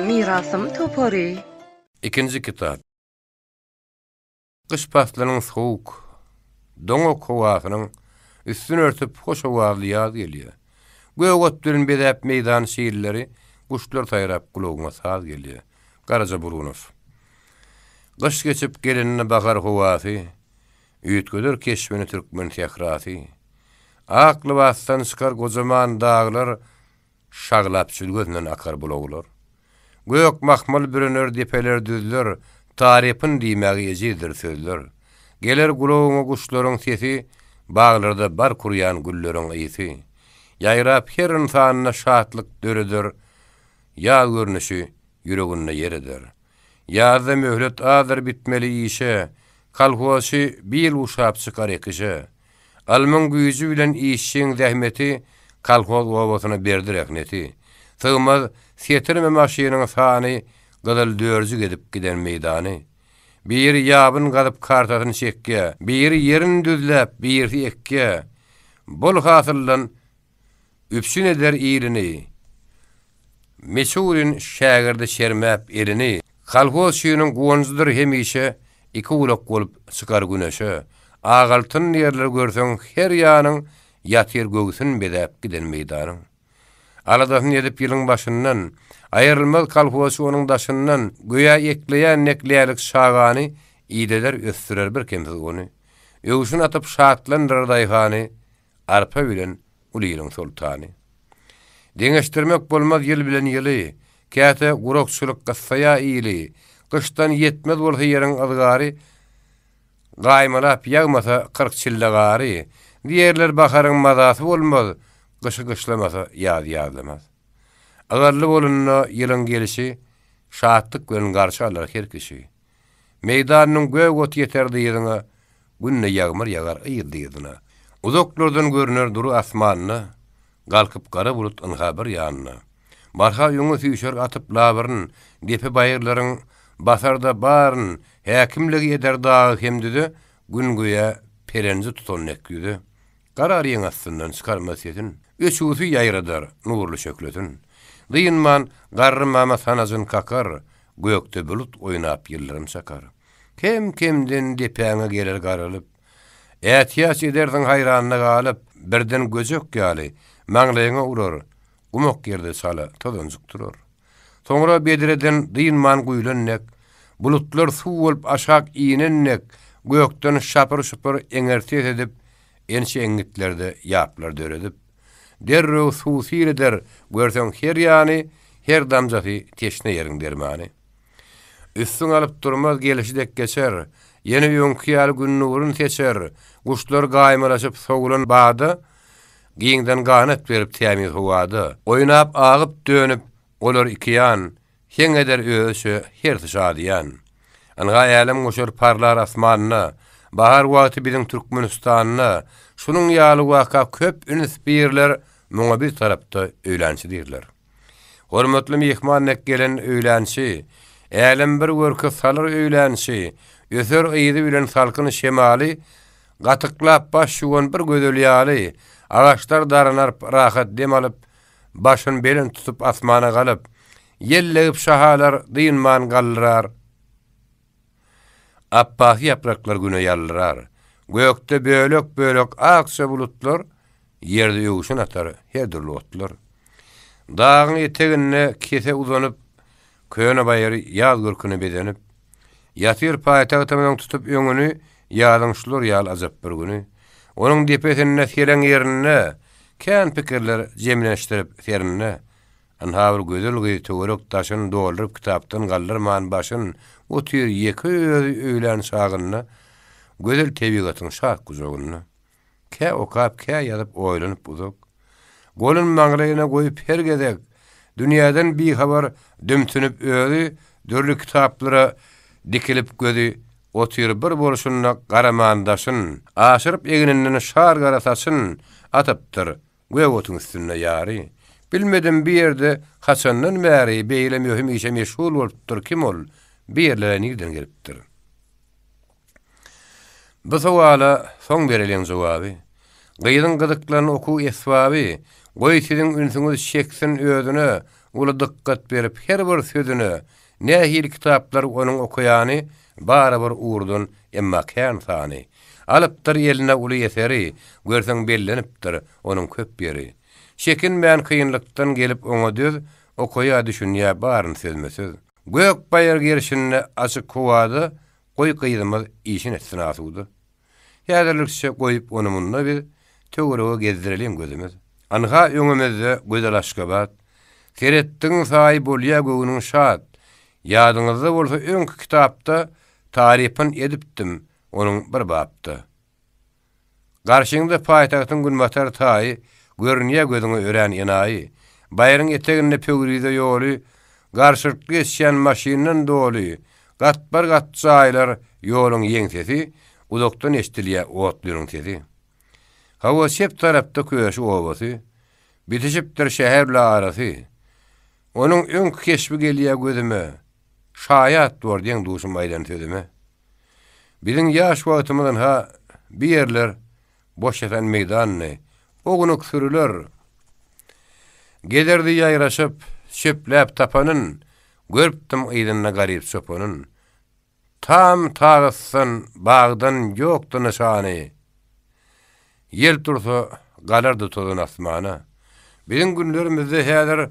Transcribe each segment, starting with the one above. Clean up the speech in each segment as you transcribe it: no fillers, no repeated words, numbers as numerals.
Mirasym topary. İkinci kitap. Kış paslarynyň soğuk, doňok howasynyň üstüni örtüp hoş howary ýaz gelýär. Göwget bilen bedäp meýdan şeýilleri guşlar taýrap gulagyma saz gelýär. Garaja Burunov. Kış geçip gelenine bakar howasy, üýtgeler keşmeni türkmen tehrasy. Akly bastan çykar gojaman dağlar şaglap sülgözünden akar bulaglar. Gök mahmal bürünür depeler düzler, tarifin diýmägi ejidir sözler. Geler gulagyňa guşlaryň sesi, bağlarda bar kuryan gülleriň ýysy. Ýaýrap her insanyna şatlyk döredir, ýaz görnüşi ýüreginde ýeridir. Ýazda möhlet azır bitmeli işe, kalhosy bil uşap çykar ekişe. Almyň güýji bilen işiň zähmeti, kalhoz owasyna berdi rehneti. Sığmaz setirme maşynyň sany, gyzyl dörjü gedip giden meýdany. Bir ýabyn galyp kartasyny çekke, bir ýerini düzläp, bir ekke. Bol hasyllan üpsün eder irini. Meşhurin şägirde şermäp elini. Kalhoz şüýüniň goňjydyr hemişe, iki ulak bolup çykar güneşe. Agaltyn ýerler görseň her ýanyň ýatyr göwsün bedäp giden meýdanyň. Aladasyn edip ýylyň başyndan, aýrylmaz kalhosy onuň daşyndan, göýe ekleýän nekleýälik şagany iýdeler ösdürer bir kemsiz ony. Öwüşün atyp şatlandyr daýhany, arpa bilen ulylyň sultany. Deňeşdirmek bolmaz ýyl bilen ýyly, käte gurokçylyk gassaýa iýli, kıştan ýetmez bolsa ýeriň azgary, gaýmalap ýagmasa 40 çille gary, diýerler baharyň mazasy bolmaz, kışı kışlamasa ýaz ýazlamaz. Agarly bolunna ýylyň gelişi, şatlyk bilen garşy alar her kişi. Meýdanyň göwget ýeterdi ýerine, günne ýagmar ýagar ýyldy ýerine. Uzaklardan görünür duru asmanyny, galkyp gara bulut ynha bir ýanyna. Barha ýöňe süýşer atyp labyryn, depe baýyrlaryň basarda baryn, häkimligi eder dagy hemdidi, gün goýa perenji tutan nekýüdi. Garar ýeň astyndan çykarmas edin, öçüsü ýaýradar, nurly şökledin. Dynman garrymama sanajyn kakar, gökde bulut oýnap ýyllary çakar. Kim-kimden depäňe geler garalyp, ätiýas ederdiň haýranyna galyp, birden gözek ýaly, maňlaýyňa urar, gumak ýerde sala tozanjyk durar. Soňra bedireden dynman güýlennek, bulutlar suw bolup aşak iýnennek, gökden şapyr-şupyr eňerti edip, enşe eňitlerde ýaplar döredip, derrew suw sireder, görseň her ýany, her damjasy teşne ýeriň dermany. Üstüň alyp durmaz gelişidek geçer, ýene ýöňkýal gün nurun seçer, guşlar gaýmalaşyp sowulan bada, giňden ganet berip tämiz howada. Oýnap agyp dönüp, olar iki ýan, heň eder öýşe her şadyan. Anga ýalym goşar parlar asmanyna, bahar wagty biziň Türkmenistanyna, şunuň ýaly waka köp üns birler, muňa bir tarapda öýlençi diýerler. Hormatly mehmannek gelen öýlençi, älim bir görke salar öýlençi, öser ýydy bilen salkyn şemali, gatyklap baş ýuwan bir gözel ýaly, agaçlar daranar rahat dem alyp, başyn belen tutup asmana galyp, ýellegip şahalar dynman gallyrar. Appak yapraklar güne ýallyrar. Gökde bölök akça bulutlar, ýerde ýöwüşün atar her türlü otlar. Dağın etegine kese uzanyp, köýne baýry ýaz görküne bedenip, ýatyr paýtagtymyň tutup öňüni, ýazyň şular ýal azap bir güni. Onuň depesine selen ýerine, kän pikirler jemleşdirip serine. Anhawr gözel gyý töwerek taşyn doldurup kitapdan gallyrman başyn, o tür ýeki öýlen şagyny, gözel tebigatyň şak guzagyny. Kä okap, kä ýazyp oýlanyp uzak. Golun maňlaýyna goýup her gezek, dünýäden bir habar dümtünüp öýdi, dörli kitaplara dikilip gözi, o tür bir bolşunna garamandaşyn, aşyryp egininden şar garasaçyn atypdyr, göwütyň üstüne ýary. Bilmedim bir ýerde haçandan bäri beýle möhüm işe meşgul bolupdyr, kim ol? Bir ýerlere nirden gelipdir? Bu sowala soň berilen jogaby, gyýdyň gyzyklaryny oku esbaby, goý siziň ünsüňiz şeksin özüne, ula dikkat berip her bir sözüne nähil kitaplar onuň okuýany barabir uğurdun emma kän sany. Alypdyr eline uly ýeteri, görseň bellenipdir onuň köp beri. Çekinmän kıyınlykdan gelip oňa düz okuýa düşünýä baryn sezmesiz. Gök baýar gerişini açyk kowady, goý kıýdymyz işin etsin asudy. Ýa-da goýup onu munna bir töwerege gezdirelim gözümiz. Anha öňümizde gözel aşgabat, seretdiň saýy bolýa göwüniň şat. Ýadyňyzda bolsa öňkü kitapda tarifin edipdim onuň bir babda. Garşyňda paýtagtyň günbatar taýy, görünýä gözüňe ören ýanaý. Baýryň eteginde pöwride ýoly, garşyrtly geçýän maşynyň doly. Gatbar gatçaýlar ýoluň ýeňsesi, uzakdan eşdilýär otlaryň sesi. Hawa şep tarapda köşe obasy, bitişipdir şäherle arasy. Onuň öňkü keşbi gelýär gözüme. Şaýat dur diýen duşum aýdan sözüme. Biziň ýaş wagtymyzdan ha bir ýerler boş ýatan meýdanny, ogunyk sürüler. Gederdi ýaýraşyp, şepläp tapanyn, görpdim ýylyna garyp çöpünün. Tam tağysyn bagdan ýokdy nişany. Ýel tursa galardy tozan asmana. Biziň günlerimizde häzir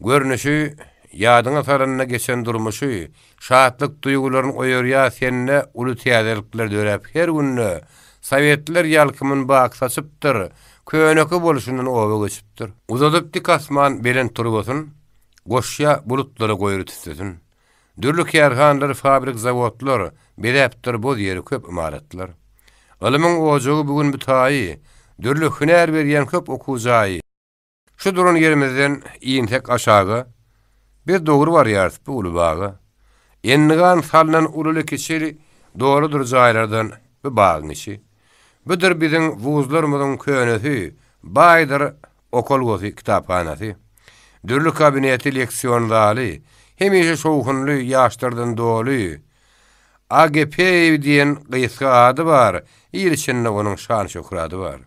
görnüşi ýadyňa saranyna geçen durmuşy, şatlyk duýgularyny oýarýa senne uly täzelikler dörep her günne Sovetler ýalkymyn bak saçypdyr, köňeki boluşundan oba geçipdir. Uzadyp dik asman belen turbosyn, goşya bulutlary goýury tüssesin. Dürlük ýarhanlar, fabrik, zawodlar, berepdir bu ýeri köp imaratlar. Ilymyň ojagy bugün bitaýy, dürlük hünär berýän köp okujaý. Şu duran yerimizden iýintek aşağı bir dogry var ýartyp bu uly bagy. Ennigan salynan uly keçeli dogrudur jaýlardan bu bagyň içi. Budur biziň wuzlarymyzyň köňesi, baýdyr okul gowy kitaphanasy. Dürlük kabineti leksiýon zaly, hemişe şowhunly ýaşlardan doly. AGP diýen gysga ady bar, ýerçinde onuň şan şöhrady bar.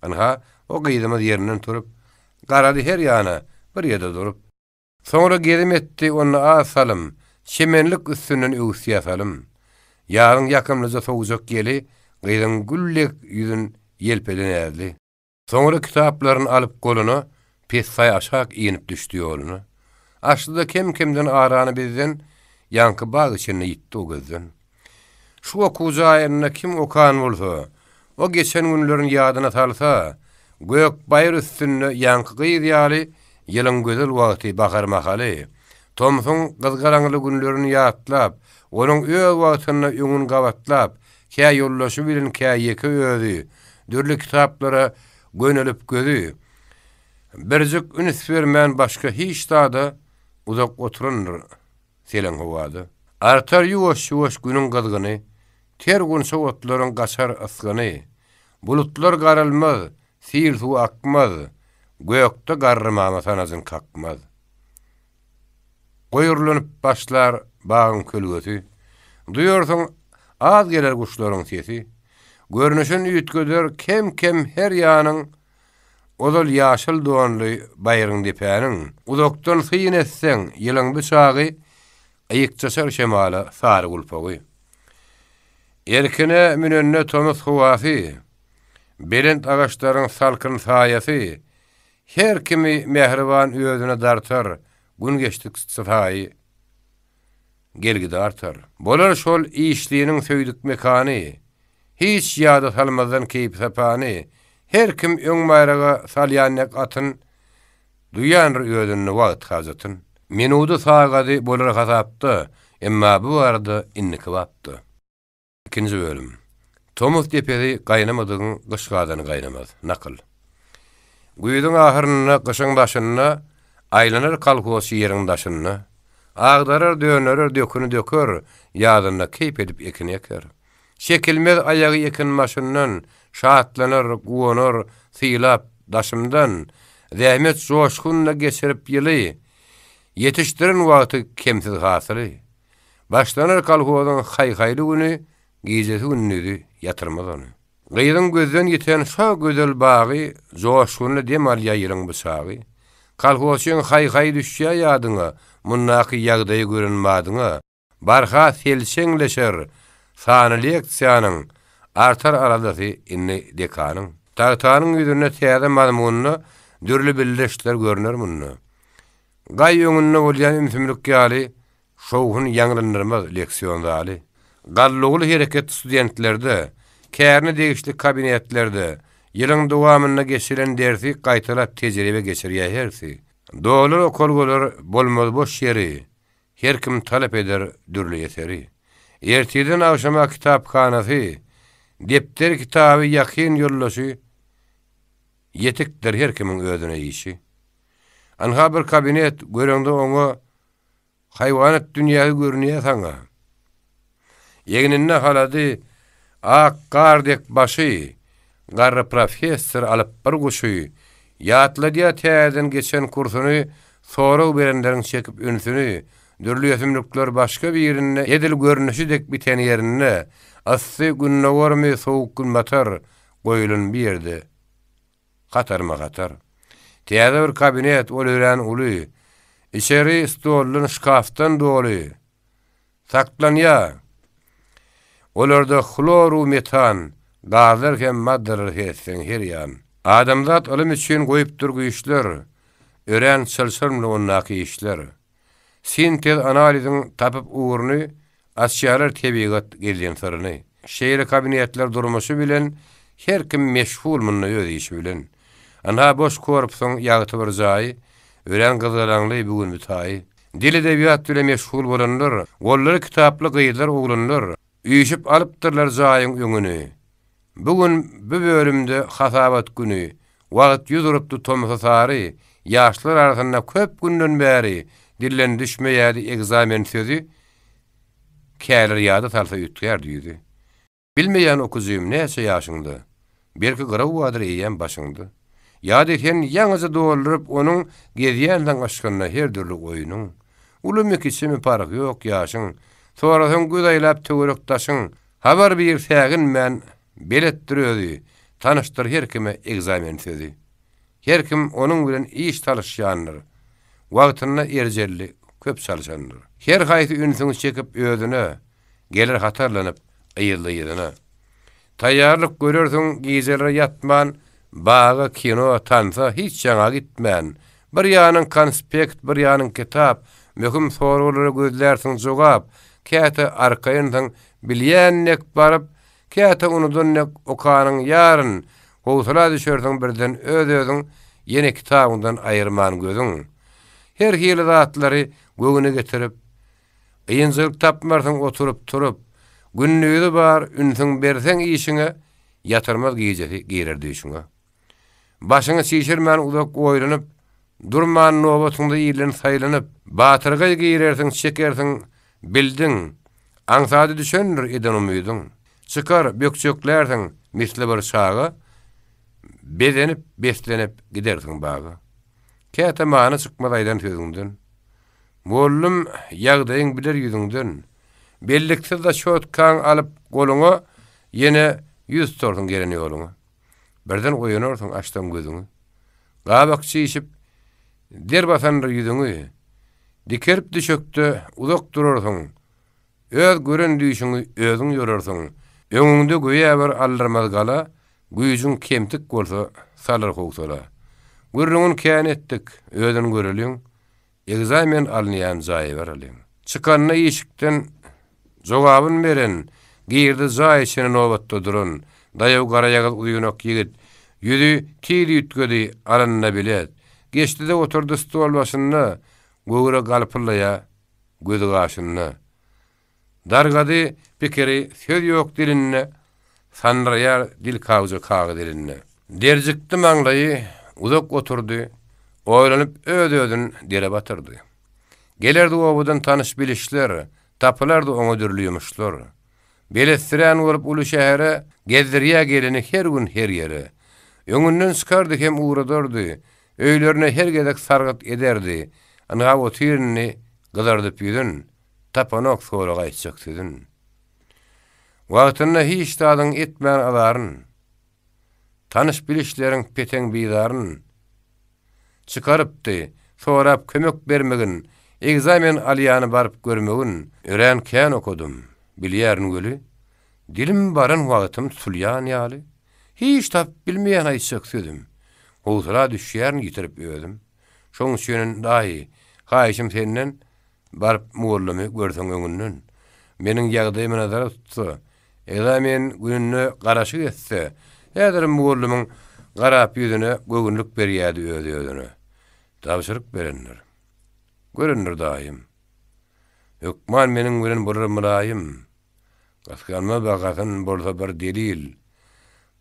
Anha o gyýdymyz ýerinden turup, garady her ýana bir ýerde durup. Soňra gedim etdi onu asalym, çemenlik üstünden öwsýä salym. Ýaryň ýakymlyja sowjak geli, gyýdyň güllek ýüzün ýelpelenädi. Soňra kitaplaryny alyp goluna, pesay aşak iýinip düşdi ýoluna. Aşlyda kim-kimden arany bizden, ýanky bag içinde ýitdi o gözden. Şu okujaýyna kim okan bolsa, o geçen günlerin ýadyna salsa, gök baýr üstünde ýanky gyýdýaly, ýylyň gözel wagty bakar mahaly. Tomsun gyzgaraňly günlerini ýatlap, onuň öz wagtyny öňün gawatlap, kä ýollaşy bilen kä ýeke özi, dürli kitaplara gönelip gözü. Birjik üns bermän başga hiç tada uzak oturundyr selen howada. Artar ýuwaş-ýuwaş günüň gazgyny, ter gün sowatlaryň gaçar asgyny. Bulutlar garalmaz, sil suw akmaz, gökde garrymama sanazyn kakmaz. Goýurlanyp başlar bagyň kölgesi. Duýarsyň az geler guşlaryň sesi. Görnüşin ýitgeder kem her ýanyň ozal ýaşyl doňly baýryň depäniň. Uzakdan syýyn etseň ýylyň bıçagy aýykçasar şemala sary gulpagy. Erkine münenne tomuz howasy, belent agaçlaryň salkyn saýasy, her kimi mehriban özüne dartar, gün geçdik sıfayı, gelgide artar. Bolar şol işliğinin söýdük mekany, hiç ýada salmazdan keyip sapany, her kim öň maýraga salýannek atyn, duýanry özüni wagt hazatyn. Menudy sagady bolar hasapdy, emma bu arada inniki wapdy. İkinci bölüm. Tomuz deperi gaýnamadygyň gışgadany gaýnamaz. Nakıl. Güýdüň ahyryna, gyşyň başyna, aýlanar kalkosy ýeriň daşyna, agdarar dönerer dökünü döker, ýadyna keyp edip ekini eker. Şekilmez aýagy ekin maşyndan, şatlanar, guwanar, syýlap daşymdan, zähmet joşkunla geçirip ýyly, ýetişdirin wagty kemsiz hasyly. Başlanar kalkosyň haýhaýly güni, gijesi günnüdi, yatırmaz onu. Gyýdyň gözden ýeten şo gözel bagy, joşkunla demal ýaýylyň bıçagy. Kalhoşyň hay-hay düşýär ýadyňa, munnaky ýagdaýy görünmädiňa, barha selşeňleşer, sany leksiýanyň artar aradasy inni dekanyň. Tahtanyň ýüzüne täze mazmunyny dürli birleşler görünür munna. Gaý öňünde bolýan ümsümlik ýaly şowhun ýanglanyrmaz leksiýondaly. Gallugly hereket studentlerde, kärni degişli kabinetlerde, ýylyň dowamyna geçiren dersi gaýtalap tejribe geçirýär hersi. Dolar okulgolar bolmaz boş ýeri, her kim talep eder dürli ýeteri. Erteden awşama kitaphanasy, depter kitaby ýakyn ýollaşy, yetikdir her kimin özüne işi. Anha bir kabinet görüňde oňa haýwanat dünýäsi görünýär saňa. Ýegninde halady ak gardek başy, garry professor alyp bir guşy, ýatladyýa täzen geçen kursuny soraw berenleriň çekip ünsüni, dürli ýösümlikler başga bir ýerine edil görünüşidek biten ýerine, asy günne görmi sowuk gün matar goýulun bir ýerde. Gatarma gatar. Täze bir kabinet ol ören uly, içeri stollun şkaftan doly. Saklanýa. Olarda xloru metan, gazlar hem maddeler hesen her ýan. Adamzat ölüm üçin goýup durgy işler, ören çylşyrmly onnaky işler. Sintez analiziň tapyp uğurny, asýalar tebigat gelýän saryny. Şeýle kabinetler durmuşy bilen, her kim meşgul munna öz işi bilen. Ana boş korpusň ýagty bir jaý, ören gyzalaňly bugün mütaý. Dil edebiýat bilen meşgul bolanlar, gollary kitaply gyýlar oglanlar, üýşip alypdyrlar jaýyň öňüni. Bugün bu bölümde hasabat günü, wagt ýüzüripdi Tomsa Sary, ýaşlar arasynda köp günden bäri dillen düşmeýärdi egzamen sözi, käler ýady salsa ýutýar diýdi. Bilmeýän okuzym näçe ýaşyňda, belki gıraw wadyr eýen başyňda. Ýady eken ýaňyzy doldurup onuň gezýänden aşkynda her türlü oýunyň. Ulum ikisimi park ýok ýaşyň, sorasyň güzaýlap töwerek taşyň, habar bir sägin men beletdirýärdi, tanıştyr her kime egzamen sözi. Her kim onuň bilen iş talışýandyr. Wagtyna erjelli, köp çalşandyr. Her haýsy ünsüňi çekip özüne, gelir hatarlanyp ýylydyna. Taýýarlyk görersiň gizeler ýatman, baga kino tansa hiç ýaňa gitmän. Bir ýanyň konspekt, bir ýanyň kitap, möhüm soraglara gözlersiň jogap, käte arkaýyndan bilýännek baryp, käte unudannek okanyň ýaryn, howsala düşersiň birden öz-özüň ýene kitabyndan aýyrman gözüň. Her hili zatlary gögüne getirip, ýynjylyk tapmarsyň oturup turup, günnügi bar ünsüň berseň işiňe ýatyrmaz gijesi girer diýişiňe. Başyňy şişirmän uzak oýlanyp, durman nobatynda ýylan saýlanyp, batyrga girersiň, çekersiň, bildiň, aňsady düşendir eden umydyň. Çykar bökçeklersiň misli bir şaga, bedenip, beslenip gidersiň baga. Käte many çykmadydan sözüňden. Bollum ýagdaýyň biler ýüzüňden. Belliksiz da şotkaň alyp goluňa ýene ýüz torsyň geleni ýoluňa. Birden oýanarsyň açdan gözüňi. Gabak çyşyp derbasandyr ýüzüňi. Dikerip düşekde uzak durarsyň. Öz görendüýüşiňi özüň ýörersiň. Öňüňde goýa bir aldyrmaz gala, güýjüň kemtik bolsa salar howsala. Gürrüňün kän etdik, özüň göreliň, egzamen alynýan jaý bereliň. Çykanyna ýeşikden jogabyn beren, girdi jaý içine nobatda durun, daýaw garaýagyl uýunak ýigit, ýüzi tiri ýütgedi alanyna bilet. Geçdi de oturdy stol başynda, göwre galpylaýa, gözü gaşynda. Dargady pikiri söz ýok dilinne, sanraýar dil kawjy kagy dilinne. Derjikdi maňlaýy, uzak oturdy, oýlanyp öz-özüň dere batyrdy. Gelerdi obudan tanış bilişler, tapylardy oňa dürlüýmüşler. Belestiren bolup uly şähere gezdirýä geleni her gün her ýere. Öňünden çykardy hem uğradardy, öýlerine her gezek sargyt ederdi. Anaga otyryny gyzardyp ýüdün, tapanok soraga aýtjakdyn. Wagtyna hiç tadyň etmän alaryn, tanış bilişleriň peteň bidaryn, çıkarypdy, sorap kömek bermegin, egzamen alýany baryp görmegin, öğrenken okudum. Bilýärin göli, dilim baran wagtym sulýan ýaly. Hiç tap bilmeýän aýtsak sözdüm. Howsala düşýärini ýitirip öýdüm. Şoň üçin dahi haýşym senden baryp muallimy görseň öňünden. Meniň ýagdaýymy nazara tutsa, egzamen gününe garaşyk etse, häzir muallymyň garap ýüzüne gögünlük berýärdi öýdüne. Tapşyryk berenler. Görünür daýym. Hükman meniň bilen bir mülayim. Gaskanma bagatyn bolsa bir delil.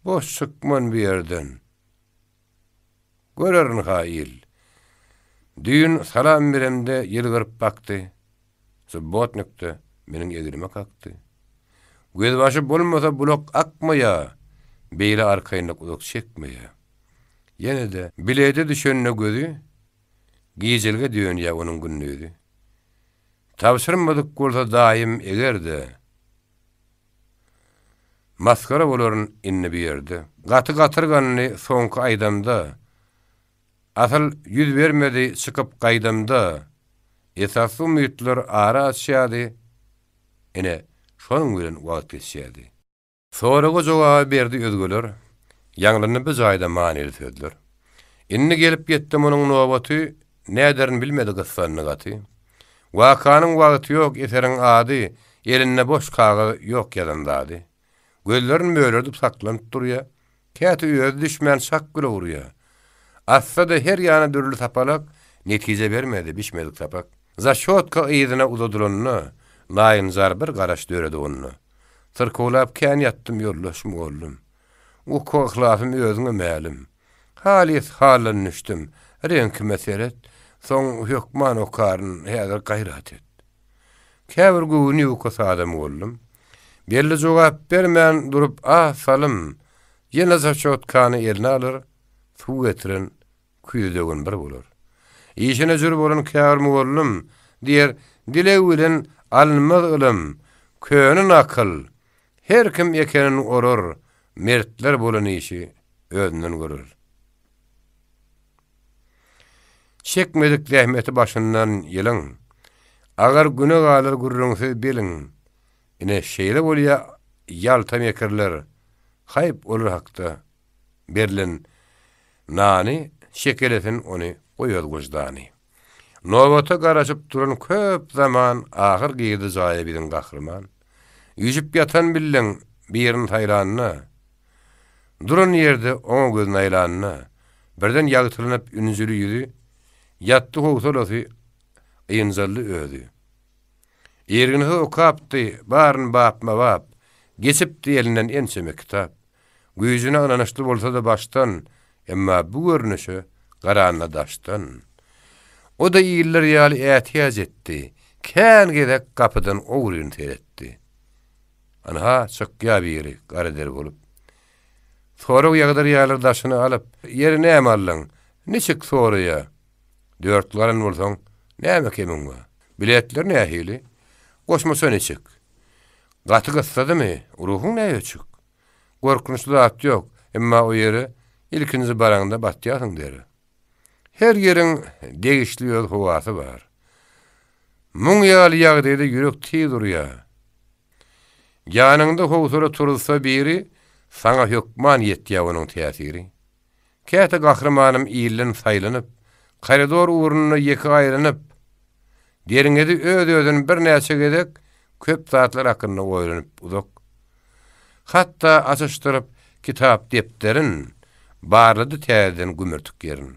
Boş çıkman bir yerden. Görerin haýyl. Düýün salam beremde ýylgyryp bakdy. Subbotnykdy, meniň egirime kakdy. Göz başı bolmasa bulak akmaýa, beýle arkaýynda ulak çekmeýä. Ýene de bilede düşenne gözü, gijilge dünýä onuň günnüdi. Tapşyrmadyk bolsa daýym egerde. Maskara bolaryn inni bir ýerde. Gaty gatyrganyny soňky aýdamda, asal ýüz bermedi çykyp gaýdamda, esasy umytlar ara açýady. Ene şonuň bilen wagt geçýärdi. Soraga jogap berdi özgeler. Ýaňlaryny bir jaýda manyly söýdiler. Inni gelip ýetdim onuň nobaty, näderini bilmedi gyssanyny gaty. Wakanyň wagty ýok, eseriň ady, elinde boş kagy ýok ýazandady. Gözlerini möýledip saklanyp durýar. Käte ýöz düşmän şak güle urýar. Assada her ýana dürli tapalak, netije bermedi, biçmedik tapak. Zaşotka ýyzyna uzadylanyny, naýyn zar bir garaş döredi onu. Tırkolap kän ýattym ýollaşym oldum. O koklasym özüňe mälim. Halis hallanýşdym. Renk meseret, soň hükman okaryn häzir gaýrat et. Käbir güni ukas adam oldum. Belli jogap bermän durup salym. Ýene zaşotkany eline alır, suw getiren küýdegen bir bolar. İşine jür bolan käbir oldum diýer, dile bilen alınmaz ılım, könün akıl, her kim ekenin orur, mertler bolan işi özünden görür. Çekmedik zähmeti başyndan ýylyň, agar güne galar gurrunsiz bilin, ine şeýle bolýa ýaltam ekerler, haýp olur hakda, berlen nany, şekelesin onu goýar gojdany. Nowata garaşyp duran köp zaman ahir gyýdy jaýa bilen gahrman. Ýüzüp ýatan billen birini taýlanyna. Duran ýerde oňa gözüne aýlanyna. Birden ýagtylanyp ünüzüli ýüzi, ýatdy howsalasy ýynjally öýdi. Ýergini okapdy, baryn bapma bap, geçipdi elinden enseme kitap. Güýjüne ananyşly bolsa da baştan, emma bu görnüşi garanyna daşdan. O da ýyller ýaly ätiýaz etdi. Kän gedek kapydan owryn teretdi. Anha çykýa biri gareder bolup. Sonra ýagdar ýalar daşyny alyp, ýerine ämallaň. Niçik soraýa? Dörtlaryň bolsaň, näme kemiň var? Biletler nähili? Goşmasa niçik? Gaty gyssadymy? Ruhuň näýeçik? Gorkunçly zat ýok, emma o ýere ilkinji baranda batýasyň der. Her yerin degişli ýol howasy bar. Muň ýaly ýagdaýda ýürek tiz durýar. Ýanyňda howsara turulsa biri, sana hükman ýetýär onuň täsiri. Käte gahramanym iýillen saýlanyp, koridor uğruna ýeki aýranyp, deriňede öz-özüni bir näçe gedek köp zatlar hakkynda oýlanyp uzak. Hatda açyşdyryp kitap depterin barlady täzeden gümürtük ýerin.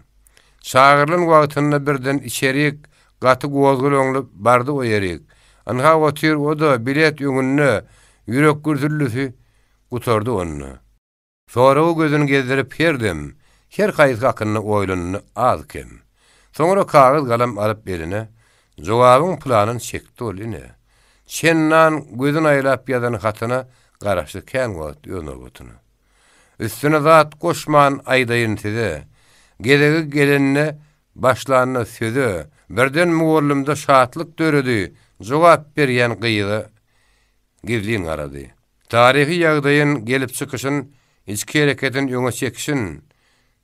Şagyrlyň wagtynda birden içerik gaty gozgul öňlüp bardy o ýerik. Anha otyr o da bilet ýöňünde ýürek gürtüllüsi gutardy onu. Sonra o gözüni gezdirip herdim. Her gaýy hakkynda oýlanyny az kem. Sonra kagız galam alyp berine, jogabyň planyn çekdi olyny. Çennan gözüni aýlap ýazan hatyna garaşdy kän wagt ýöne gotuny. Üstüne zat goşman aýdaýyn tide. Gedegi gelenine başlarına söze, birden muallymda şatlyk döredi, jogap berýän gyýygy gizliň arady. Tarihi ýagdaýyn gelip çykyşyn, içki hereketin ýöne çekişin,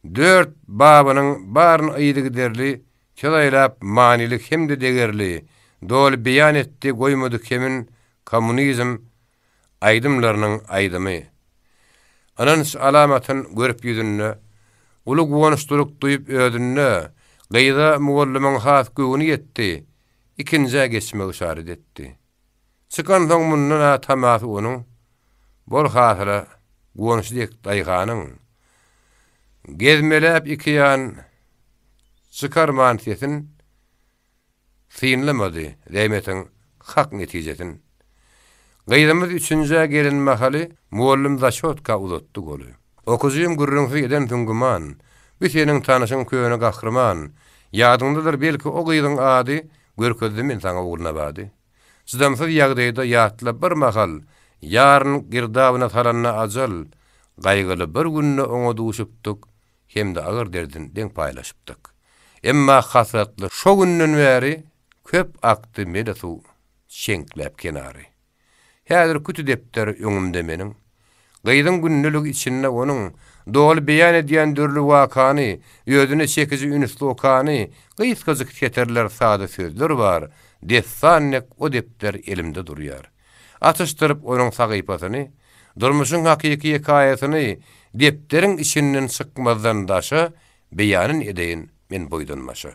Dört babynyň baryn aýdy giderli, çylaýlap manilik hemde degerli, dol beýan etdi goýmady kemin kommunizm aýdymlarynyň aýdymy. Anans alamatyn görüp ýüzünne, uly gowanyşdyryk duýup ödünne, gaýda mugallimyň has göwüni ýetdi, ikinjä geçmek işaret etdi. Çıkan soň mundan tamasy onuň, bol hasyra gowanyşdyk daýganyň, gezmelep iki ýan çıkarman sesin synlamady, demetin hak netijetin. Gaýdymyz üçünjä gelen mahaly muallim zaşotka uzatdy goly. Okuzym gürrüňsi eden tüngüman, bir seniň tanyşyň köýüne gahrman, ýadyndadyr belki o gyýdyň ady görkezdim insana ugurna bady. Sıdamsyz ýagdaýda ýatla bir mahal, ýaryn girdabyna taranna ajal, gaýgyly bir günne oňa duşupdyk, hemde agyr derdin deň paýlaşypdyk. Emma hasratly şo günden bäri köp akdy medesu şeňklep kenary. Häzir kütü depter öňümde meniň. Gaýdyň günnelik içinde onuň dogly beýan edýän dürli wakany, ýödüne çekici ünsli okany, gysgazyk keterler sady sözler bar. Dessannek o depter elimde durýar. Atışdyryp onuň sagypasyny, durmuşyň hakyky hekaýatyny depteriň içinden çykmazdan daşa beýan edeýin men boýdanmaşa.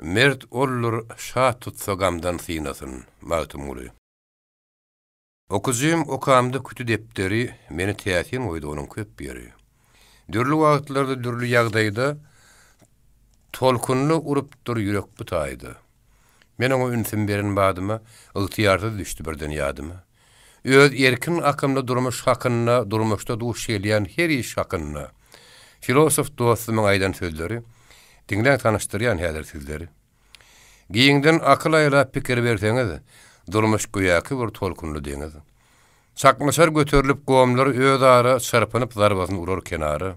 Mert ollur şah tutsa gamdan synasyn, magtumuly. Okuzym okamda kütü depteri meni täsin oýdy onuň köp biri. Dürli wagtlarda dürli ýagdaýda tolkunly urupdyr ýürek butaýdy. Men oňa ünsim beren badyma ygtyýarda düşdi birden ýadyma. Öz erkin akymda durmuş hakyna, durmuşda duş gelýän her iş hakyna. Filosof dostumyň aýdan sözleri, diňden tanyşdyrýan häzir sözleri. Giýiňden akyl aýra pikir berseňiz, durmuş goýaky bir tolkunly deňiz. Çakmaşar göterilip gowamlar öz ara çarpanyp zarbasyny urar kenary.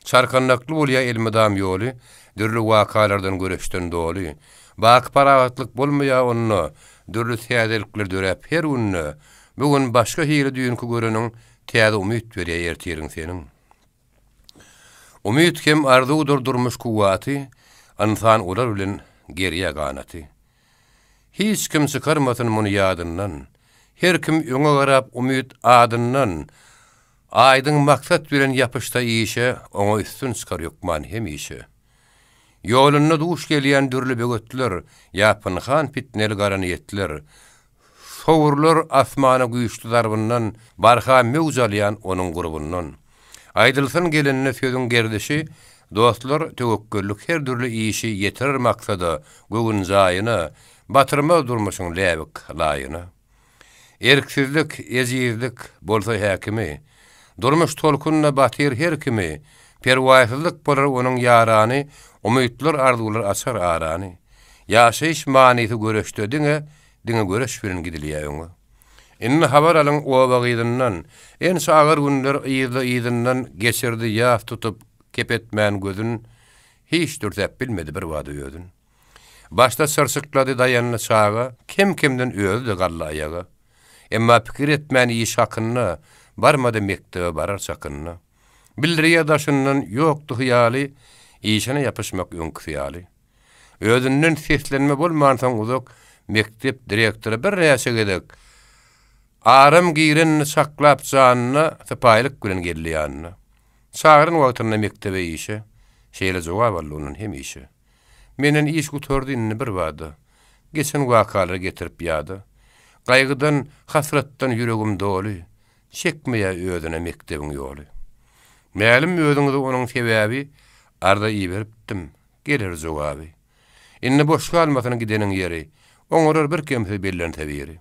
Çarkannakly bolýa elmedam ýoly, dürli wakalardan göreşden doly. Bak paragatlyk bolmaýa onu, dürli täzelikler dörep her günne, bugün başga hili düýünki göreniň täze umyt berýär ertiriň seniň. Umyt kem arzuwdyr durmuş kuwaty, insan ular bilen geriye ganaty. Hiç kim çıkarmasın muny ýadyndan. Her kim öňe garap umyt adyndan. Aýdyň maksat bilen ýapyşda işe, oňa üstün çykar ýokman hem işe. Ýoluny duş gelýän dürli bögetler, ýapynhan fitneli garanyetler. Sowurlar asmana güýçli darbyndan, barha mewjalýan onuň gurbundan. Aýdylsyn gelenine sözüň gerdişi, dostlar töwekküllük her dürli işi ýetirir maksada, göwün jaýyna, batyrma durmuşyň läbik laýyna. Erksizlik, ezizlik bolsa häkimi, durmuş tolkunna batyr her kimi, perwaýsızlyk bolar onuň ýarany, umytlar arzuwlar açar arany. Ýaşaýyş manysy göreşde diňe göreş bilen gidilýär. Inni habar alyň o wagydyndan, en sagar günler ýyzyndan geçirdi ýaf tutup kepetmän gözün, hiç dürtep bilmedi bir wada ýödün. Başta sırsyklady daýanly çaga, kim-kimden öldü galla aýaga. Emma pikir etmän iş hakyna, barmady mektebe barar çakynna. Bildirýär daşyndan ýokdy hyýaly, işine ýapyşmak öňkü hyýaly. Özünden seslenme bolmansaň uzak, mektep direktory bir räse gedek. Aram giren saklap janyna, sypaýlyk bilen gelýärni. Çağırın wagtynda mektebe işe, şeýle jogap aldyň hem işe. Menen iş gutordyny bir wada. Geçen wakalary getirip ýady. Gaýgydan, hasratdan ýüregim doly. Çekmeýär özüne mektebiň ýoly. Mälim özüňizi onuň sebäbi arda ýiberipdim. Gelir jogaby. Inni boş galmasyny gideniň ýeri, oňarar bir kemse bellense beri.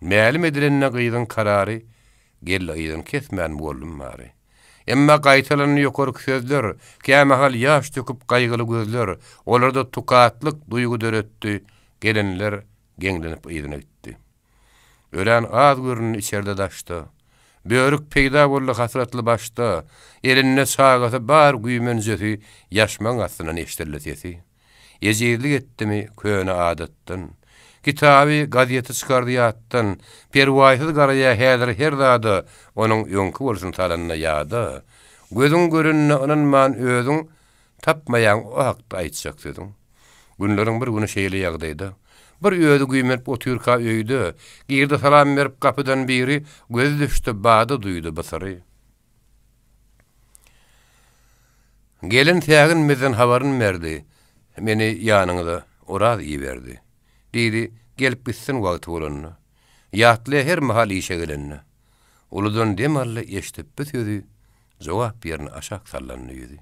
Mälim edilenine gyýdyn karary, gel aýdyn kesmän boldum bary. Emma gaýtalan ýokarky sözler, kämehal ýaş töküp gaýgyly gözler, olarda tukatlyk duýgu döretdi, gelenler geňlenip ýygyna gitdi. Ölen az görün içerde daşdy. Börük peýda boldy hasratly başda, eline sagasy bar güýmenjesi, ýaşmaň astyna eşdirilýär. Ýezirlik etdimi köne adatdan. Kitaby, gazety çykardy ýatdan, perwaýsyz garaýa häzir her zady onuň öňkü bolsun talanyna ýada. Gözün görünne ınanman özüň tapmayan o hakda aýtjak dedim. Günleriň bir güni şeýle ýagdaýda. Bir öýde güýmenip otyrka öýde, girdi salam berip kapydan biri göz düşdi, bada duýdy basary. Gelin tägin mezen habaryn berdi. Meni ýanyňda oraz iýberdi. Diýdi, gelip gitsin wagty bolanny. Ýatly her mahal işe gelenni. Uludan demaly eşdip bitýärdi. Jogap ýerine aşak sallanýardy.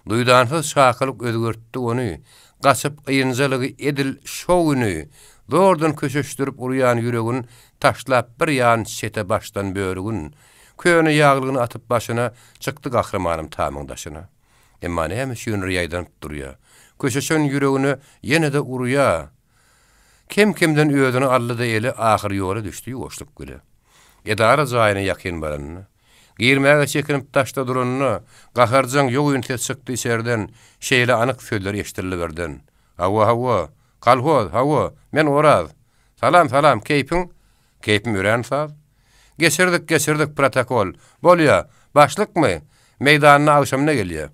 Duýdansyz şakylyk özgörtdi ony. Gaçyp ýynjalygy edil şowuny dordan köşeşdirip urýan ýüregin taşlap bir ýan şete başdan börügün. Köýüne ýaglygyny atyp başyna çykdy gahramanym tamyňdaşyna. Emma näme şüýnür ýaýdan durýar. Köşeşen ýüregini ýene-de urýar. Kim-kimden özüni allyda eli ahyr ýola düşdi ýoşlup gele. Edara jaýyna ýakyn baranyny. Girmäge çekinip taşda duranyny, gaharjaň ýogyny çykdy içerden, şeýle anyk sözler eşdirilerden. Hawa, kalhoz, hawa, men oraz. Salam, keypim ören saz. Geçirdik protokol. Bolýa, başlykmy? Meýdanyna awşamna gelýär.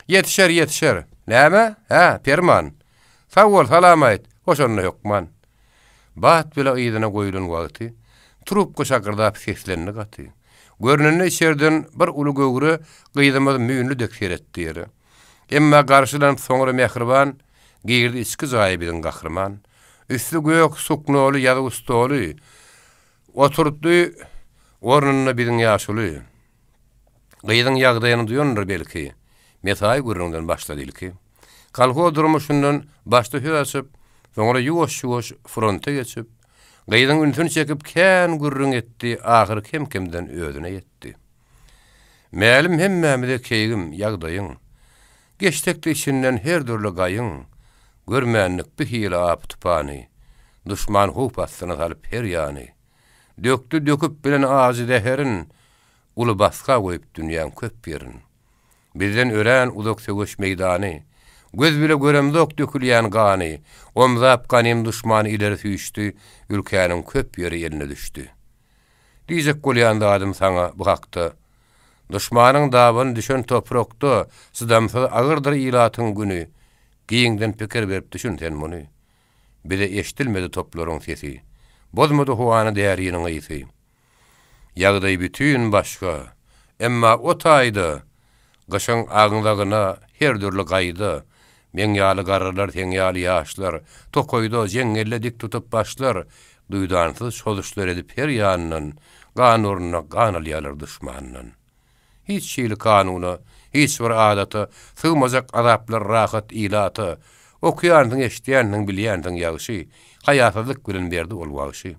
Yetişer. Näme? Ha, perman. Sawol, salam aýt. Hoşanna ýokman. Bat bile ýydyna goýulan wagty, trupka şakyrdaپ seslenni gaty. Görnünni içerden bir uly göwre gyýdymyz müýünli dökser etdi. Emma garşylanyp soňra mehriban, girdi içki jaýybyň gahrman. Üstü gök suknoly ýa-da ustoly. Oturdy ornuny biziň ýaşuly. Gyýdyň ýagdaýyny duýandyr belki. Mesai gürründen başlady ilki. Kalho durmuşundan başda höýaşyp, soňra ýuwaş fronta geçip, gyýdyň ünsüni çekip kän gürrüň etdi, ahyr kim-kimden özüne ýetdi. Mälim hemmämide keýgim ýagdaýyň. Geçtekde içinden her dürli gaýyň, görmänlik bir hile ap tupany, düşman hupasyna salyp her ýany. Döküp bilen ağzı deherin, uly baska goýup dünýäň köp ýerin. Bizden ören uzak sögüş meydany, göz bile göremdok dökülýän gany, omzap ganym düşmany ileri süýüşdi, ülkäniň köp ýeri eline düşdi. Diýjek bolýanda adam saňa bu hakda, düşmanyň dabyny düşen toprakda sydamsa agyrdyr ilatyň güni, giýiňden pikir berip düşünsen muny. Bile eşdilmedi toplaryň sesi, bozmady hoany däriýiniň ýyzy. Ýagdaý bütün başga, emma o taýda, gaşaň agyňdagyna her dürli gaýdy, meňýaly garrylar, teňýaly ýaşlar, tokoýda jeňelle dik tutup başlar, duýdansyz şoluşlar edip her ýanynyň ganuryna ganalýarlar düşmanynyň. Hiç şeýle kanuny, hiç bir adaty, sığmazak azaplar rahat ilaty, okuýandyň, eşitýändiň, bilýändiň ýaşy, haýatlyk bilen berdi ol wagşy.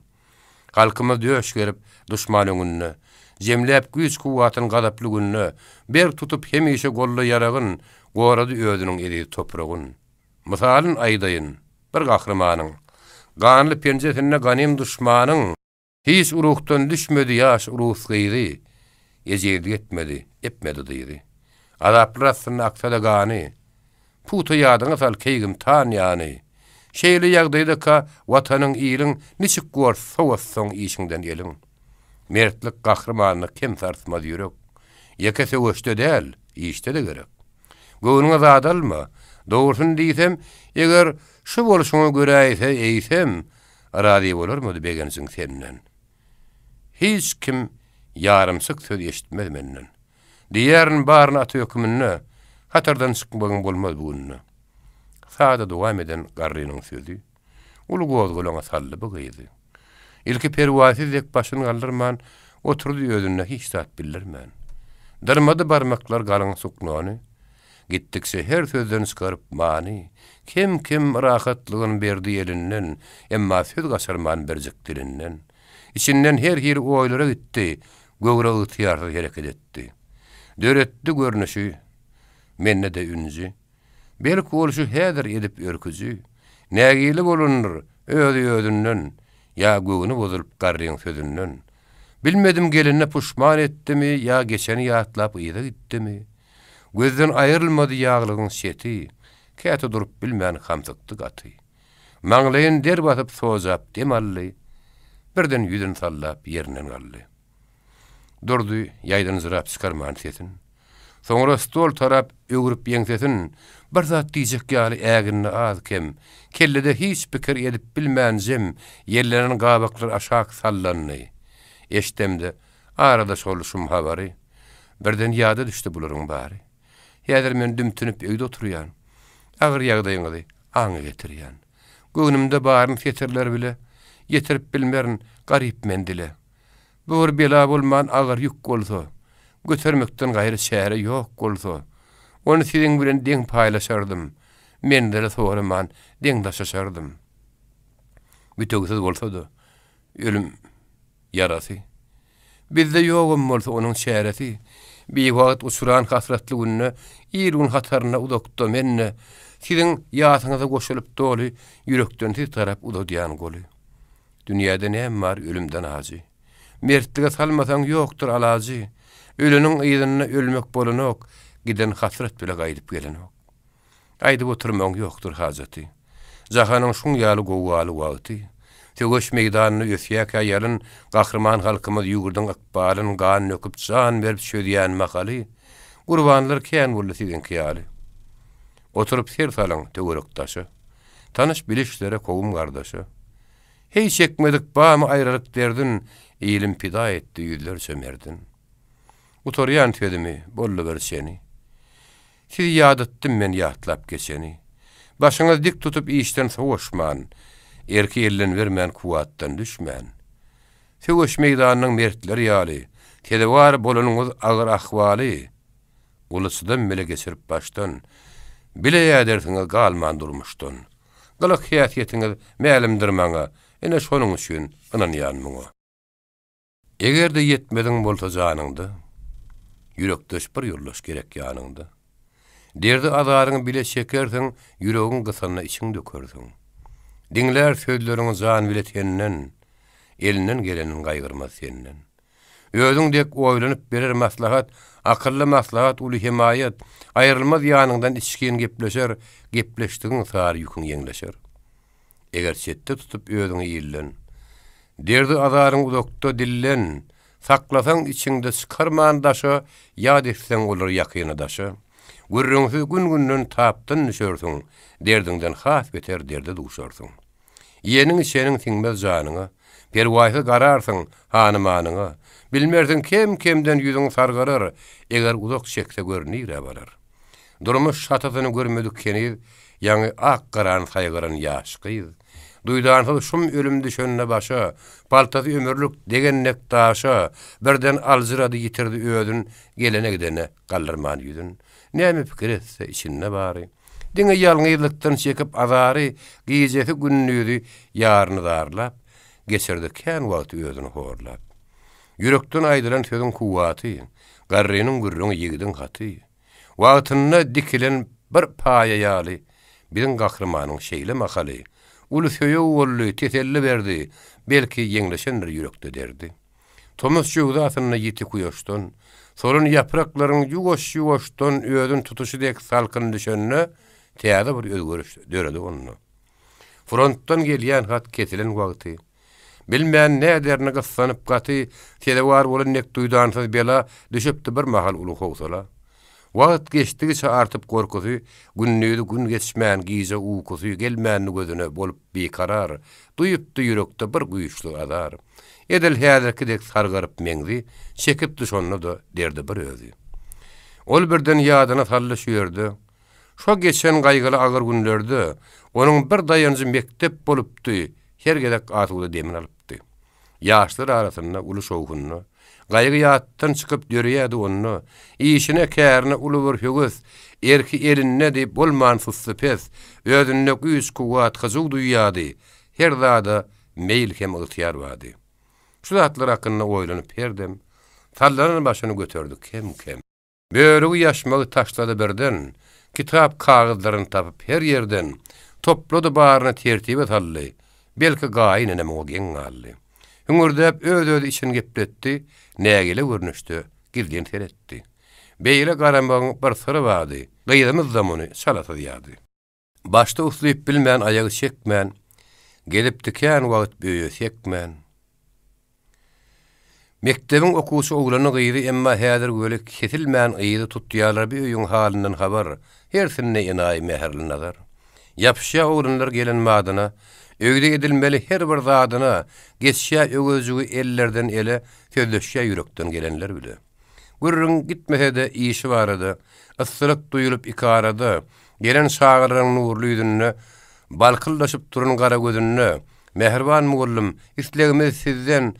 Halkymyz döş gerip düşman öňünde, jemläp güýç kuwwatyny gadaply günne, ber tutup hemişe golla ýaragyn, gorady özüniň edi topragyn. Mysalyn aýdaýyn, bir gahrymanyň, ganly penjesine ganym düşmanyň, hiç urukdan düşmedi ýaş urus gyýdy, ejedi etmedi diýdi. Adaplar aslında aksada gany, puta ýadyňa sal keýgim tan ýany. Şeýle ýagdaýda ka watanyň ýylyň niçik gorsawasoň işiňden ýeliň. Mertlik gahrymanyny kim sarsmaz ýürek. Ýekese göçde däl, işde de gerek. Göwüňe zadalma, dogrusyny diýsem, eger şu boluşyňa görä eýsem, arady bolarmy begensiň senden. Hiç kim yarımsyk söz eşitmez menden. Diýärin baryny aty hökmünde, hatardan çykmagyň bolmaz bu günne. Sada dowam eden garrynyň sözü, uly gozgulaňa sally bu gyýdy. Ilki perwasyzdek başyny galdyrman, oturdy özüne hiç zat bildirmän. Dyrmady barmaklar galyň suknany, gitdikçe her sözden çykaryp many, kim rahatlygyny berdi elinden, emma söz gaşarman berjek dilinden. İçinden her ýeri oýlara gitdi, göwre ýytyýar hereket etdi. Döretdi görnüşi, menne de ünji. Belki oluşu häzir edip örküji. Nägili bolunur, özünden, ýa göwüni bozulup garryň sözünden. Bilmedim gelinne puşman etdimi, ýa geçeni ýatlap ýyda gitdimi. Gözden aýrylmady ýaglygyň şeti, käte durup bilmän hamsykdy gaty. Maňlaýyn der basyp sozap demally, birden ýüzüni sallap ýerinden galdy. Durdy, ýaýdan zırap çykarman sesin. Soňra stol tarap ögürüp ýeňsesin, bir zat diýjek ýaly äginni az kem, kellede hiç pikir edip bilmänjem, yerleriň gabaklary aşak sallanny. Eşdemde arada soluşum habary. Birden ýada düşdi bularyň bary. Häzir men dümtünüp öýde oturýan. Agyr ýagdaýyňy aňa getirýän. Göwnümde barym feterler bile yetirip bilmerin garyp mendile. Bu bir bela bolman agyr ýük bolsa, götermekden gaýry şäre ýok bolsa, onu siziň bilen deň paýlaşardym. Men de soraman deň daşaşardym. Bütögsiz bolsa-da ölüm yarasy. Bizde ýogum bolsa onuň şäreti. Bir wagt usuran hasratly günne, ýerüň hataryna udakda menne, siziň ýasyňyza goşulyp doly, ýürekden tiz tarap udadýan goly. Dünýäde näme bar ölümden azy? Mertlige salmasaň ýokdur alazy. Ölüniň ýygyna ölmek bolanok, giden hasrat bile gaýdyp gelenok. Aýdyp oturmaň ýokdur hajaty. Jahanyň şuň ýaly gowaly wagty. Tögüş meýdanyny ösýäk ýalyn gahrman halkymyz ýugurdan akbalyň gan nöküp jan berip şöýdýän makaly. Gurbanlar kän boldy siziň kyýaly. Oturup ser salaň töwerekdaşy. Tanış bilişlere kowum gardaşy. Hey çekmedik bamy aýralyk derdin, ilim pida etdi ýüzler sömerdin. Utoryan tödimi, bollu bir seni. Sizi ýadatdym men ýatlap geçeni. Başyňyzy dik tutup işden soğuşman, erki ellen vermän kuwatdan düşmän. Tögüş meýdanynyň mertleri ýaly, tedewar bolanyňyz agyr ahwaly. Ulusdan bile geçirip başdan, bile ýa-dersiňiz galman durmuşdun. Gylyk häsiýetiňiz mälimdir maňa, ene şonuň üçin ynanýan muňa. Egerde yetmediň bolsa janyňdy, ýürekdeş bir ýurlaş gerek ýanyňda. Derdi azaryňy bile çekersiň, ýüregiň gysanyna içiň dökersiň. Diňler sözleriň jan bileteninden, elinden gelenin gaýgyrmaz senden. Özüň dek oýlanyp berer maslahat, akylly maslahat uly himayet, aýrylmaz ýanyňdan içken gepleşer, gepleşdigiň sary ýüküň ýeňleşer. Eger çetde tutup özüňi ýyllan, derdi azaryň udakda dillen, saklasaň içiňde çykarman daşa, ýad etseň olar ýakyny daşa. Gürrüňsiz gün-günden tapdyn düşersiň, derdiňden has beter derde duşarsyň. Ýeniň içeniň tiňmez janyňa, perwaýsy gararsyň hanymanyňa, bilmersiň kem-kemden ýüzüň sargarar, eger udak çekse görnýär barar. Durmuş şatasyny görmedik keniz, ýa-ni ak garan saýgaran ýaşkyz. Duýdansyz şum ölüm düşenne başa, paltasy ömürlük degennek taşa, birden aljyrady ýitirdi ödün, gelene gidene gallyrman ýüzün. Näme pikir etse içinde bary. Diňe ýalňyzlykdan çekip azary, giýjesi günnüdi ýaryny darlap, geçirdi kän wagty özüni horlap. Ýürekden aýdylan sözüň kuwaty, garrynyň gürrüňi ýigidin gaty. Wagtyna dikilen bir paýa ýaly, biziň gahrymanyň şeýle makaly. Uly söýe bolly, teselli berdi, belki ýeňleşenler ýürekde derdi. Thomas Jogasyna ýeti kuýaşdan, sorun yapraklaryň ýuwaş-ýuwaşdan özün tutuşydek salkyn düşenne, täze bir özgörüş döredi onu. Frontdan gelýän hat ketilen wagty. Bilmän näderini gyssanyp gaty, telewar bolan nek duýdansyz bela düşüpdi bir mahal uly howsala. Wagt geçdigi artyp gorkusy, günnüdi gün geçmän giýje ukusy gelmänni gözüne bolup bekarar, duýupdy ýürekde bir güýçli azar. Edil häzirkidek sargaryp meňzi, çekip düşonny da derdi bir özü. Ol birden ýadyna sallaşýardy. Şo geçen gaýgyly agyr günlerde onuň bir daýanyjy mektep bolupdy, her gedek atyly demin alypdy. Ýaşlar arasynda uly şowgunny, gaýgy ýatdan çykyp döreýärdi onu, işine kärine uly bir högüs, erki elinne diýip bolman susupes, özünde güýç kuwat hyzyw duýýardy, her zada meýil hem ygtyýar bardy. Şu zatlar hakkında oýlanyp herdem, sallanan başyny göterdi kem-kem. Böreği ýaşmagy taşlady birden, kitap kagızlaryny tapyp her ýerden, toplady baryny tertibe saldy, belki gaýyny näme bolýan aldy. Hüngürdäp öz-öz için gepletdi, nägele görnüşdi, girdiň teretdi. Beýle garambagyň bir syry bardy, gyýdymyz zamany şalatyýardy. Başda uslyp bilmän aýagy çekmän, gelip dikän wagt böýe sekmän. Mektebiň okuwçy oglany gyýdy, emma häzir göle kesilmän gyýdy tutýarlar bir öýüň halinden habar. Hersine enaý meherli nazar. Yapşa oglanlar gelen madyna, öýde edilmeli her bir zadyna, geçşä ögözügi ellerden ele, sözleşşä yürekden gelenler bile. Gürrüň gitmese de işi barady, yssylyk duýulyp ikarada, gelen şagyryň nurly ýüzüne, balkyllaşyp duran gara gözüne, meherban mugallym, islegimiz sizden,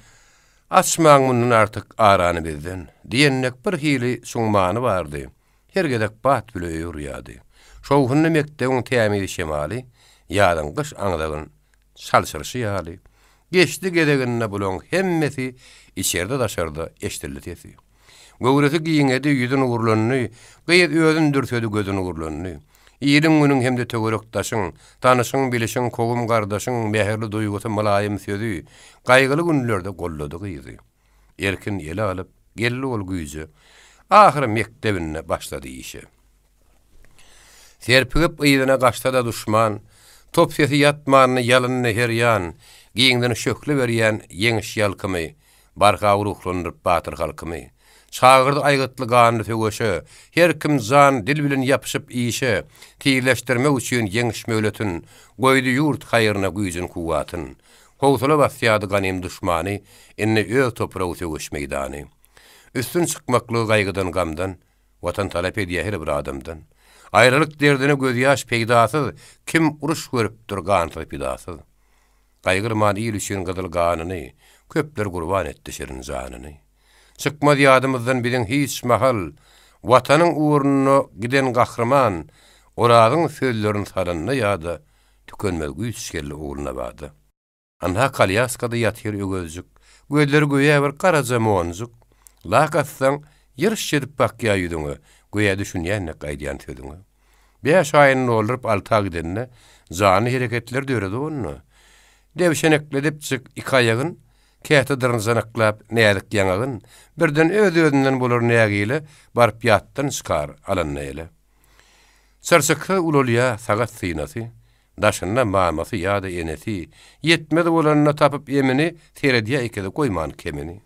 açmaň mundan artyk arany bizden, diýennek bir hili suňmany bardy. Her gedek bat bile ýurýady. Şowhunny mekdebiň tämiri şemali, ýadan gyş aňdagyn şalşyrşy ýaly. Geçdi gedeginne bulan hemmesi içerde daşarda eşdirildi. Göwresi giýiňedi ýüzüň uğurlanyny, gyýyt özüň dürsedi gözüň uğurlanyny. Ýylyň günüň hemde tögerekdaşyň, tanyşyň, bilişiň, kogum gardaşyň meherli duýgusy malaýym sözi, gaýgyly günlerde gollady gyýdy. Erkin ele alyp, gelli ol güýjü, ahyry mektebine başlady işe. Serpigip ýydyna gaçda düşman, top sesi ýatmanyny ýalyny herýan, giýiňden şökle berýän ýeňiş ýalkymy, barka uruklandyryp batyr halkymy. Çağırdı aygıtlı ganyny tögeşe, her kim zan dil bilen yapışıp işe, tiýleşdirmek üçin ýeňiş möhletin, goýdy ýurt haýyryna güýjün kuwatyn. Howsala basýady ganym düşmany, enne öz topragy tögeş meýdany. Üstün çykmakly gaýgydan gamdan, watan talap edýär her bir adamdan. Aýrylyk derdine göz ýaş peýdasyz, kim uruş görüp durgan peýdasyz. Gaýgyrman ýyl üçin gydylganyny, köpler gurban etdi şerin janyny. Çykmady ýadymyzdan biziň hiç mahal, watanyň uğruny giden gahrman, oradyň sözlerini saranyna ýa-da tükenmez güýç geldi uğruna bady. Anha Kalyaskada ýatyr ögözjük, gözleri göýe bir garaja monjuk. Lakatsang ýyrş edip bakýa ýüdüňe, göýe düşünýänne gaýdýan tödüňe. Beş aýyny oldurup alta gidenne, zany hereketler döredi onu. Dewşenekledip çık iki ayagyn, käte dyrnjanaklap nädik ýangagyn, birden öz-özünden bolar nägile barp ýatdan çykar alanyna ele. Çarçakda ulolýa sagat synasy, daşynda mamasy ýa-da enesi, ýetmedi bolanyna tapyp emini teredýä ikide goýman kemini.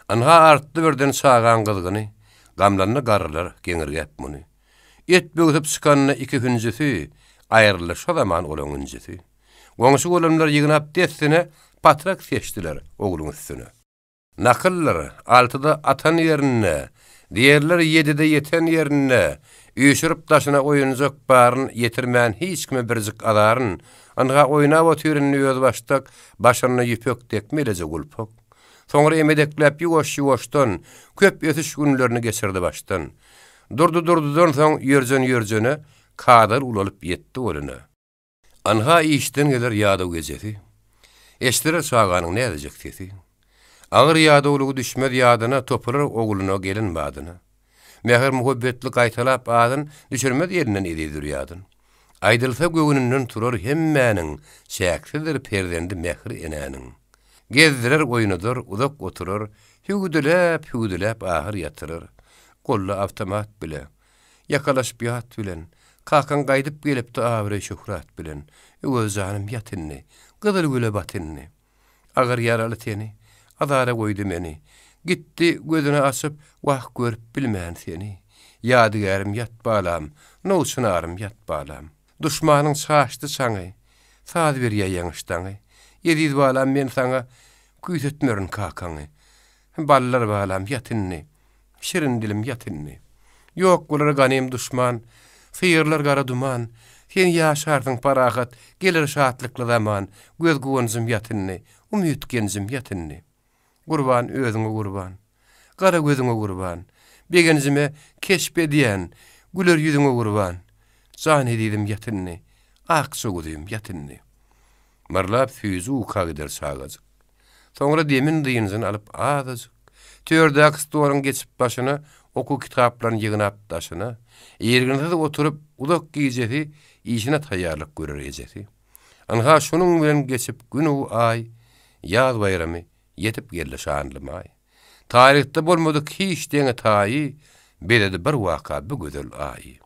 Anha artdy birden çagan gyzgyny, gamlanna garrylar geňirgäp muny. Et bögüp çykanyna iki hünjesi, aýrylyşa zaman olan hünjesi. Goňşy golanlar ýygnap dessine patrak seçdiler ogluň üstüne. Nakyllar 6-da atan ýerine, diýerler 7-de ýeten ýerine, üýşürip daşyna oýunjak baryn ýetirmän hiç kime birjik adaryn, anga oýnap otyryny öz başdak, başyna ýüpek dekmelece gulpok. Soňra emedeklep ýuwaş-ýuwaşdan köp ötüş günlerini geçirdi başdan. Durdu-durdudan soň ýörjen-ýörjene kadar ulalyp ýetdi oluna. Anha işden gelir ýada gejesi. Eşdire çağanyň ne edecek sesi. Agyr ýada ulugy düşmez ýadyna topular ogluny gelin badyna. Meher muhabbetli gaýtalap adyn düşürmez ýerinden edidir ýadyn. Aýdylsa göwüninden turar hemmäniň şäklidir perdendi mehri enäniň. Gezdirer oýunudur, uzak oturur, hügüdülep ahyr ýatyryr. Golla awtomat bile, ýakalaşyp ýat bilen, kakan gaýdyp gelipdi awry şöhrat bilen, öz janym ýatynny, gyzyl güle batynny. Agar ýaraly teni, azara goýdy meni, gitdi gözüne açyp, wah görüp bilmän seni. Ýadygarim ýat balam, nowçunarym ýat balam. Düşmanyň çaşdy saňy, saz berýär ýaňyşdaňy. Ýediz balam men saňa güýtetmerin kakany. Ballar balam ýatynny, şirin dilim ýatynny. Ýok bolar ganym düşman, sıyırlar gara duman, sen ýaşardyň parahat, gelir şatlykly zaman, göz gowunjym ýatynny, umyt genzim ýatynny. Gurban özüňe gurban, gara gözüňe gurban, begenizime keşbedýän, güler ýüzüňe gurban. Jan edidim ýatynny, aqsugudym ýatynny. Marlap füýüzi uka gider çağazyk. Soňra demin dyýynjyny alyp azazyk. Tördäk storyň geçip başyna, oku kitaplarını ýygnap daşyna, ýerginde oturup uzak giýjesi, işine taýýarlyk görür ejesi. Anha şonuň bilen geçip günü ay, ýaz bayramy ýetip geldi şanlymay. Taryhda bolmadyk hiç deňe taýy, beledi bir waka bu gözel ay.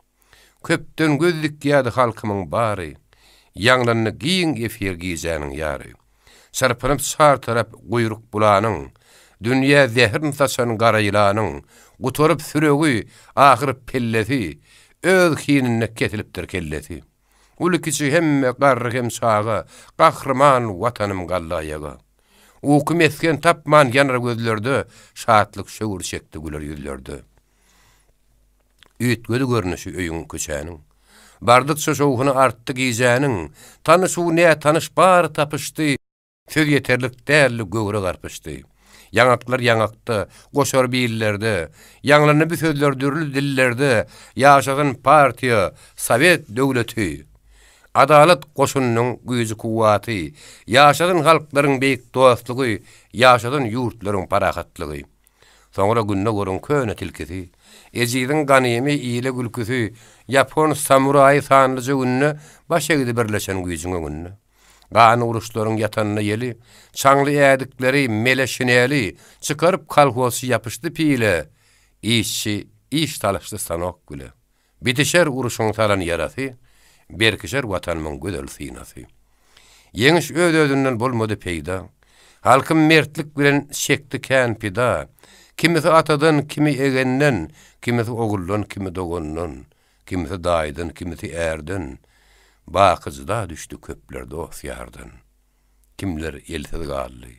Köpden gözlik ýady halkymyň bary, ýaňlanyny giň efir giýjäniň ýary. Sarpınıp sar tarap guyruk bulanyň, dünýä zehrin taşan gara ýylanyň, guturup süregi ahyr pelleti, öz hinine ketilipdir kelleti. Ulu kiçi hemme garry hem sağa, gahrman watanym gallaýaga. Ukum etken tapman ýanra gözlerde şatlyk şöwür çekdi güler ýüzlerde. Üýtgeli görnüşi öýüň köçäniň. Bardykça şowhuny artdy giýjäniň, tanyşy ne tanış bar tapışdy, söz ýeterlik därli göwre garpyşdy. Yaňaklar yaňakda, goşar biýillerde, ýaňlany bir sözler dürlü dillerde, ýaşagan partiýa, Sowet döwleti, adalet goşunynyň güýji kuwaty, ýaşagan halklaryň beýik dostlugy, ýaşagan ýurtlaryň parahatlygy. Soňra günne görün köne tilkisi, ejidiň ganymy ýyle gülküsü, Yapon samurai sanlyjy günne başagydy birleşen güýjüň günne. Gan uruşlaryň ýatanyna ýeli, çaňly ýadykleri meleşineli, çykaryp kalhosy ýapyşdy pile. İşçi, iş talaşdy sanok güle. Bitişer uruşuň talan ýarasy, berkişer watanymyň gözel synasy. Ýeňiş öz-özünden bolmady peýda. Halkym mertlik bilen şekdi kän pida. Kimisi atadan, kimi egenden, kimisi oguldan, kimi dogondan, kimisi daýdan, kimisi erden. Bakyjda düşdi köplerde osyardan. Kimler elsiz galdy,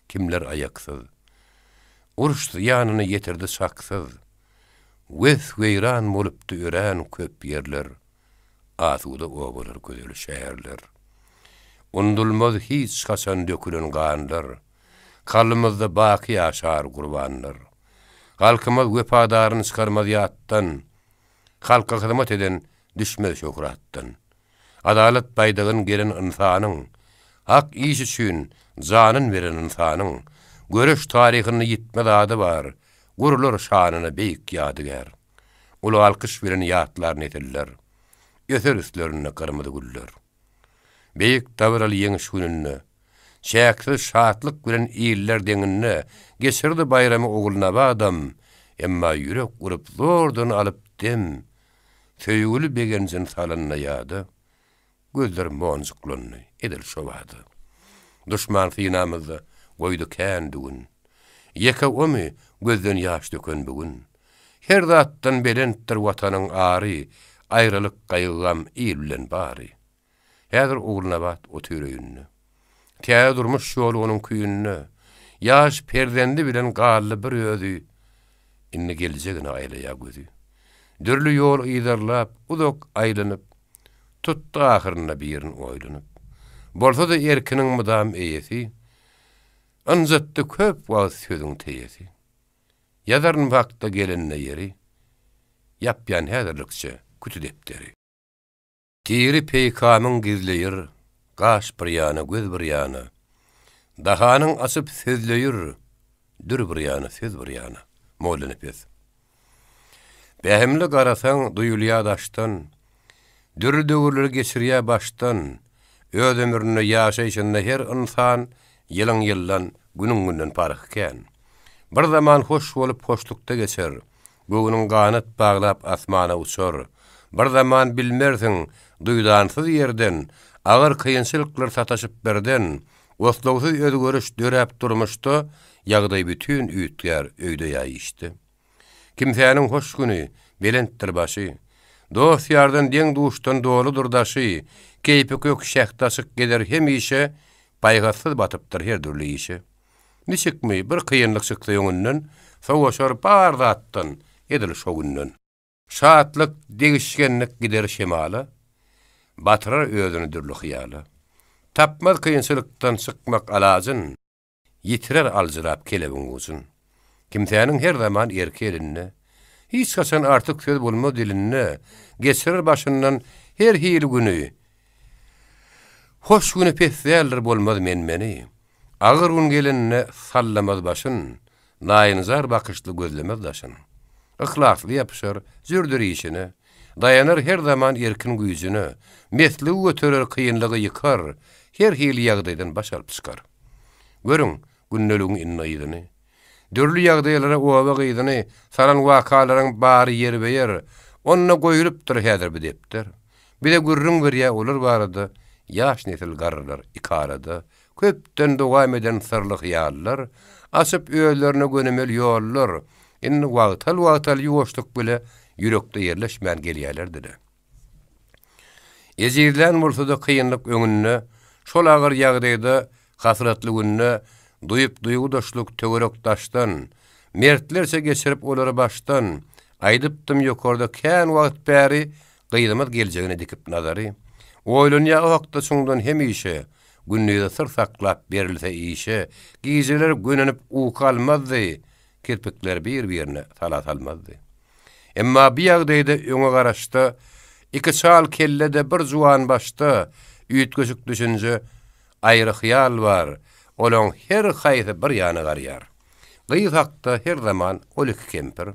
kimler ayaksyz. Uruşdy ýanyny ýetirdi saksyz. Wes weýran bolupdy ören köp ýerler. Asuda obalar gözel şäherler. Undulmaz hiç haçan dökülen ganlar. Kalmazda baki ýaşar gurbanlar. Halkymyz wepadарын çykarmaz ýatdan. Halka hyzmat eden düşmez şöhratdan. Adalet baýdygyn gelen insanyň, hak iş üçin janyny beren insanyň, görüş taryhyny ýitmez ady bar, gurulur şanyna beýik ýadygar. Ulu alkyş bilen ýatlar netirler, ýöser üstlerine gyrmady güller. Beýik dawraly ýeňiş gününe, şäksiz şatlyk bilen ýyller deňine geçirdi bayramy ogulna adam, emma ýürek urup zordan alyp dem, söýgüli begenjin salanyna ýady. Gözler monjuklandy, edil şowady. Düşman synamyzda goýdy kän dugün. Ýeka omy gözden ýaş döken bugün. Her zatdan belentdir watanyň ary, aýralyk gaýgam ýylen bary. Häzir ogulnabat o türeýünni. Täze durmuş ýol onuň küýünni, ýaş perdendi bilen gally bir özi, inni geljegini aýlaýa gözü. Dürlü ýol ýydarlap, uzak aýlanyp, tuttu ahyrynda birin oýlanyp. Bolsa da erkiniň mydam eýesi, anjatdy köp wagt sözüň teýesi. Ýazaryn wagtda gelenine ýeri, ýapýan häzirlikçe kütü depderi. Tiri peýkamyň gizleýir, gaş bir ýana, göz bir ýana. Dahanyň asyp sözleýir, dür bir ýana, söz bir ýana. Mollanyp ýaz. Behemli garasaň duýulýa daşdan, dür döwürleri geçirýä başdan, öz ömrüni ýaşaýşynda her insan ýylyň ýyllan, günüň günden parykken. Bir zaman hoş bolup hoşlukda geçer, göwüniň ganat baglap asmana uçar. Bir zaman bilmersiň, duýdansyz ýerden, agyr kynçylyklar sataşyp berden, oslawsyz özgörüş döräp durmuşda, ýagdaý bütün üýtgär öýde ýaýyşdy. Kimsäniň hoş güni, belentdir başy, dost ýardan deň duşdan doludur daşy, keýpi kök şähtaşyk geler hemişe, paýgatsız batypdyr her türlü işe. Niçikmi bir kıyınlyk çykdy ýöňünden, sowaşar bar zatdan edil şo günden. Şatlyk degişgenlik gider şemala, batyrar özüni dürlü hyýala. Tapmaz kıyınçylykdan çykmak alazyn, ýitirer aljyrap kelebiň uzun. Kimsäniň her zaman erki elinne, hiç haçan artık söz bolma dilinne, geçirir başyndan her hili güni. Hoş güni pesdäler bolmaz meni. Agyr gün gelinne sallamaz başyn, naýynzar bakışly gözlemez daşyn. Ihlasly ýapyşar zürdür işini, dayanar her zaman erkin güýjüne, mesli göterer kıyınlygy ýykar, her hili ýagdaýdan baş alyp çykar. Görüň, günneligiň innaýydyny, dürlü ýagdaýlara owa gyýdyny, saran wakalaryň bary ýerbeýer, onna goýulypdyr häzir bir depder. Bir de gürrüň bir ýa olur barady, ýaş nesil garrylar ikarada, köpden dowam eden sırlyk ýallar, asyp öýlerini gönemel ýollar, inni wagtal ýuwaşlyk bile ýürekde ýerleşmän gelýärlerdir. Ezirlen bolsa da kıyınlık öňünde, şol agyr ýagdaýda hasratly günne duýup duýgudaşlyk töwerek taşdan, mertlerse geçirip olary baştan, aýdypdym ýokarda kän wagt bäri gynamyz geljegine dikip nazary. Oýlanýa o hakda soňdan hemişe günnüde sır saklap berilse işe, gizeler gönenip ukalmazdy, kirpikler bir-birine talat almazdy. Emma bir ýagdaýda öňe garaşda, iki çal kellede bir juwan başda, üýtgeşik düşünje, aýry hyýal bar, olaň her haýsy bir ýany garýar. Gyýy hakda her zaman ol iki kemper,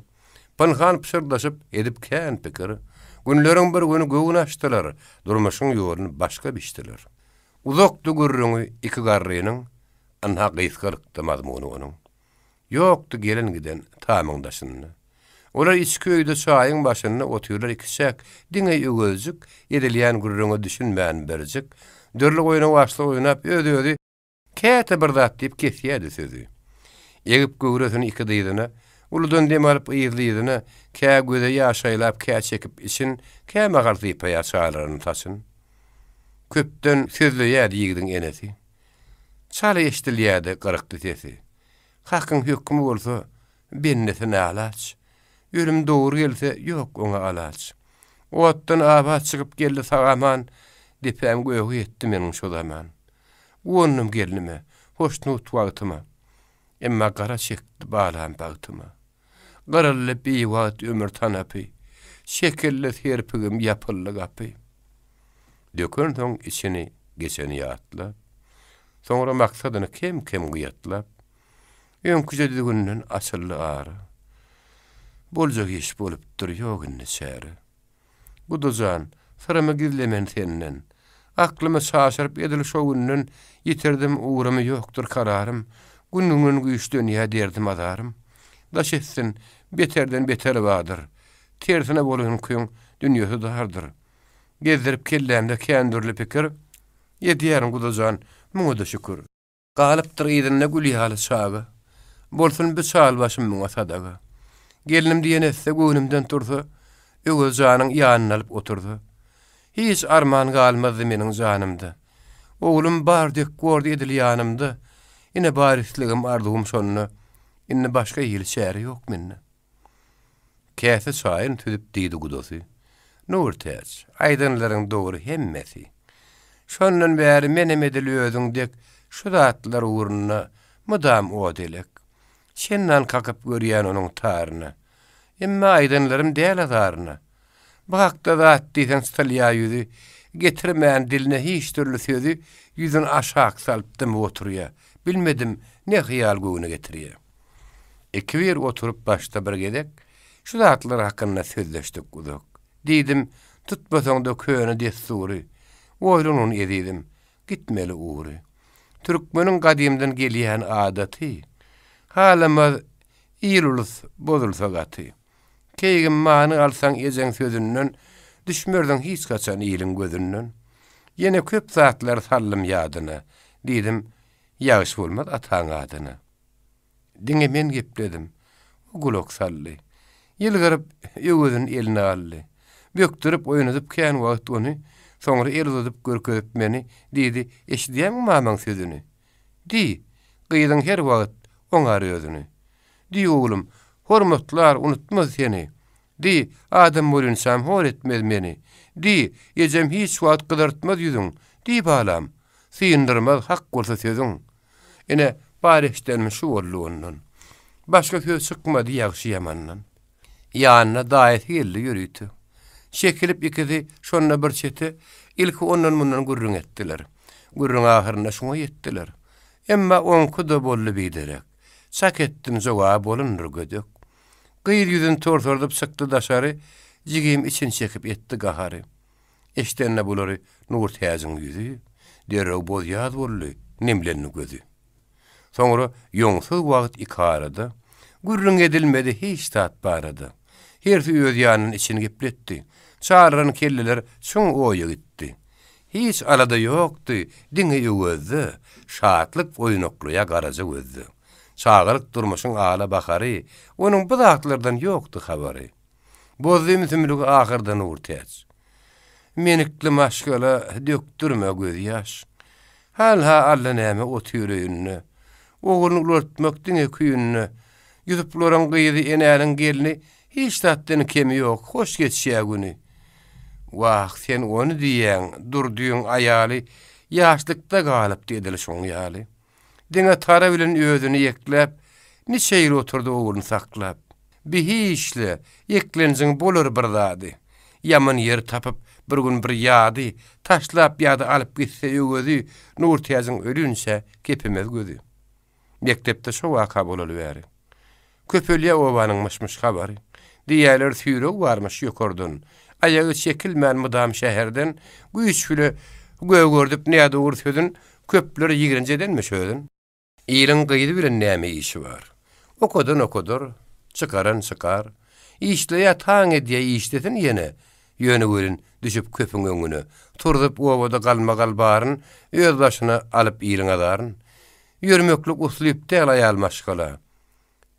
pynhan pişirdaşyp edip kän pikir, günleriň bir güni göwün açdylar, durmuşyň ýoluny başga biçdiler. Uzakdy gürrüňi iki garrynyň anha gysgyrykdy mazmuny onuň. Ýokdy gelen giden tamamdaşyny. Olar içki öýde çaýyň başyna oturýar ikisek, diňe ýögözük, edilýän gürrüňe düşünmän berjek, dörli oýuna başly oýnap öýdi, käte bir zat diýip kesýärdi sözi. Egip göwresini iki dyýdyna, uludan dem alyp ýyzlydyna, kä göze ýaşaýlap, kä çekip için, kä magartyp ýaşaýlaryny taşyn. Köpden sözleýär ýigdiň enesi. Çaly eşdilýärdi gyrykdy sesi. Hakyň hökmi bolsa, bennesine alaç. Ýürüm dogry gelse, ýok oňa alaç. Otdan aba çykyp geldi sagaman, depem göýü etdi meniň şol zaman. Wonum gelnime, hoşnut wagtyma. Emma gara çekdi balan bagtyma. Garaly bir wagt ömür tanapy. Şekilli terpigim ýapylly gapy. Dökün soň içini geçeni ýatlap, soňra maksadyny kem guýatlap, öňküje düzgünden asylly ara. Boljak iş bolup dur ýogynny çäri. Bu dozan, sıramy gizlemen senden. Aklymy şaşyryp edil şo günden ýitirdim uğramy ýokdur kararym. Günüňün güýçdönýä derdim adarym. Daş etsin, beterden beter badyr. Tersine bolan küň dünýäsi dardyr. Gezdirip kellämde kändürli pikir, ýedýärim gudajan, muňa da şükür. Galypdyr ýerine gülýaly çagy. Bolsun bir çal başym muňa sadaga. Gelinim diýenetse göwnümden tursa, öwel janyň ýanyna alyp oturdy. Hiç arman galmazdy meniň janymda. Oglum bardyk gordy edil ýanymda. Ine barisligim ardygym şonny. Inne başga ýyl şäri ýok menne. Käse çaýyn tüdip diýdi gudasy. Nur täç, aýdynlaryň dogry hemmesi. Şondan bäri menem edil özüňdek şu zatlar uğruna mudam odelek. Şendan kakıp görýän onuň taryna. Emma aýdynlarym däl azaryna. Bu hakda zat diýsen stalýa ýüzi, getirmän diline hiç türlü sözi yüzün aşak salypdym oturýa. Bilmedim ne hyýal göwüne getirýär. Iki bir oturup başta bir gedek, şu zatlar hakynda sözleşdik uzak. Diýdim, tutmasaňda köýüne destury. Oýlanyň edidim, gitmeli uğry. Türkmeniň gadymdan gelýän adaty. Halamaz ýylulus bozulsa gaty. Keýgim many alsaň ejeň sözünden, düşmerden hiç kaçan ýylyň gözünden. Ýene köp zatlar sallym ýadyna. Diýdim, ýagyş bolmaz ataň adyna. Diňe men gepledim. O gulok sally. Ýylgyryp ýöwüdün eline aldy. Bökdürip oýnadyp kän wagt ony, soňra erdodyp görkezip meni, diýdi, eşidýärmi mamaň sözüni? Di, gyýdyň her wagt oňar özüni. Di oglum, hormatlar unutmaz seni. Di, adam bolýansam hor etmez meni. Di, ejem hiç wagt gydartmaz ýüzüň. Di balam, syýndyrmaz hak bolsa sözüň. Ine barişdenmi şu bolluğundan. Başka söz çykmady ýagşy ýamandan. Ýanyna daýet geldi ýürüýdi. Şekilip ikisi şonna bir çeti, ilki ondan mundan gürrüň etdiler. Gürrüň ahyryna şoňa ýetdiler. Emma onku da bolly biderek. Çak etdim jogap bolundyr gödük. Gyýr ýüzüni tortordup çykdy daşary, jigim için çekip etdi gahary. Eşdenne bulary nur täziň ýüzi, derrew boz ýaz bolly, nimlenni gözü. Soňra ýoňsuz wagt ikarada, gürrüň edilmedi hiç tat barada. Her öz ýanynyň içini gepletdi. Çağıran kelleler şoň oýa gitdi. Hiç alada yoktu, diňe ýöwüzdi, şatlyk oýnokluya garaja gözdi. Çağırık durmuşun ala bakary, onuň bu zatlardan ýokdy habary. Bozym tümlügi ahyrdan urtýaç. Menikli maşgala döktürme göz ýaş. Halha alla näme otýüreýünni, oğulny ulatmak diňe küýünni, ýüzüplerin gyýdy enäliň gelini, hiç tatdyny kemi ýok, hoş geçýär güni. Waq sen onu diýen, durdyň aýaly, ýaşlykda galyp diýdili şoň ýaly. Diňe tara bilen özüni ýekläp, niçe ýyl oturdy oğluny saklap. Bihişli, ýeklenjiň bolar bir zady. Yaman yer tapyp, bir gün bir ýady, taşlap ýady alyp gitse ýöwüdi, Nurtiýazyň ölünse kepemez gözi. Mektepde şo waka bolalyber. Köpelýe obanyň myşmyş habary. Diýerler süýrek barmyş ýokordun. Ayağı çekilmän mudam şäherden güýçlü göw gördüp näde ursödün, köpleri ýigrenjedenmi şödün. Ýylyň gyýdy bilen näme işi bar. Okudur, çıkaran çıkar. İşleýä taň edýä işletin ýene. Ýöne gören düşüp köpüň öňüne, turdup obada galmagal baryn, öz başyna alyp ýylyň adaryn. Ýörmeklik uslyp däl maşgala.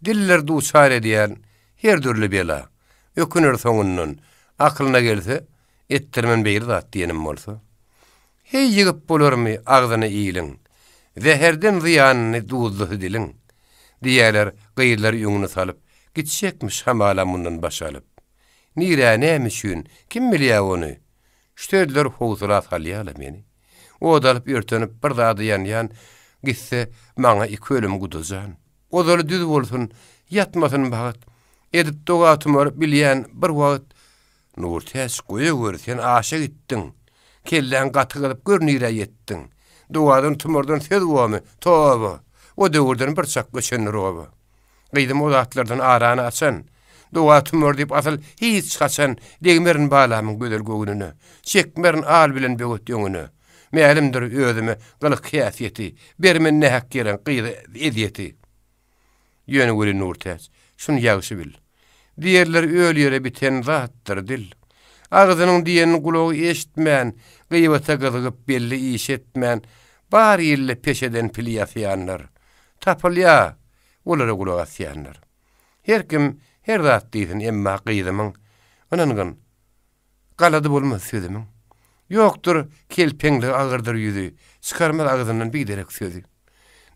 Diller duçar edýän her türlü bela. Ökünür soňundan aklyna gelse, ettirmen beýle zat diýenim bolsa. Hey ýigip bolarmy agzyny ýylyň. Zeherden ziýanyny duzdy diliň. Diýerler gyýylar ýöňüne salyp, gitşekmiş hamala mundan başalyp. Nire nämişün, kim bilýär onu? Ştödler howsula salýarlar meni. O dalyp ýörtenip bir zady ýan gitse maňa iki ölüm gudajan. O daly düz bolsun, ýatmasyn bagat. Edip dogatymar bilýän bir wagt Nurtiýaç goýa görsen aşa gitdiň. Kellen gaty gylyp görnýär ýetdiň. Dogadan tumurdan söz bolmy? Toba. O döwürden bir çak geçenler oba. Gyýdym o zatlardan arany açan. Doga tumur diýip asal hiç çaçan degmerin balamyň gödel göwnüne. Çekmerin al bilen begot ýöňüne. Mälimdir özüme gylyk hyýasyety, bermen nähak gelen gyýdy edyeti. Ýöne göre Nurtiýaç, şunu ýagşy bil. Diýerler ölýere biten zatdyr dil. Agzynyň diýenini gulagy eşitmän, gıybata gyzygyp belli iş etmän, bar ýylle peşeden pil ýasýanlar. Tapylýa, olara gulagy asýanlar. Her kim her zat diýsin, emma gyýdymyň, onanyň galady bolmaz sözümiň. Ýokdur kelpeňli agyrdyr ýüzi, çykarmaz agzyndan biderek sözü.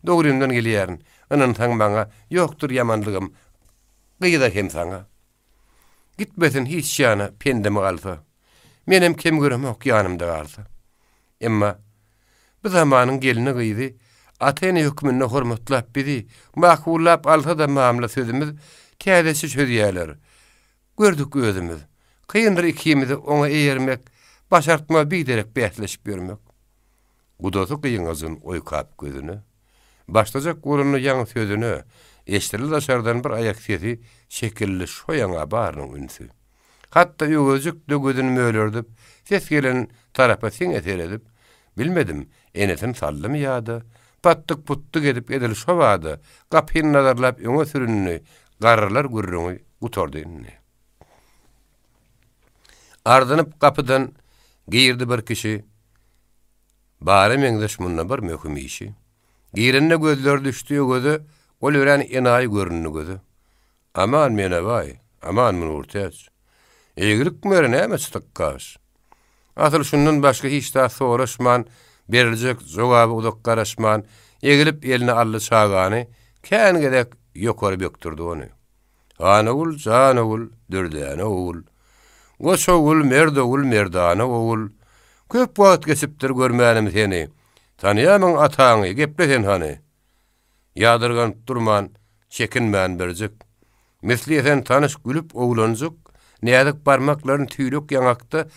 Dogrymdan gelýärin, onan taň maňa ýokdur ýamanlygym, gyýda hem saňa. Gitmesin hiç ýana pendeme galsa. Menem kim göremok ýanymda galsa. Emma bu zamanyň gelini gyýdy, atene hükmüne hormatlap bidi, makullap alsa da mamla sözümüz, täzesi söýýärler. Gördük özümüz. Kıyındır ikimizi ona eýermek, başartma biderek bähleşip ýörmek. Gudaty gyýyňyzyň oýkap gözüni, başlajak gurunny ýaňy sözüni, eşdiril daşardan bir ayak sesi şekilli şoyaňa barnyň ünsü. Hatda ýöwüzük dögüdüni mölerdi, ses gelen tarapa siňe edip, bilmedim, enetin sallym ýady, pattyk puttyk edip edil şowady, gapyny nazarlap öňe sürünni, garrylar gürrüňi gutordy. Ardanyp kapydan giýirdi bir kişi. Bary meňdeş munna bir möhüm işi. Giýrenne gözler düşdüýe gözü, ol ören enaý görünni gözü. Aman mene vay, aman mun Nurtiýaç. Egilik meri näme çykkaş. Asyl şundan başga hiç da soraşman, beriljek jogaby udak garaşman, egilip eline ally çagany, kän gedek ýokary bökdürdi onu. Anagul, janagul, dürdäne oğul. Goşogul, merdogul, merdana oğul. Köp wagt geçipdir görmänim seni. Tanýamyň ataňy, geplesen hany. Ýadyrgan durman, çekinmän berjek. Mesli sen tanış gülüp oğlanjak, nädik barmaklaryny tüýlük ýaňakda,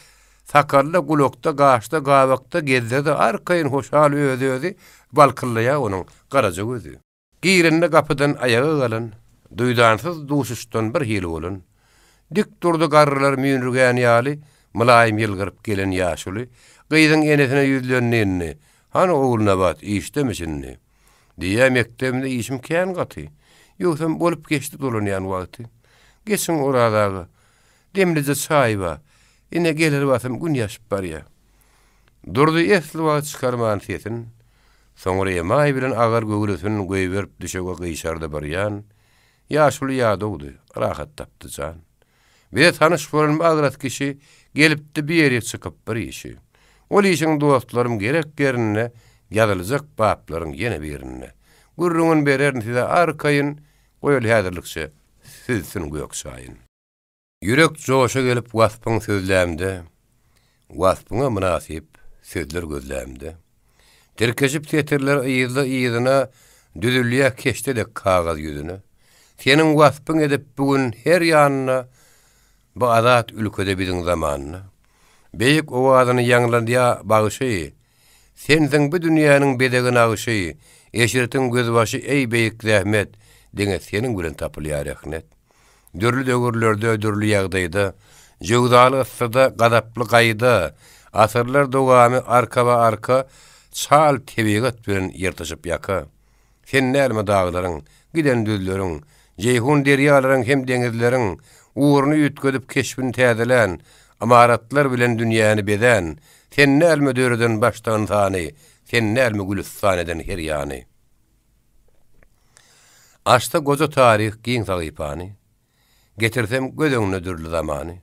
sakarla gulokda, gaşda, gawakda gezzede arkaýyn hoşal özi balkyllyja onuň garaja gözü. Giýrende kapydan ayagy galan, duýdansyz duşuşdan bir hili bolan. Dik durdy garrylar müýnürgän ýaly, mylaýym ýylgyryp gelen ýaşuly, gyýdyň enesine ýüzlenýänni, hany oğulna bat, işdemişinni. Diýä mektebimde işim kän gaty. Ýöksem bolup geçdi dolanýan wagty. Geçin oradagy demlice çaý bar. Ine gelir wasam gün ýaşyp barýar. Durdy esli wagt çykarman sesin. Soňra ýamaý bilen agar göwlesini goýberip düşege gyşardy barýan. Ýaşuly ýa-dowdy, rahat tapdy jan. Bir tanış bolan agrat kişi gelipdi bir ýere çykyp bir işi. Ol işiň dostlarym gerek gerine ýazyljak baplaryň ýene birine. Gurrunun bererini size arkaýyn, goýuly häzirlikçe sizsin gökşaýyn. Yürek joşa gelip waspyň sözlämde, waspyňa münasip sözler gözlämde. Terkeşip tetirler ýyzyna düdülýä keşde de kagaz ýüzüne. Senin waspyň edip bugün her ýanyna bu azat ülkede biziň zamanyna. Beýik owazyny ýanglandya bagyşy, sensiň bu dünýäniň bedegini agyşy, eşiretiň gözbaşy ey beýik zähmet, deňe seniň bilen tapylýar rahmet. Dörlü döwürlerde, dörlü ýagdaýda, jogdaly yssyda, gadaply gaýda, asyrlar dogamy arka çal tebigat bilen ýertaşyp ýaka. Sen näme daglaryň, giden düzleriň, jeyhun derýalaryň hem deňizleriň uğurny ýütgedip keşbini täzelen, amaratlar bilen dünýäni beden, sen näme döreden başdan tany, sen näme gülistan eden her ýany. Aşta goza tarih giň sagypany. Getirsem gödüňne dürli zamany.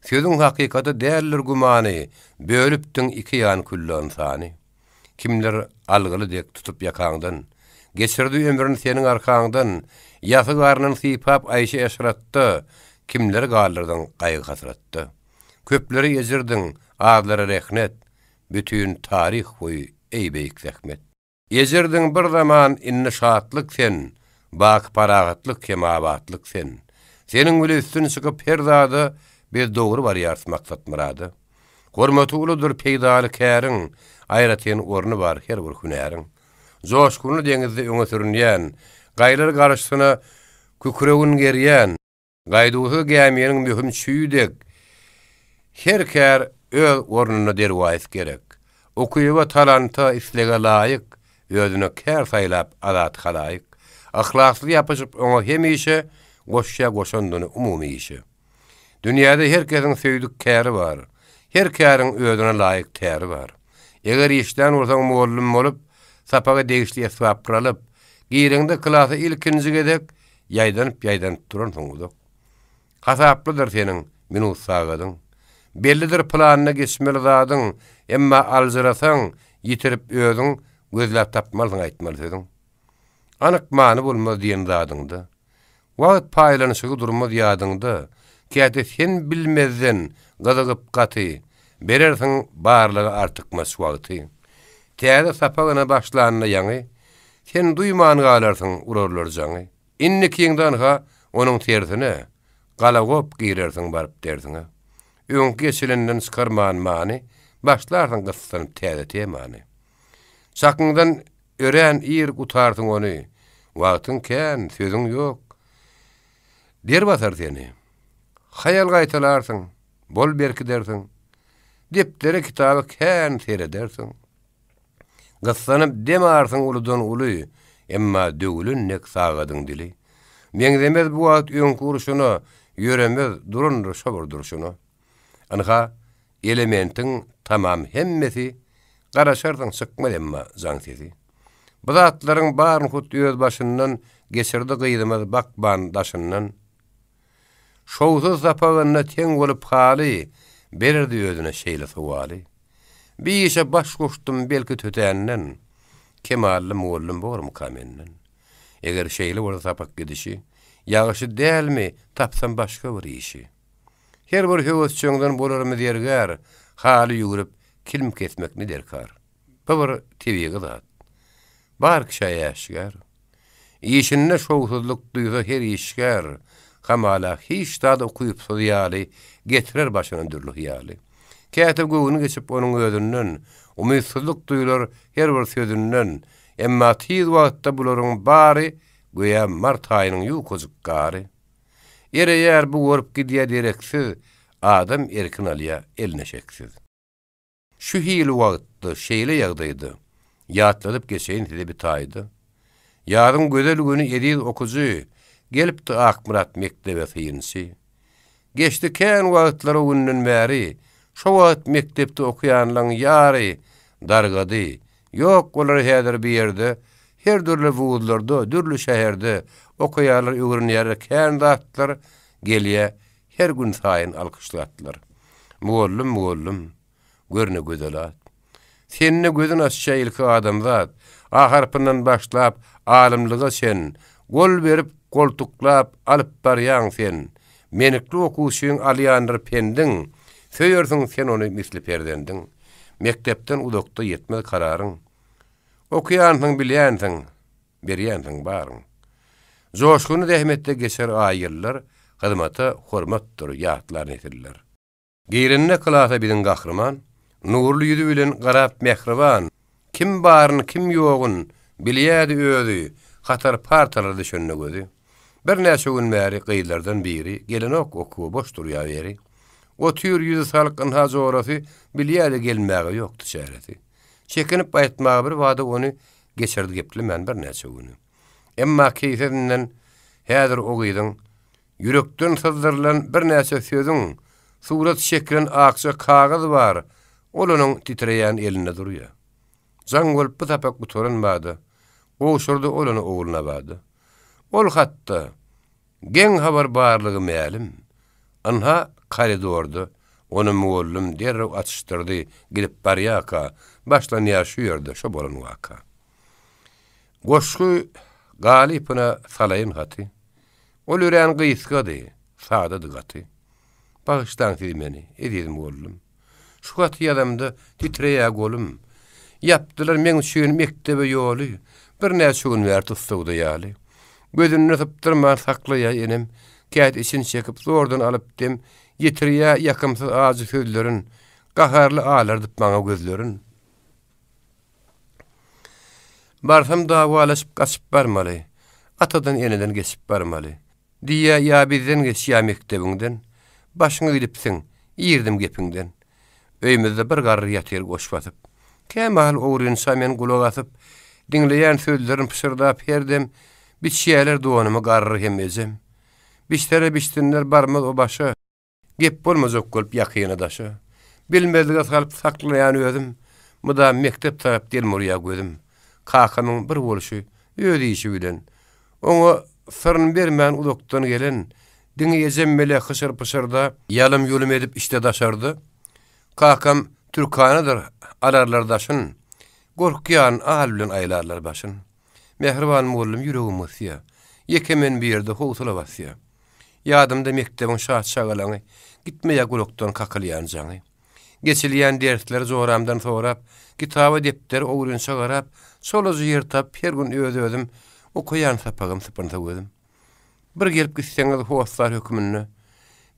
Sözüň hakykaty däldir gumany, bölüpdiň iki ýan küllän sany. Kimler algyly dek tutup ýakaňdan, geçirdi ömrüni seniň arkaňdan, ýasy garnyň sypap aýşe eşratdy, kimler galdyrdyň gaýgy hasratdy. Köpleri ejirdiň, ağlara rehnet, bütün tarih boyu ey beýik zähmet. Ejirdiň bir zaman inni şatlyk sen, bak paragatlyk kemabatlyk sen. Senin bile üstüne çıkıp her zada bir doğru var yarısı maksat mırады. Hormaty uludur peýdaly käriň, aýratyn orny var her bir hünäriň. Joşkunly deňizde öňe sürünýän, gaýlar garaşsyna kükregen gerýän, gaýdusy gämiýeniň mühim çüýdek. Her kär öz ornuny derwäs gerek. Okuýuwa talanta islega laýyk, özüne kär saýlap azat halaýyk. Ahlakly ýapaşyp öňe hemişe goşşa goşandyny umumy işi. Dünýäde herkesiň söýdük käri bar. Her käriň özüne laýyk täri bar. Eger işden ursaň muallym bolup, sapaga degişli esbap kuralyp, giýreňde klasy ilkinji gedek, ýaýdanyp duran soňudy. Hasaplydyr seniň minut sagadyň. Bellidir planyna geçmeli zadyň, emma alzyrasaň, ýitirip özüň gözläp tapmalyň aýtmalysyň. Anyk many bolmaz diýen zadyňdy. Wagt paýlanyşygy durmaz ýadyňda, käte sen bilmezden gazyp gaty, berersiň barlygy artykmas wagty. Täze sapagyna başlanyna ýaňy, sen duýman galarsyň urarlar jaňy. Inni kiňdanha onuň tersine galagop girersiň baryp dersiň. Öňki geçilenden çykarman many, başlarsyň gyssanyp täze temany. Çakyňdan ören ýer gutarsyň ony, wagtyň kän, sözüň ýok. Der basar seni. Hayal gaýtalarsyň, bol berki dersiň. Depdere kitaby kän seredersiň. Gyssanyp demarsyň uludan uly, emma döwlün nek sagadyň dili. Meňzemez bu wagt öňki uruşyny, ýöremez durundy şobar duruşyny. Anha elementiň tamam hemmesi garaşarsyň çykmaz emma jaň sesi. Bu zatlaryň baryny hut öz başyndan geçirdi gyýdymaz bakban daşyndan. Şowsuz zapagyna teň bolup haly, berdi özüne şeýle suwaly. Bir işe baş goşdum belki tötänden, kemally muallym borum kamenden. Eger şeýle bola sapak gidişi, ýagyşy dälmi, tapsam başga bir işi. Her bir höwesçiňden bolarmy dergär, haly ýugurip kilim kesmekni derkar. Bu bir tebigy zat. Bar kişi ýaşgär. İşinde şowsuzlyk duýsa her işgär, hamala hiç tada okuyup soýaly, getirer başyna dürli hyýaly. Kätip göwüni geçip onuň özünden, umydsuzlyk duýular her bir sözünden, emma tiz wagtda bularyň bary goýa mart aýynyň ýukozyk gary. Ýer bu görüp gidýär direksiz, adam erkin alýa elneşeksiz. Şu hili wagtda şeýle ýagdaýdy, ýatladyp geçeýin hili bitaýdy. Ýaryň gözel güni edil okuzy, gelipdi Akmurat mektebe syýynçy. Geçdi kän wagtlar günden bäri, Şo wagt mektepde okuyanlaryň ýary dargady. Ýok, olar häzir bir ýerde, her türlü wugudlarda, dürlü şäherde okuýarlar, öwrenýärler, kändatlar gelýär, her gün saýyn alkyşlatdylar. Muallym, görne gözelat. Seninle gözün açça ilki adamzat, aharpından başlap, alımlığa sen, gol berip, koltuklap, alıp baryan sen, menikli okuşuyun alyanır pendin, söyürsün sen onu misli perdendin, mektepten udokta yetmez kararın, okuyansın, bilyansın, beryansın barın. Joşkunu dehmette geçer ayırlar, hızmata hormatdır, yahtlar netirler. Geyrinne kılata bidin gahrıman, nurlu yüzü bilen garap mehriban, kim barın, kim yoğun, bilýädi ödü, hatar partalar düşünne gödü. Bir näçe gün bäri gıylardan biri, gelenok okuw boş durýar beri. O tür yüzü salkyn hazorasy bilýädi gelmäge ýokdy şähereti. Çekinip aýtmagy bir wada onu geçerdi gepli men bir näçe güni. Emma keýsedinden häzir ogydyň, yürekden syzdyrlan bir näçe sözüň, surat şeklen akça kagaz bar, olanyň titreýän elinde durýar. Zaň bolup bu tapak gutoranmady. O şurda olany oğluna bady. Ol hatda gen habar barlygy mälim. Anha koridorda onu muallym derrew atışdyrdy, gidip barýaka, başlan ýaşýardy şo bolan waka. Goşky galypyna salaýyn haty. Ol ýören gysgady, sada dygaty. Bağışlan siz meni, ededim muallym. Şu haty adamda titreýär golum. Yapdylar men üçin mektebe ýoly. Bir näçe gün bäri tutdy ýaly. Gözüni tıpdyrma saklaýa enem. Kät için çekip zordan alıp dem. Ýetirýä ýakymsyz azy sözlerin. Gaharly alardyp maňa gözlerin. Barsam dawalaşyp gaçyp barmaly. Atadan eneden geçip barmaly. Diýä ýa bizden geçýär mektebiňden. Başyňy gidipsiň, ýerdim gepiňden. Öýümizde bir garry ýatyr goşbatyp. Kemal oğrunsa men gulak atıp, dinleyen sözlerin pışırdap herdem, bitşiyeler doğanımı garrı hem ezem. Biştere biştinler barmaz o başa, gep bolmaz okulup yakıyına daşa. Bilmezlik atkalıp saklayan ödüm, mıda mektep tarap del murya gödüm. Kakamın bir oluşu, ödü işi bilen. Onu sırın bermen udoktan gelen, dini ezemmele hışır pışırda, yalım yolum edip işte daşardı. Kakam Türkanıdır, alarlar daşın, gorkyan ahal bilen aylarlar başın. Mehriban muallym yüreğim ısya, yekemen bir yerde howsula basya. Yadımda mektebin şahat şagalanı, gitmeye guloktan kakılyan janı. Geçilýän dersler zoramdan sorap, kitaba depter oğrun şagarap, solozu yırtap, her gün özüm, okuyan sapagım sıpınsa gözüm. Bir gelip gitseňiz howslar hökmünni,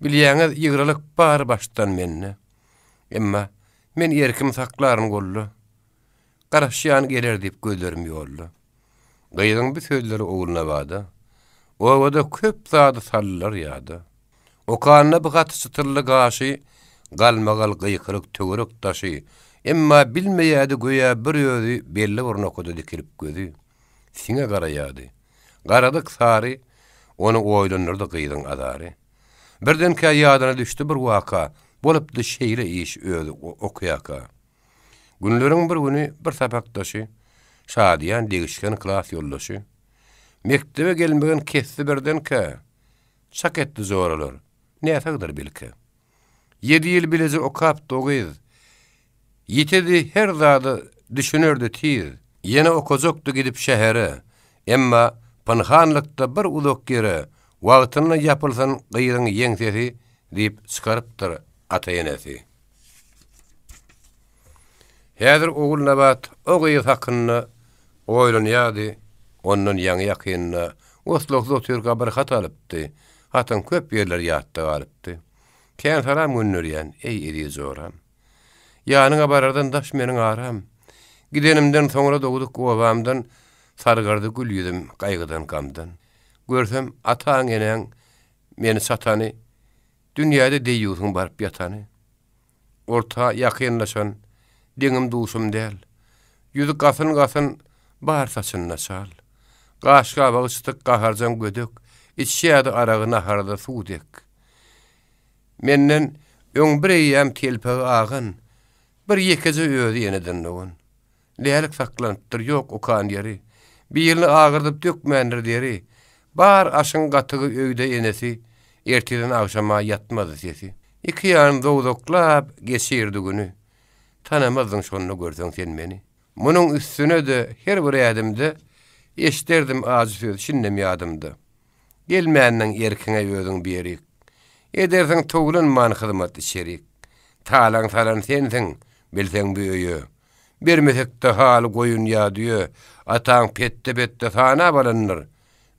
bilýäňiz ýygralyk bar baştan menne. Emma men erkim saklaryn gollu. Garaşýan geler dip gözlerim ýollu. Gaýdyň bir sözleri oğluna bada. O wada köp zady sallar ýady. Okanyna bir gaty çıtyrly gaşy, galmagal gıýkyryk töwerek taşy. Emma bilmeýärdi goýa bir ýözi belli bir nokada dikilip gözü. Siňe garaýardy. Garadyk sary, onu oýlanyrdy gyýdyň adary. Birdenkä ýadyna düşdi bir waka. Bolupdy şeýle iş özü okuýaka. Günleriň bir güni bir sapakdaşy, şadiýan degişken klas ýoldaşy. Mektebe gelmegen kesdi birdenkä. Şak etdi zoralar. Näçedir bilke. 7 ýyl bilezi okap dogyz. Ýetedi her zady düşünürdi tiz. Ýene okazokdy gidip şähere. Emma pynhanlykda bir uzak ýere, wagtyna ýapylsan gyýdyň ýeňsesi diýip çykarypdyr ataýanesi. Häzir oğul nabat o gyýy hakyny oýlanýardy, ondan ýaňy ýakynyna oslok zotyrga bir hat alypdy. Hatan köp ýerler ýatdy galypdy. Kän salam günlerýän, ey edi zoram. Ýanyňa barardan daş meniň aram. Gidenimden soňra doguduk obamdan sargardy gül ýüzüm gaýgydan gamdan. Görsem ataň eneň meni satany, dünýäde deýýüň baryp ýatany. Orta ýakynlaşan deňim duşum däl. Ýüzü gasyn bar saçyna çal. Gaşga bagıştyk gaharjan gödük, içýärdi aragyna harda suwdek. Menden Öň bir eýýäm telpegi agan, bir ýekeze özi ýeneden ogun. Lälik saklanypdyr, ýok okan ýeri. Bir ýylyny agyrdyp dökmändir diýeri. Bar aşyň gatygy öýde enesi, erteden agşama ýatmady sesi. Iki ýan dowdoklap geçirdi günü. Tanamadyň şonu görseň sen meni. Munuň üstüne de her bir ýadymda eşderdim az söz şinnem ýadymda. Gelmänniň erkiňe özüň berik. Edersiň toglanman hyzmat içerik. Talan falan sensiň, bilseň bu öýü. Bermesek de hal goýun ýadyýa, ataň petde sana balanlar.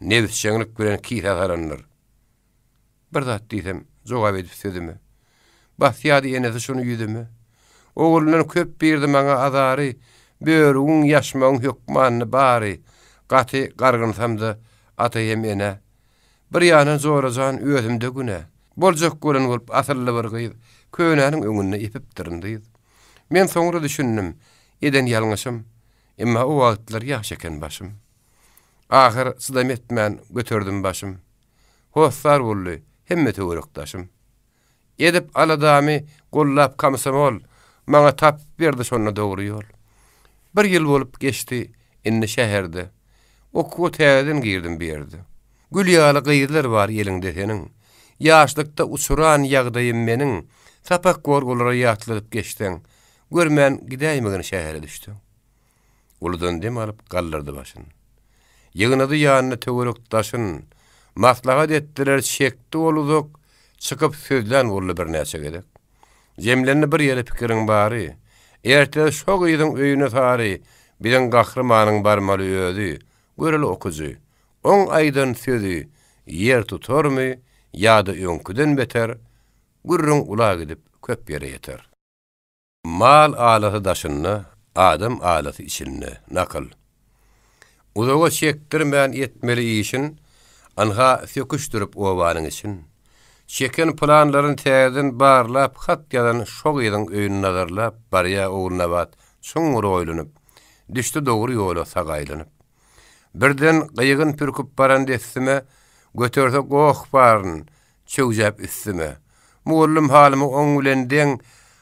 Nefsçiňlik bilen kisa saranlar. Bir zat diýsem, jogap edip sözüme. Bahsiyady enesi şunu ýüdüme. Oğulundan köp birdi maňa azary, böwrüň ýaşmagyň hökmanny bary. Gaty gargynsam-da ataýym ene. Bir ýanyň zorajan özümde güne. Boljak gören bolup asylly bir gyz könäniň öňüne ipip dyryndy. Men soňra düşündim, eden ýalňyşym, emma o wagtlar ýaşy eken başym. Ahir sydam etmän götürdüm başym. Hossar boldy, hemme töwerekdaşym. Edip aladamy gollap kamsamol, maňa tap berdi şonda dogry ýol. Bir ýyl bolup geçdi inni şäherde. Okuw täzeden girdim bir ýerde. Gül ýaly gyýylar bar ýeliňde seniň. Ýaşlykda uçuran ýagdaýym meniň. Sapak gorgulara ýatlyp geçdiň. Görmän gidäýmegin şähere düşdüm. Uludan dem alyp gallyrdy başyn. Ýygynydy ýanyna töwerekdaşyn. Maslahat etdiler şekdi oluzok. Çıkıp sözlän bolly bir näçe gedek. Jemlenni bir ýere pikiriň bary. Ertede şo gyzyň öýüne sary. Bilen gahrymanyň barmaly özi. Göreli okuzy. 10 aýdan sözü ýer tutarmy? Ýa-da öňküden beter, gürrüň ula gidip köp ýere ýeter. Mal alasy daşynny, adam alasy içinni, nakıl. Uzaga çekdirmän etmeli işin, anha söküşdürüp owanyň için. Çeken planlaryny täzeden barlap, hat ýadan şo gyzyň öýüne nazarlap, barya oğluna bat, şoňur oýlanyp, düşdi dogry ýola sagaýlanyp. Birden gyýgyn pürküp baran dessime, götürse goh barın, çöwjäp üstüme. Mullum halymy oňulenden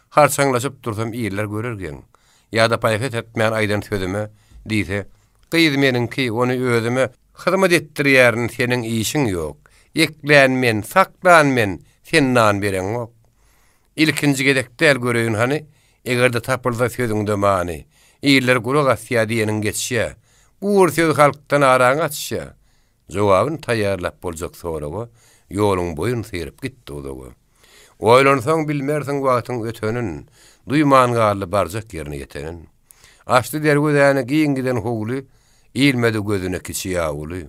harçaňlaşyp dursam iýler görergen. Ýa-da paýhat etmän aýdan sözüme diýse, gyýz meninki ony özüme hyzmat etdirýärin seniň işiň ýok. Eklänmen, saklanmen, sen nan beren ok. İlkinji gedekdäl göreýin hani, egerde tapylsa sözüňde many. Iýler gulak asýa diýeniň geçýä. Bu söz halkdan araň açýa. Jogabyn taýýarlap boljak soragy, ýoluň boyun syrıp gitdi odagy. Oýlansaň bilmersiň wagtyň ötenин, duýman galy barjak ýerine ýetenin. Açdy dergödäni giýingiden howly, iýilmedi gözüne kiçi ýaguly.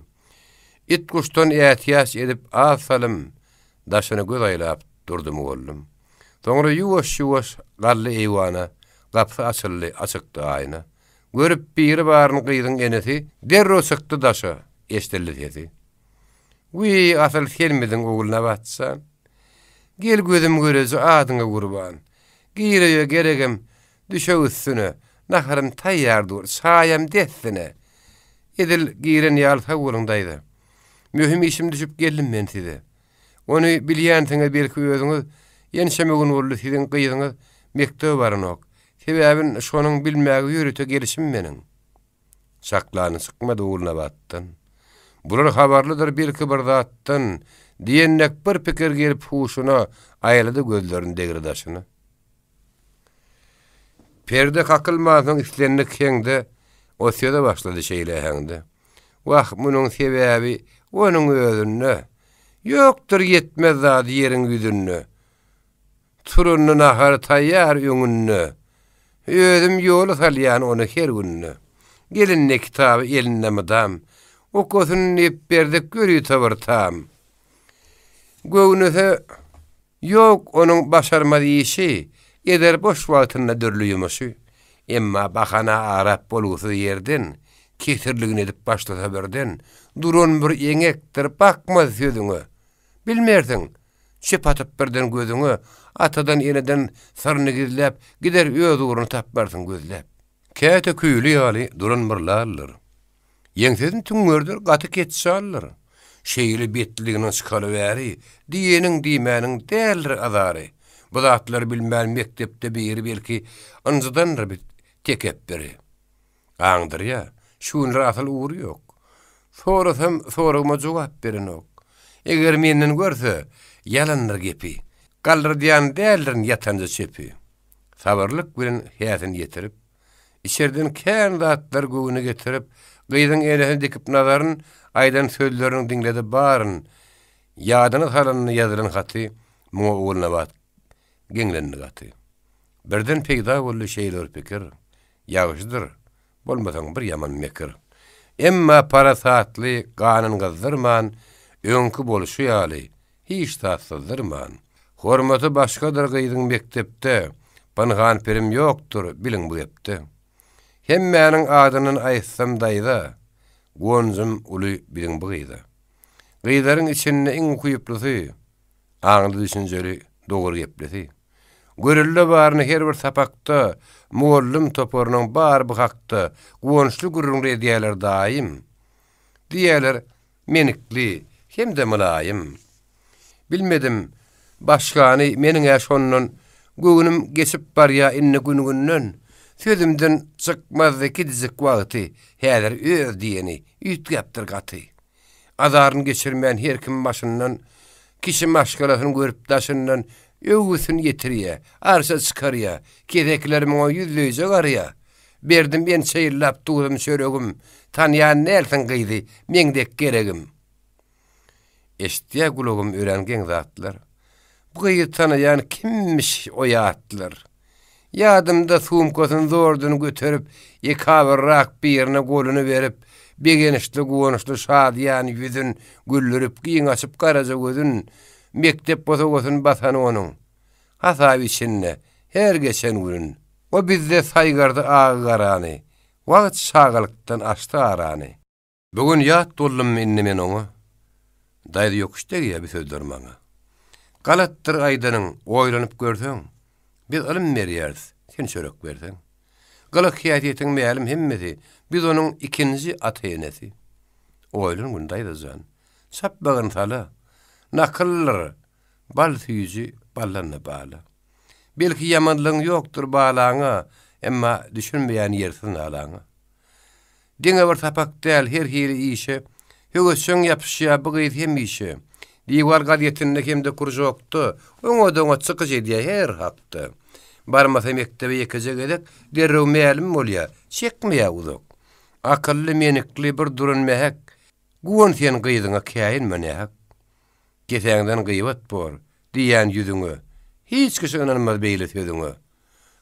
It kuşdan ätiýas edip asalym, daşyny göz aýlap durdum gollum. Soňra ýuwaş-ýuwaş gally eýwana, gapy açyldy, açykdy aýna. Görüp biri baryň gyzyň enesi, derro çykdy daşa, eşdeldi dedi. Wi asal gelmedin oğluna batsan. Gel gözüm görezi adyňa gurban. Giýreýe geregem, düşe üstüne, naharym taýýardyr, saýam dessine. Edil giýren ýal hawlundaýdy. Mühim işim düşüp geldim men size. Onu bilýänsiňiz belki özüňiz, ýenşemegin boldy siziň gyýyňyz mektep barynok. Sebäbin şonuň bilmägi ýürüte gelişim meniň. Şaklany sıkmady oğluna battın. Bular habarlydyr belki bir zatdan, diýennek bir pikir gelip huşuna aýlady gözlerini degradaşyny. Perde kakylmasyň islenlik heňde o söze başlady şeýleheňde. Wah munuň sebäbi onuň özünde. Ýokdur yetmez zat ýeriň ýüzünde. Turunny nahar taýýar öňünde. Özüm ýoly salýan onu her günne. Gelinne kitaby elinde midam. Okusyny nep berdik görýü tabyrtam. Göwnüse ýok onuň başarmady işi, eder boş wagtyna dörlüýümüşi. Emma bahana arap bolusy ýerden, ketirligini edip başlasa birden, duran bir eňekdir bakmaz sözüňe. Bilmersiň, çep atyp birden gözüňe, atadan eneden sarny gizläp, gider öz uğruny tapbarsyň gözläp. Käte küýli ýaly duran bir lallar. Ýeňsizin tüňmördir gaty ketşallar. Şeýli betliginiň çykaly bäri, diýeniň diýmäniň däldir azary. Bu zatlar bilmän mektepde biri belki ınzydandyr bir tekep biri. Aňdyr ya, şuňra asyl uğru ýok. Sorasam soragma jogap beren ok. Eger menden görse, yalanlar gepi. Galdyr diýen däldirin ýatanja çepi. Sabarlyk bilen häzin ýetirip, içerden kän zatlar göwüne getirip, gyýdyň elesine dikip nazaryn, aýdan sözlerini diňledi baryn. Ýadyna salanyny ýazylan haty, muňa ogulna bat, geňlendi gaty. Birden peýda boldy şeýler pikir. Ýagşydyr, bolmasaň bir ýaman mekir. Emma parasatly ganyn gazdyrman, öňkü boluşy ýaly, hiç tasyzdyrman. Hormaty başgadyr gyýdyň mektepde, banhan perim ýokdur, biliň bu gepde. Hemmäniň adyny aýtsam daýda, gonjum uly biliň bu gyýda. Gyýdaryň içinde iň kuýuplysy, aňly düşünjeli, dogry geplisi. Görülle barny her bir sapakda, muallym toporunyň bar bu hakda, gonşly gurrunly diýerler daim. Diýerler menikli, hem de mülayim. Bilmedim, başgany meniň şondan göwnüm geçip barýa inne gününden, sözümden çykmazdy kidizik wagty, häzir öz diýeni üýtgäpdir gaty. Azaryn geçirmän her kim başyndan, kişi maşgalasyny görüp daşyndan öwgüsini ýetirýär, arşa çykarýar, kerekler muňa ýüzleýje garýar. Berdim ben çeýirlap dugdum şöregim, tanýan nelsin gyýdy, meňdek geregim. Eşitdiýä gulagym örengen zatlar. Bu gyýdy tanýan kimmiş o ýatlar. Ýadymda sumkasyny zorduny göterip, ýekabyrrak birine goluny berip, begenişli gowunuşly şadýan ýüzün güllürip giň açyp garaja gözün, mektep bozagosyny basan onuň. Hasab içinde her geçen gün. O bizde saýgardy agy garany. Wagt şagylykdan açdy arany. Bugün ýat doldum innemen oňa. Daýdy ýokuşda ýa bir sözdür maňa. Galatdyr aýdanyň oýlanyp görseň, biz ilim berýäris, sen çörek berseň. Galat hiýatyň meýalim hemmeti, biz onuň ikinji ata-enesi. Oýlan gün daýdyjan. Sapbagyn sala, nakyllar, bal süýüji ballanna bala. Belki yamanlygyň ýokdur balaňa, emma düşünmeýän ýersiň alaňa. Diňe bir tapak däl her hili işe, höwesçöň ýapyşýa bu gyýdy hem işe. Diýwar gadyetinde hemde kurjokdy, oňa-doňa çykyjy diýe her hapda. Barmasa mektebe ýekije gedek, derrew meýalim bolýar, çekmeýär uzak. Akylly menikli bir durun mehek, guwun sen gyýdyňa käýin menehek. Gesäňden gyýbat bor, diýen ýüzüňe, hiç kişi inanmaz beýle sözüňe.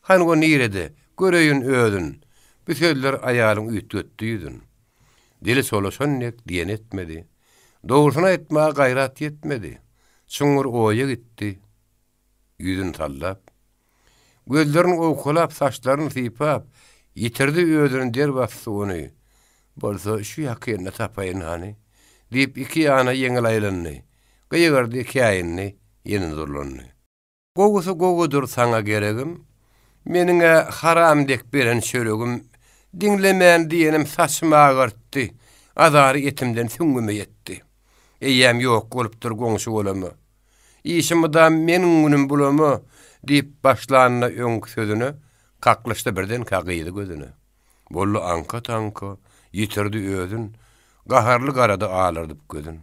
Hango nirede, göreýin ödün, bu sözler aýalyň üýtgetdi ýüzün. Dili solaşannek diýen etmedi, dogrusyna etmäge gaýrat ýetmedi. Şuňur oýa gitdi, ýüzün tallap. Gözlerini okulap, saçlarını sıypap, yitirdi ödünün derbastı onu. Bolsa şu yakayını tapayın hani, deyip iki yana yeňil aýlanny, gıyıgardı kayinni, yenin zorlanny. Gogusu gogudur saňa geregim, meniňe haram dek beren şöregim, dinlemän diýenim saçma agyrtdy, azary etimden süňgüme ýetdi. Eýem ýok bolupdyr goňşy bolamy. İşimi da meniň günüm bulamy, diýip başlanna öňkü sözüni kaklaşdy birden kagydy gözüni. Bollu anka tanka, yitirdi özün, gaharly garada ağlardyp gözün.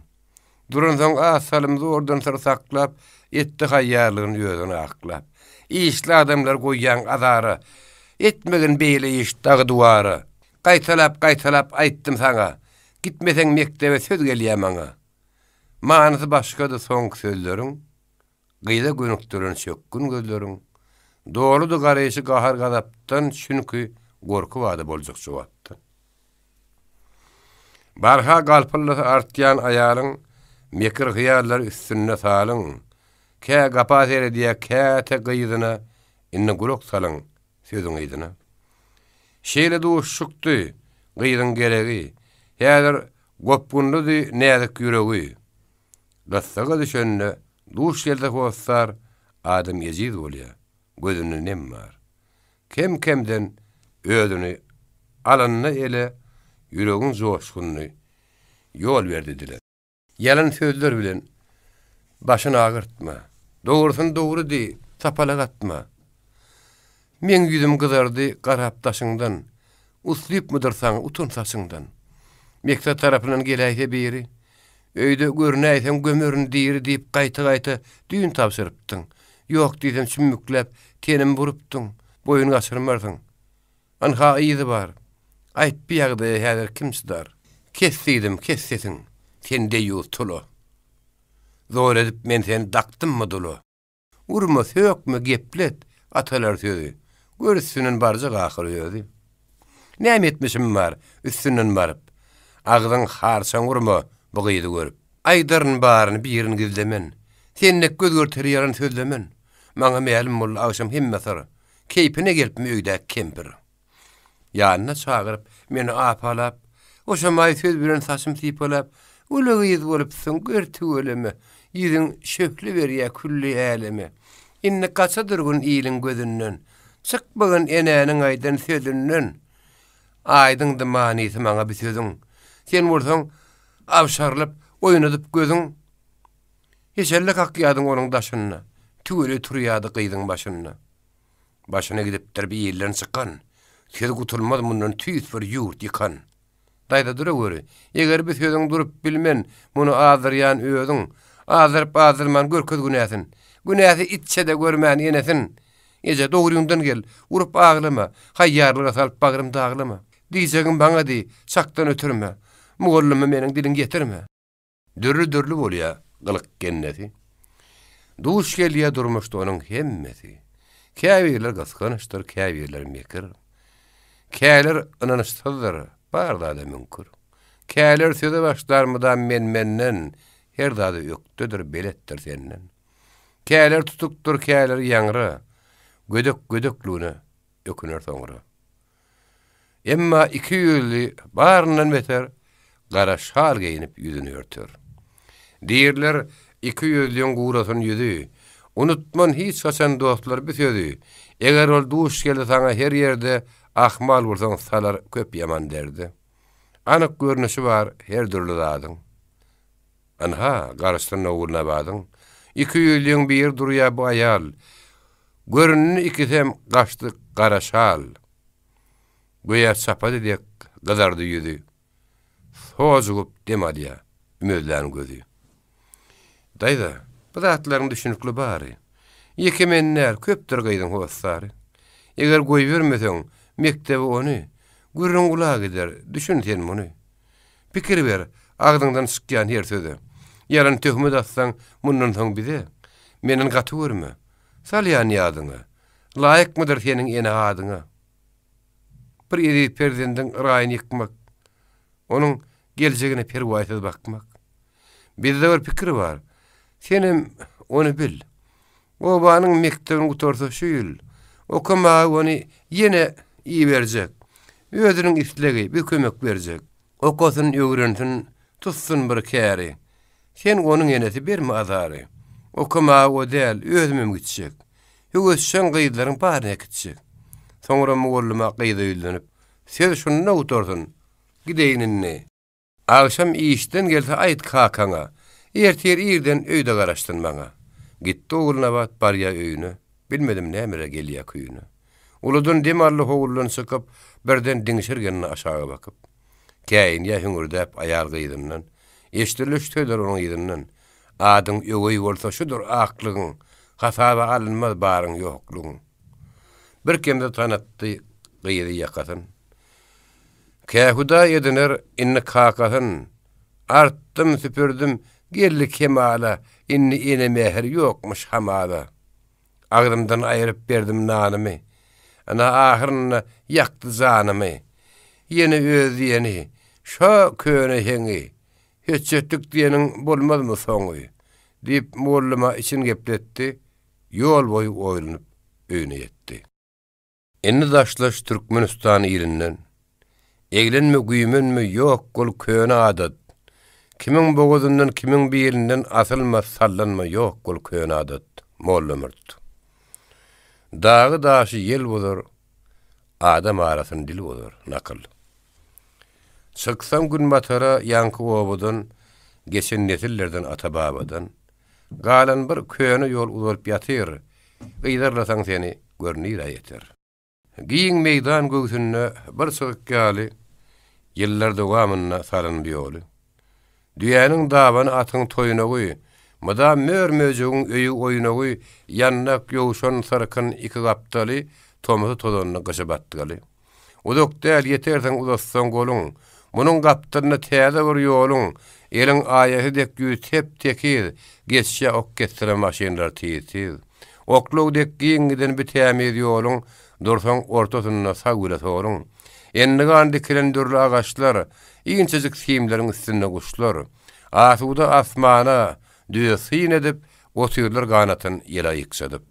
Durunsoň asalymy zordan saklap, etdi haýarlygyny özüne aklap. İşli adamlar goýýan azara, etmegin beýle iş dagy duwara. Gaýtalap aýtdym saňa, gitmeseň mektebe söz gelýär maňa. Manysy başgady soňky sözleriň, gyýda gönükdiren sökkün gözleriň, doludy garaýşy gahar gadapdan çünki gorku wady boljak jogapdy. Barha galpylly artýan aýalyň mekir hyýallar üstüne salyň, kä gapat ere diýe käte gyýdyna inne guruk salyň sözüň ýydyna. Şeýle duşukdy gyýdyň geregi, häzir gopgundy näzik ýüregi. Dastaga düşende duş yerde hossar adam yezid bolýar. Gözüne nem bar. Kemden ödüni alanna ele yüregiň joşgunly ýol berdiler. Yalan sözler bilen başyny agyrtma. Dogrusyny dogry di, sapalak atma. Men yüzüm kızardı garap taşından, uslayıp mıdırsan utun saçından. Mekta tarafından gelayse biri, öyde görünäýsen gömürün diri deyip gaýta-gaýta düýün tapşyrypdyň. Ýok diýsem sümüklep, tenim burupdyň, boyun gaçyrmardyň. Anha iýdi bar. Aýtmaýagdy häzir kimsidar. Kesdidim, kessetin, sende ýutulo. Zor edip men seni daktymmy dolo. Urma sökme geplet, atalar sözi. Görüsünün barca gakyr ýözi. Näme etmişim bar, üstünden barıp. Agdyň harçan urma, bu gyýdy görüp. Aýdaryn baryny birini gizlemen. Senek göz görterýän sözlemen. Maňa mälim bol agşam hemmeser. Keypine gelipmi öýdä kempir. Ýanyna çagyryp, meni apalap, oşamaý söz bilen saçym sypalap, uly gyz bolupsyň, görtügeleme, ýüzüň şökli berýär külli älemi. Inni gaçadyr gün iýlin gözünden, çykmagan enäniň aýdan sözünden. Aýdyňdy manysy maňa bir sözüň. Sen bolsaň, abşarlyp, oýnadyp gözüň, heçelle kakyadyň onuň daşyna, tügeli turýady gyzyň başyna. Başyna gidipdir bir ýerlerini çykan, söz gutulmaz mundan tüýs bir ýurt ýykan. Daýda dura göre, eger bir sözüň durup bilmen, muny azyrýan özüň, azyryp azyrman görköz günäsin. Günäsi itçe de görmän ýenesin. Eje dogryňdan gel, urup aglama, haýýarlyga salyp bagrym daglama. Diýsegiň baňa di, çakdan ötürme. Mugallymy meniň dilin getirme. Dürlü bolýa gylyk genneti. Duş gelýär durmuşdy onuň hemmesi. Käbirler gaskanyşdyr, käbirler mekir. Käler ynanyşdyr, barda da mümkin. Käler söze başlarmydan menden, her dada ökdüdür, beletdir senden. Käler tutukdur, käler ýaňra, gödök-gödöklüğüne öküner soňra. Emma iki ýüzli baryndan beter, gara şal giyinip yüzünü örtür. Diýerler, iki ýüzlüň gurasyň ýüzü, unutman hiç saçan dostlar bir sözü. Eger ol duş geldi sana her ýerde, ahmal bolsaň salar köp ýaman derdi. Anyk görnüşi bar her türlü zadyň. Anha, garaşdan ogulna badyň. İki ýüzlüň bir durýa bu aýal. Görünni ikisem gaçdy gara şal. Goýa sapady diýek gyzardy ýüzü. Sojup demadýa, ümedlän gözü. Daýda, bu zatlaryň düşünükli bary. Iki menler köpdir gyzyň howsary. Eger goý bermeseň, mektebi ony gürrüň gulağa gider, düşün sen muny. Pikir ber, agdyňdan çykýan her söze. Yalan töhmet atsaň, mundan soň bize, meniň gaty görme. Salýan ýadyňa. Laýykmydyr seniň ene adyňa? Bir ýeri perzendiň raýyny ýykmak, onuň geljegine perwaýsız bakmak. Bizde bir pikir bar. Senim onu bil. O banyň mektebini gutarsa şu ýyl. Okuma onu ýene iyi berjek. Özüniň islegi bir kömek berjek. Okosyn öwrensin, tutsun bir käri. Sen onuň enesi berme azary. Okuma o del özümem gitjek. Höwesşen gyýdlaryň baryna gitjek. Soňra mugallyma gyýda ýylanıp, sen şunu utarsyň. Gideýinni. Akşam işden gelse aýt kakaňa. Erter ýerden öýde garaşdyn maňa. Gitdi ogulna bat barýa öýüne. Bilmedim nämire gelýär küýüne. Uludun demarly howullan çykyp, birden diňşirgenine aşağı bakyp. Käýin ýa hüngürdäp aýal gyýdymdan. Eşdirilýär onuň ýygynyň. Adyň öwey bolsa şudur aklygyň, hasaba alınmaz baryň ýoklugyň. Bir kimde tanatdy gyýdy ýakatyn. Kähuda ýediler inni kakasyn. Arttym süpürdüm, gelli kemala, inni ene meher ýokmuş hamada. Agdymdan aýryp berdim nanymy. Ana ahyryna ýakdy zanymy. Ýene öz ýeni, şo köne heňi. Hiç etdik diýeniň bolmazmy soňy? Diýip mullama için gepletdi. Ýol boýy oýlanyp öýüne ýetdi. Enni daşlaş Türkmenistan ýerinden. Eglenme güýmenmi ýok gol köne adat. Kimiň boguzundan kimiň birinden asylma sallanma ýok gol köne adat. Mollamyrt. Dağı daşy ýel bolar, adam arasyn dil bolar, nakyl. Çyksam gün batara ýanky obadan, geçen nesillerden ata babadan, galan bir köne ýol uzalyp ýatyr, gıydarlasaň seni görnýär aýeter. Giň meýdan göğsünde bir sygyk ýaly ýyllar dowamyna salan ýoly. Düýäniň dabany atyň toýuna goý. Mada mörmöjüň öýü oýuna goý. Ýannak ýowşan sarkyn iki gapdaly tomuzy tozanyna gyşyp atdygaly. Udokdäl ýeterseň uzatsaň goluň. Munuň gapdalyna täze bir ýoluň. Eliň aýagy dek ýütep tekiz. Geçşe ok getire maşinler tiýiz. Oklug dek giňden bitämiz ýoluň. Dursaň ortasyna sagula soruň. Endigan dikilen dürli agaçlar, iňçejik siyimleriň üstünde guşlar. Asuda asmana düýsyn edip, otyrlar ganatyn ýela ýyksadyp.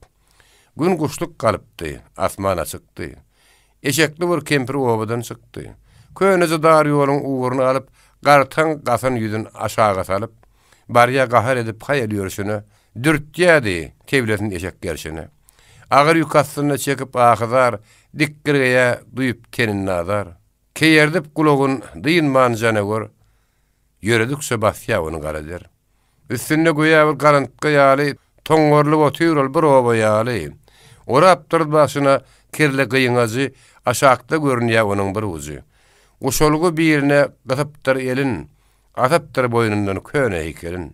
Gün guşluk galypdy, asmana çykdy. Eşekli bir kempir obadan çykdy. Könüzi dar ýoluň uğurunu alyp, gartan gasan ýüzün aşağı salyp, barya gahar edip haýal ýörüşini dürtýädi tewletin eşek gerşini. Agyr ýukasyna çekip ahydar, dikkirgeýe duýup kenin nazar. Keýerdip gulagyň dyýynman janagor, ýöredikçe basýa onu garader. Üstünde goýa bir garantga ýaly, toňgorly otyrul bir oba ýaly. Orapdyr başyna kirli gyýyňazy, aşakda görünýär onuň bir uzy. Guşolgy birine gatypdyr elin, atypdyr boýnundan köne heýkelin.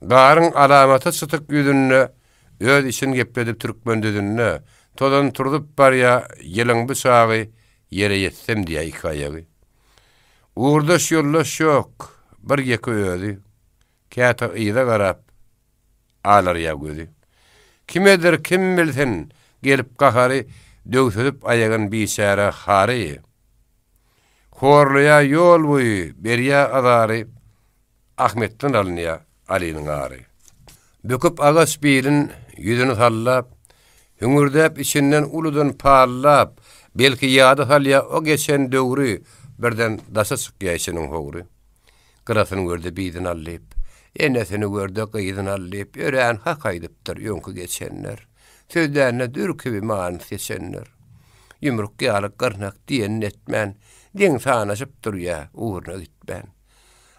Garyň alamaty çytyk ýüzünde öz işin gepledip türkmen düzünne, todan turdup barya ýylyň bıçagy ýere ýetsem diýe hikaýagy. Uğurdaş ýollaş ýok, bir ýeke özi, käte ýyda garap, alar ýagydy. Kimedir kim bilsin, gelip gahary, döwsüdip aýagan biçara hary. Horlaya ýol boýy, berýä azary, Ahmetden alynýa Ali'nin ağrı. Böküp ağaç birin yüzünü sallap, hüngürdep içinden uludan parlap, belki ýady halya o geçen döwri birden dasa çykýa içiniň hogry. Gırasyny gördi biýdin allyp, enesini gördi gyýdyn allyp, ören hak aýdypdyr ýönkü geçenler. Sözlerine dürkübi many seçenler. Yumruk ýaly gyrnak diýen etmän, diň sanaşyp durýa, uğruna gitmän.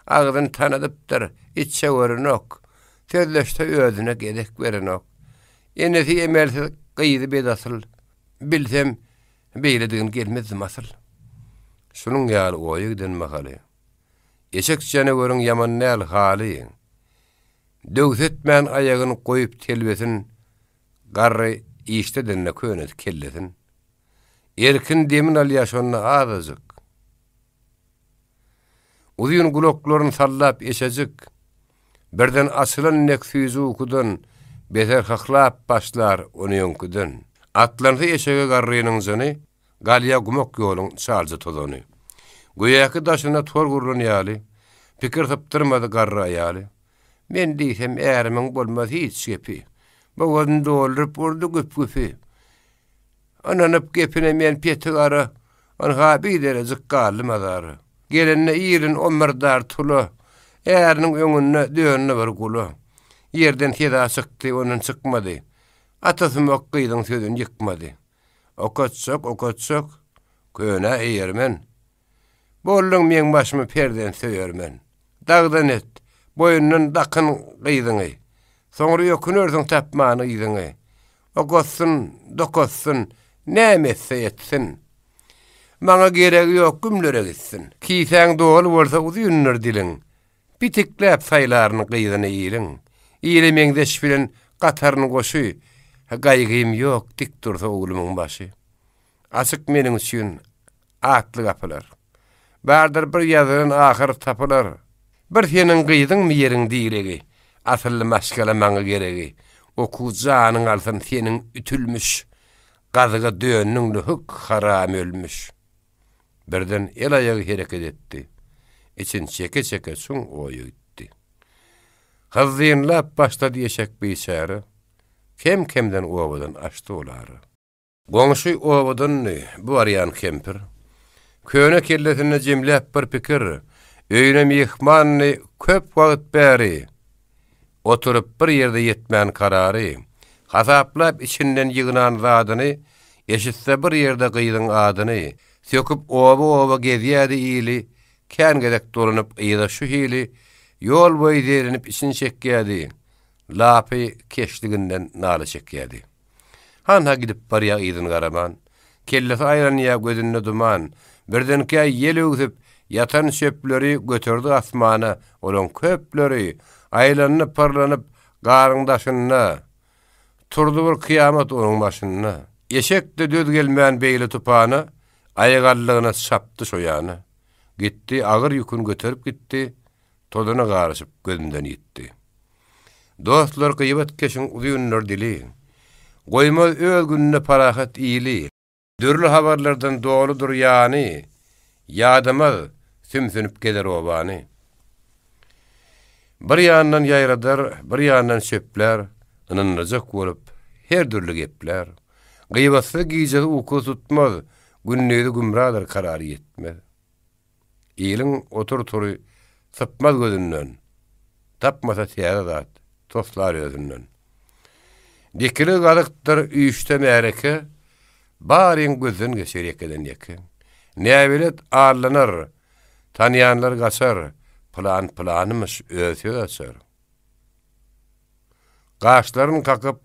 Ağzyn tanadypdyr, içe görünok, sözleşte özüne gedek verenok. Enesi emelsiz gyýdy bedasyl, bilsem beýlediğin gelmezdim asyl. Şunun ýaly oýy giden mahaly. Eşek janagöriň ýaman näl haly. Döwsetmän aýagyny goýup telbesin, garry işde dinle könet kellesin. Erkin demin alýaşonyna azazyk. Uzyň gulaklaryny sallap eşejik. Birden asylan neksyzy ukudan beter haklap başlar onu ýönküden. Atlandy eşege garrynyň jany galya gumak ýoluň çaljy tozany. Goýaky daşyna tor gurulýaly. Pikir tapdyrmady garry aýaly. Men diýsem ärimiň bolmaz hiç gepi. Bowany dolduryp urdu güp-güpi. Ananyp gepine men petigary, anha biýdere zykkaly mazary. Gelenne ýerin omurdar tulu, äriniň öňünde döňüne bir gulu. Yerden teda çykdy, onuň çykmady. Atasym okgydyň sözüni ýykmady. Okatsak, köne eýermen. Bollun men başymy perden söýermen. Dagdan et, boýundan dakyn gyýdyňy. Soňra ýökünörsiň tapmany ýydyňy. Okatsyn, dokatsyn, näme etsin. Maňa geregi ýok, gümlere gitsin. Kiýsäň dogul bolsa uzyňyr diliň. Bitikläp saýlaryny gyýdyny ýylyň. Ýylemeňdeş bilen gataryny goşy. Gaýgym ýok, dik dursa oglumyň başy. Açyk meniň üçin atly gapylar. Bardyr bir ýazyň ahyr tapylar. Bir seniň gyýdyňmy ýeriň diýilegi. Asylly maşgala maňa geregi. Oku janyň alsyn seniň ütülmüş. Gazyga döňüň huk haram ölmüş. Birden el ayağı hareket etdi. İçin çeke soň oýy gitdi. Hazynlap başlady eşek biçara. Kemden obadan açdy olary. Goňşy obadan bu aryan kempir. Köne kelletine jemläp bir pikir. Öýüne mehmanny köp wagt bäri. Oturup bir ýerde ýetmän karary. Hasaplap içinden ýygynan zadyny, eşitse bir ýerde gyýdyň adyny. Söküp oba gezýädi ýyly, kän gedek dolanyp ýyda şu hili, ýol boýy derinip için çekýädi. lapy keşliginden naly çekýärdi. Hanha gidip barya ýygyny garaman, kellesi aýranya gözünde duman, birdenki ýel ögüp yatan şöpleri götürdü asmana, olan köpleri aýlanyp parlanyp garyndaşyna turdy bir kıyamet onun başyna. Eşekde döz gelmeýän beýle tupany aýgallygyna şapdy şoýany. Gitti, agyr ýükün götürüp gitdi, toduny garaşyp gözünden ýitdi. Dostlar gıybet keşin uzunlar dili. Goýmaz öz gününe parahat iyili. Dürlü habarlardan doğrudur yani. Yadamaz sümsünüp gelir obany. Bir ýandan ýaýradar, bir ýandan şöpler, ynanajak bolup her dürlü gepler. Gıybetsi giyjesi uku tutmaz, günnüýdi gümradyr karary ýetmez. Ýylyň otur tury sypmaz gözünden. Tapmasa tiýara zat, toslar özünden. Dikili galyktır üýçde märeke, baryň gözün geçer ýekeden ýeke. Näbilet arlanar, tanýanlar gaçar, planymyş öýtüýär açar. Gaşlaryny kakyp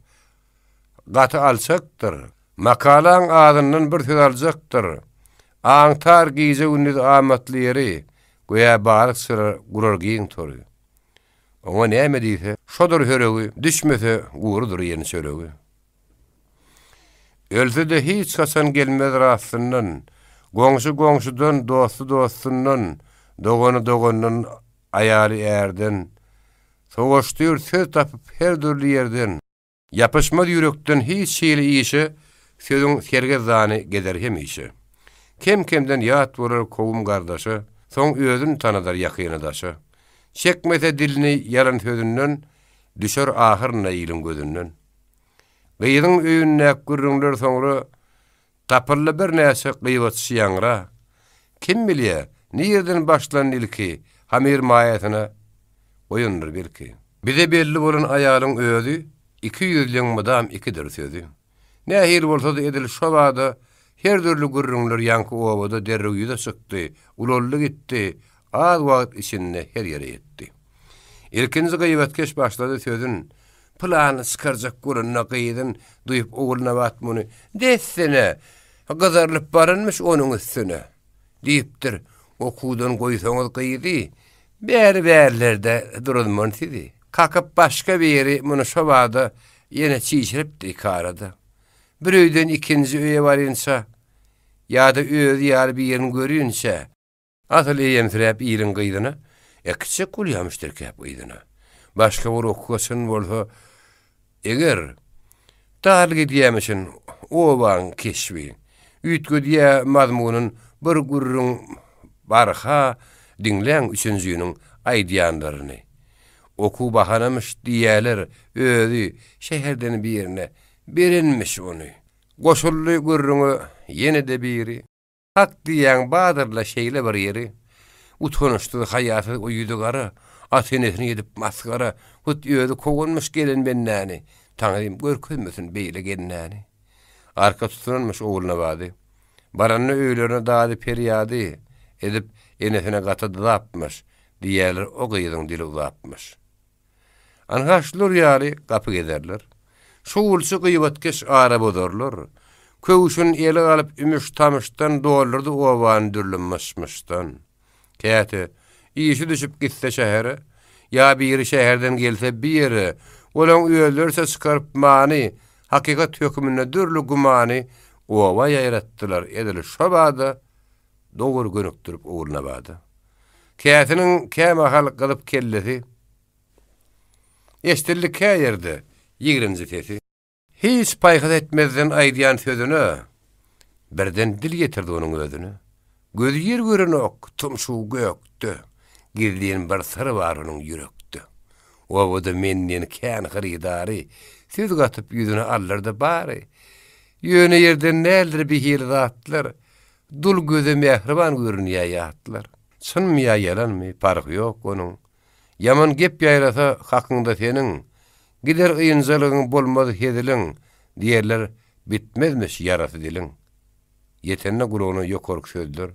gaty alçakdyr, makalaň adynyň bir söz aljakdyr. Aňtar giýje günnüz amatly ýeri, goýa baryk syra gurar giň tory. Oňa näme diýse, şodur höregi, düşmese gurudur ýeni söregi. Ölse de hiç kaçan gelmez rastyndan, goňşy goňşydan, dosty dostundan, dogany dogandan, aýaly ýerden, soňuşdyr söz tapyp her dürli ýerden, ýapyşmaz ýürekden hiç şeýle işi, sözüň serge zany geder hemişe. Kemden ýat bolar kowum gardaşy, soň özüni tanadar ýakynydaşy. Çekmese dilini yalan sözünden, düşer ahyrına ýylyň gözünden. Gıýdyň öýünde gürrüňler soňra, tapyly bir näse gıýbatçy ýangra. Kim bilýär, nirden başlan ilki, hamir maýatyna oýundur belki. Bize belli bolan aýalyň özü, 200 ýylyň mudam ikidir sözü. Nähir bolsa da edil şo wagda, her dürli gürrüňler ýanky obada derrew ýüze çykdy, ulolly gitdi. Az wagt içinde her ýere ýetdi. Ilkinji gıýbatkeş başlady sözün. Plany çykarjak gurunna gıýdyn, duýup ogulna batmuny. Dessene, gazarlyp barynmyş onuň üstüne. Diýipdir, okudan goýsaňyz gıýdy. Bäri-bärilerde durulman sidi. Kakyp başga bir ýeri muny şo wagda ýene çiýşiripdi karada. Bir öýden ikinji öýe barynça, ýa-da öz ýaly bir ýerini görýünçe, atyl ýemtirip ýylyň gıýdyna, kiçik gulýamyşdyr käp gıýdyna. Başga bir okugasyn bolsa, eger daly gidýämişin oban keşbi, üýtgüdiýä mazmunyn bir gurrun barha dinleň üçünjüniň aýdýanlaryny. Oku bahanamyş diýerler, özü şäherden bir ýerine berinmiş ony. Goşully gurruny ýene-de biri. Hak diýen badyrla şeýle bir ýeri. Utanışdy haýaty oýudy gara, atenesini edip maskara, hut ýözi kogunmuş gelen bennäni. Taňrym görkezmesin beýle gelnäni. Arka tutanmış ogulna bady. Baranyny öýlerine daly periýady edip enesine gata dapmış. Diýerler o gıýdyň dili uzapmış. Anhaşlar ýaly gapy gederler. Şuwulçy gıýbatkeş ara bodorlar. Köwüşün eli alyp ümüş tamışdan dolardy owan dürlenmişmişden. Käte işi düşüp gitse şähere, ýa bir şäherden gelse bir ýere, olan öýlerse çykaryp many, hakykat hökmüne dürli gumany owa ýaýratdylar. Edil şo wagda dogur gönükdirip ogulna bady. Kätiniň käme hal gylyp kellesi, eşdirlik ýerde 20-nji tesi. Hiç paýhat etmezden aýdýan sözüne, birden dil getirdi onuň özüne. Göz yer görenok, tumşu gökde, girdiğin bir sarı var onun yürekde. O da menden kän hırydary, söz gatyp yüzüne allarda bari. Ýöne yerden nädir bir hir zatlar, dul göze mehriban görünýär ýatlar. Çynmy ýa ýalanmy, farky ýok onuň. Yaman gep ýaýrasa hakynda seniň, gider ýynjalygyň bolmaz hediliň, diýerler bitmezmiş yarasy diliň. Yetenne gurunu ýokork sözler.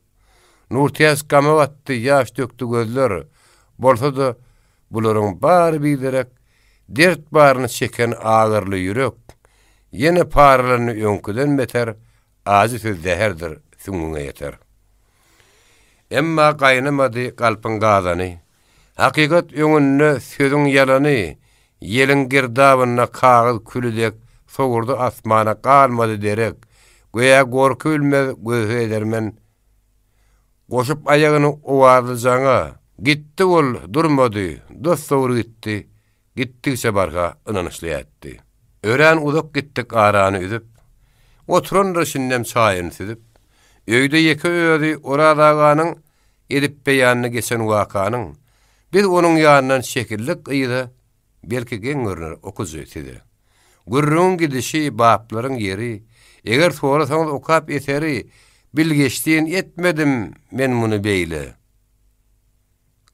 Nurtiyaz kamavatdy, ýaş dökdi gözler. Bolsa da bularyň bary bilerek dert barını çeken ağırlı yürek, yine paralarını önküden beter, ağzı söz zehirdir, süngüne yeter. Emma kaynamadı kalpın gazanı, hakikat öňünde sözün yalanı, yelin girdabına kağız külüdek, soğurdu asmana kalmadı derek, göya gorku ülmez gözü edermen, koşup ayağını ovarlıcana, gitti ol durmadı, dost doğru gitti, gittikçe barka ınanışlı etti. Ören uzak gittik aranı üdüp, oturan rışinnem çayını südüp, öyde yeke öýdi oradağanın, edip beyanını geçen vakanın, biz onun yanından şekillik ıydı, belki gen görünür okuzu etidi. Gürrün gidişi bapların yeri, eger sorasanız okap eteri, bilgeçtiğin etmedim men bunu beyle.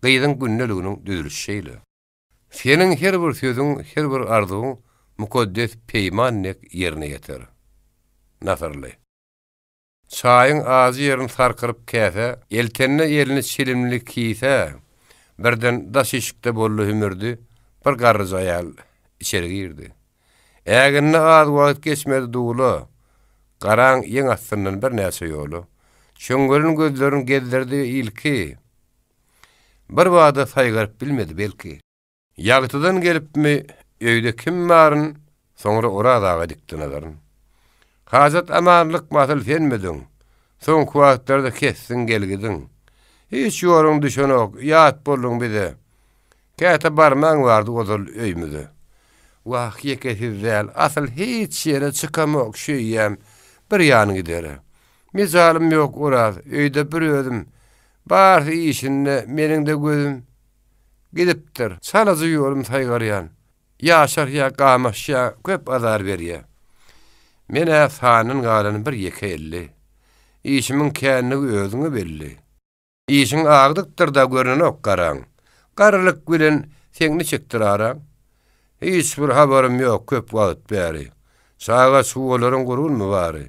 Gıydın günnelüğünün düzülüş şeyli. Senin her bir sözün, her bir arzuğun mukaddes peymannek yerine yeter. Nasırlı. Çayın ağzı yerini sarkırıp kese, eltenine elini çilimli kiyse, birden daş işikte bollu hümürdü, bir garrız ayal içeri girdi. Äginne az wagt geçmedi duğulu, Garan ýeň astyndan bir näçe ýolu. Şöňgörün gözlerin gezdirdi ilki. Bir wada saýgaryp bilmedi belki. Ýagtydan gelipmi, öýde kim baryn, soňra oradaga dikdi nazaryn. Hazat amanlyk masyl senmediň. Soň wagtlarda kessin gelgidin. Hiç ýoruň düşenok, ýat boldun bize. Käte barmaň bardy ozal öýmüde. Wah yekesiz zäl, asıl hiç ýere çykamok şeýýem. Bir ýany gidere. Misalim ýok oraz, öýde bir özüm. Bar işinde meniň de gözüm gidipdir. Salazy ýolum saýgarýan. Ýaşar ýa gamaşya köp azar berýär. Mene sanyň galany bir ýeke elli. İşimiň känligi özüňe belli. İşiň agdykdyr da görnenok garaň. Garlyk bilen seňni çekdirarang. Hiç bir haberim ýok köp wagt bäri. Saga suwalaryň gurulmy bary.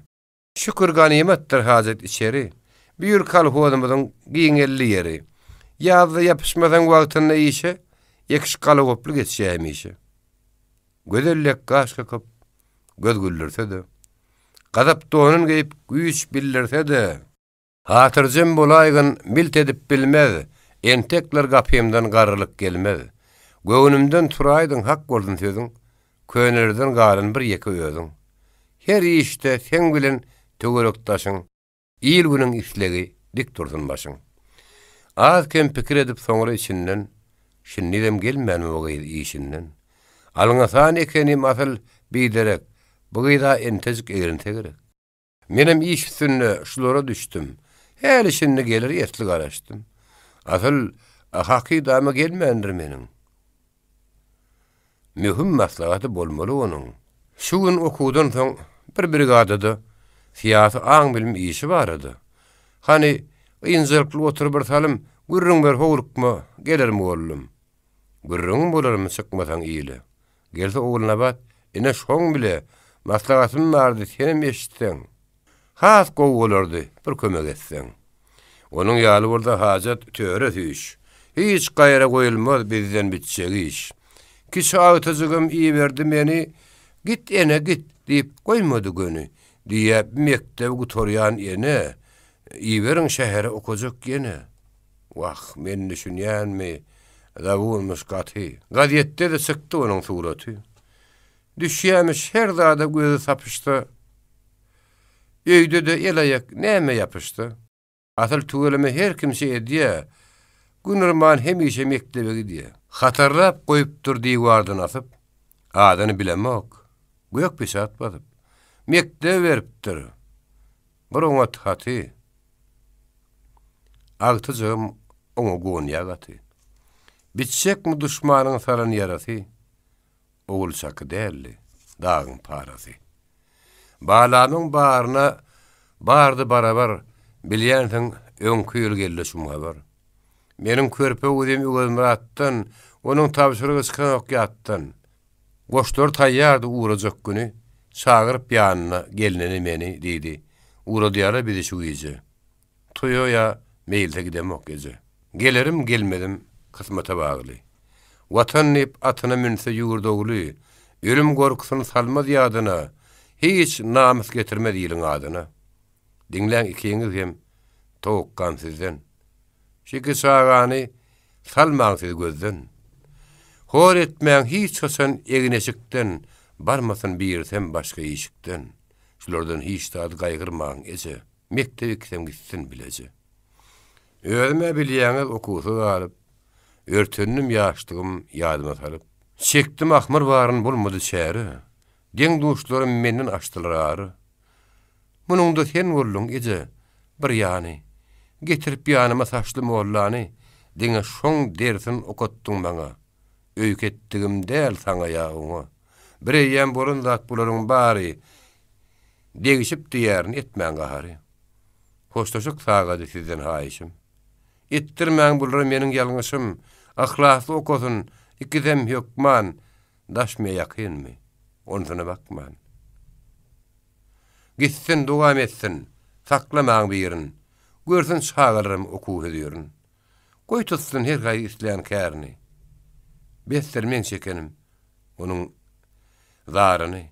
Şükür ganimetdir hazet içeri. Bir kalhozumyzyň giňelli ýeri. Ýazda ýapyşmadan wagtyna işe, ýekiş galagoply geçýämişi. Gözellik gaş kakıp, göz güllürse de, gadap donun geyip güýç bildirse de, hatyrjym bolaýgyn milt edip bilmez, entekler gapymdan garrylyk gelmez. Göwnümden turaýdyň hak boldun sözüň, könelerden galan bir ýeke özüň. Her işte sen bilen tögerekdaşyň, il günüň islegi dik durdun başyň. Az kem pikir edip soňra içinden, şinnidem gelmänmi bu gyzy işinden. Alyňasan ekenim asyl biderek, bu gyza entezik egerinte gerek. Menem iş üstünde şulara düştüm. Her işinde gelir ýetli garaşdym. Asyl haky dama gelmändir meniň. Mühim maslahaty bolmaly onuň. Şu gün okudan soň bir brigadada siyasi aň bilim işi barady. Hani ynjyrkly oturup bir salim gürrüň ber howlukma gelerim oglum. Gürrüň bolarmy çykmasaň iyili. Gelse ogluna bat, ine şoň bile maslahatym bardy senem eşitdiň. Has gowy bolardy, bir kömek etseň. Onuň ýaly bolsa hajat töre tüýüş. Hiç gaýra goýulmaz bizden bitjek iş. Kişi ağıtıcığım iyi verdi meni, git ene git deyip koymadı gönü, diye mektep gutoryan ene, iyi verin şehre okuyacak yene. Vah, men düşünýän mi, davulmuş katı, gazette de sıktı onun suratı. Düşýämiş her dağda gözü sapıştı, öýde de el ayak näme yapıştı. Asyl tügeleme her kimse ediýär, Günürman hemişe mektebe gidiyor. Hatarlap koyupdur diwardan asyp, adany bilemok. Gök bir saat basyp, mektebe beripdir. Bir oňa haty. Agtyjym oňa gon ýagaty. Bitsekmi düşmanyň saran ýarasy? Ogulçaky dälli, dagyň parasy. Balanyň baryna bardy barabar, bilýänsiň öňkü ýyl gelleşim bar. Menin körpe ödemi gözüme attan, onun tapşyrygy çykan ok ýatdan. Goştor taýýardy uğrajak güni, çagyryp ýanyna gelineni meni diýdi. Uğradyara bizi şu gece. Toýoya meýilde gidem ok gece. Gelerim gelmedim, kısmata bagly. Watan nip atyna minse ýugurdogly, ölüm gorkusunu salmaz ýadyna, hiç namus getirmez ýylyň adyna. Diňläň ikiňiz hem towukkan sizden. Şiki sagany salmaň siz gözden. Hor etmäň hiç hasan egineşikden, barmasyn birsem başga ýyşikden. Şulardan hiç taýdy gaýgyrmaň ece, mektebe gitsem gitsin bileje. Özüme bilýäňiz okusy alyp, örtünüm ýaşlygym ýadyma salyp, çekdim ahmar baryn bolmady şäri. Deň duşlarym menden açdylar ary. Mununda sen boldun ece, bir ýany. Getirip ýanyma saçly mollany, diňe şoň dersin okutdyň maňa. Öýketdigim däl saňa ýagyňa. Bir ýem bolun zat bularyň bary. Degişip diýärin etmäň gahary. Hoştoşuk sagady sizden haýyşym. Etdirmäň bulary meniň ýalňyşym, ahlasly okutun, ikidem ýokman, daşmya ýakynmy? Onuna bakman. Gitsin dogam etsin, saklamaň birin. Görsün şagallarym okuw edýäryn. Goý tutsun her gaý isleýän kärni. Beslermen çekenim onuň zaryny.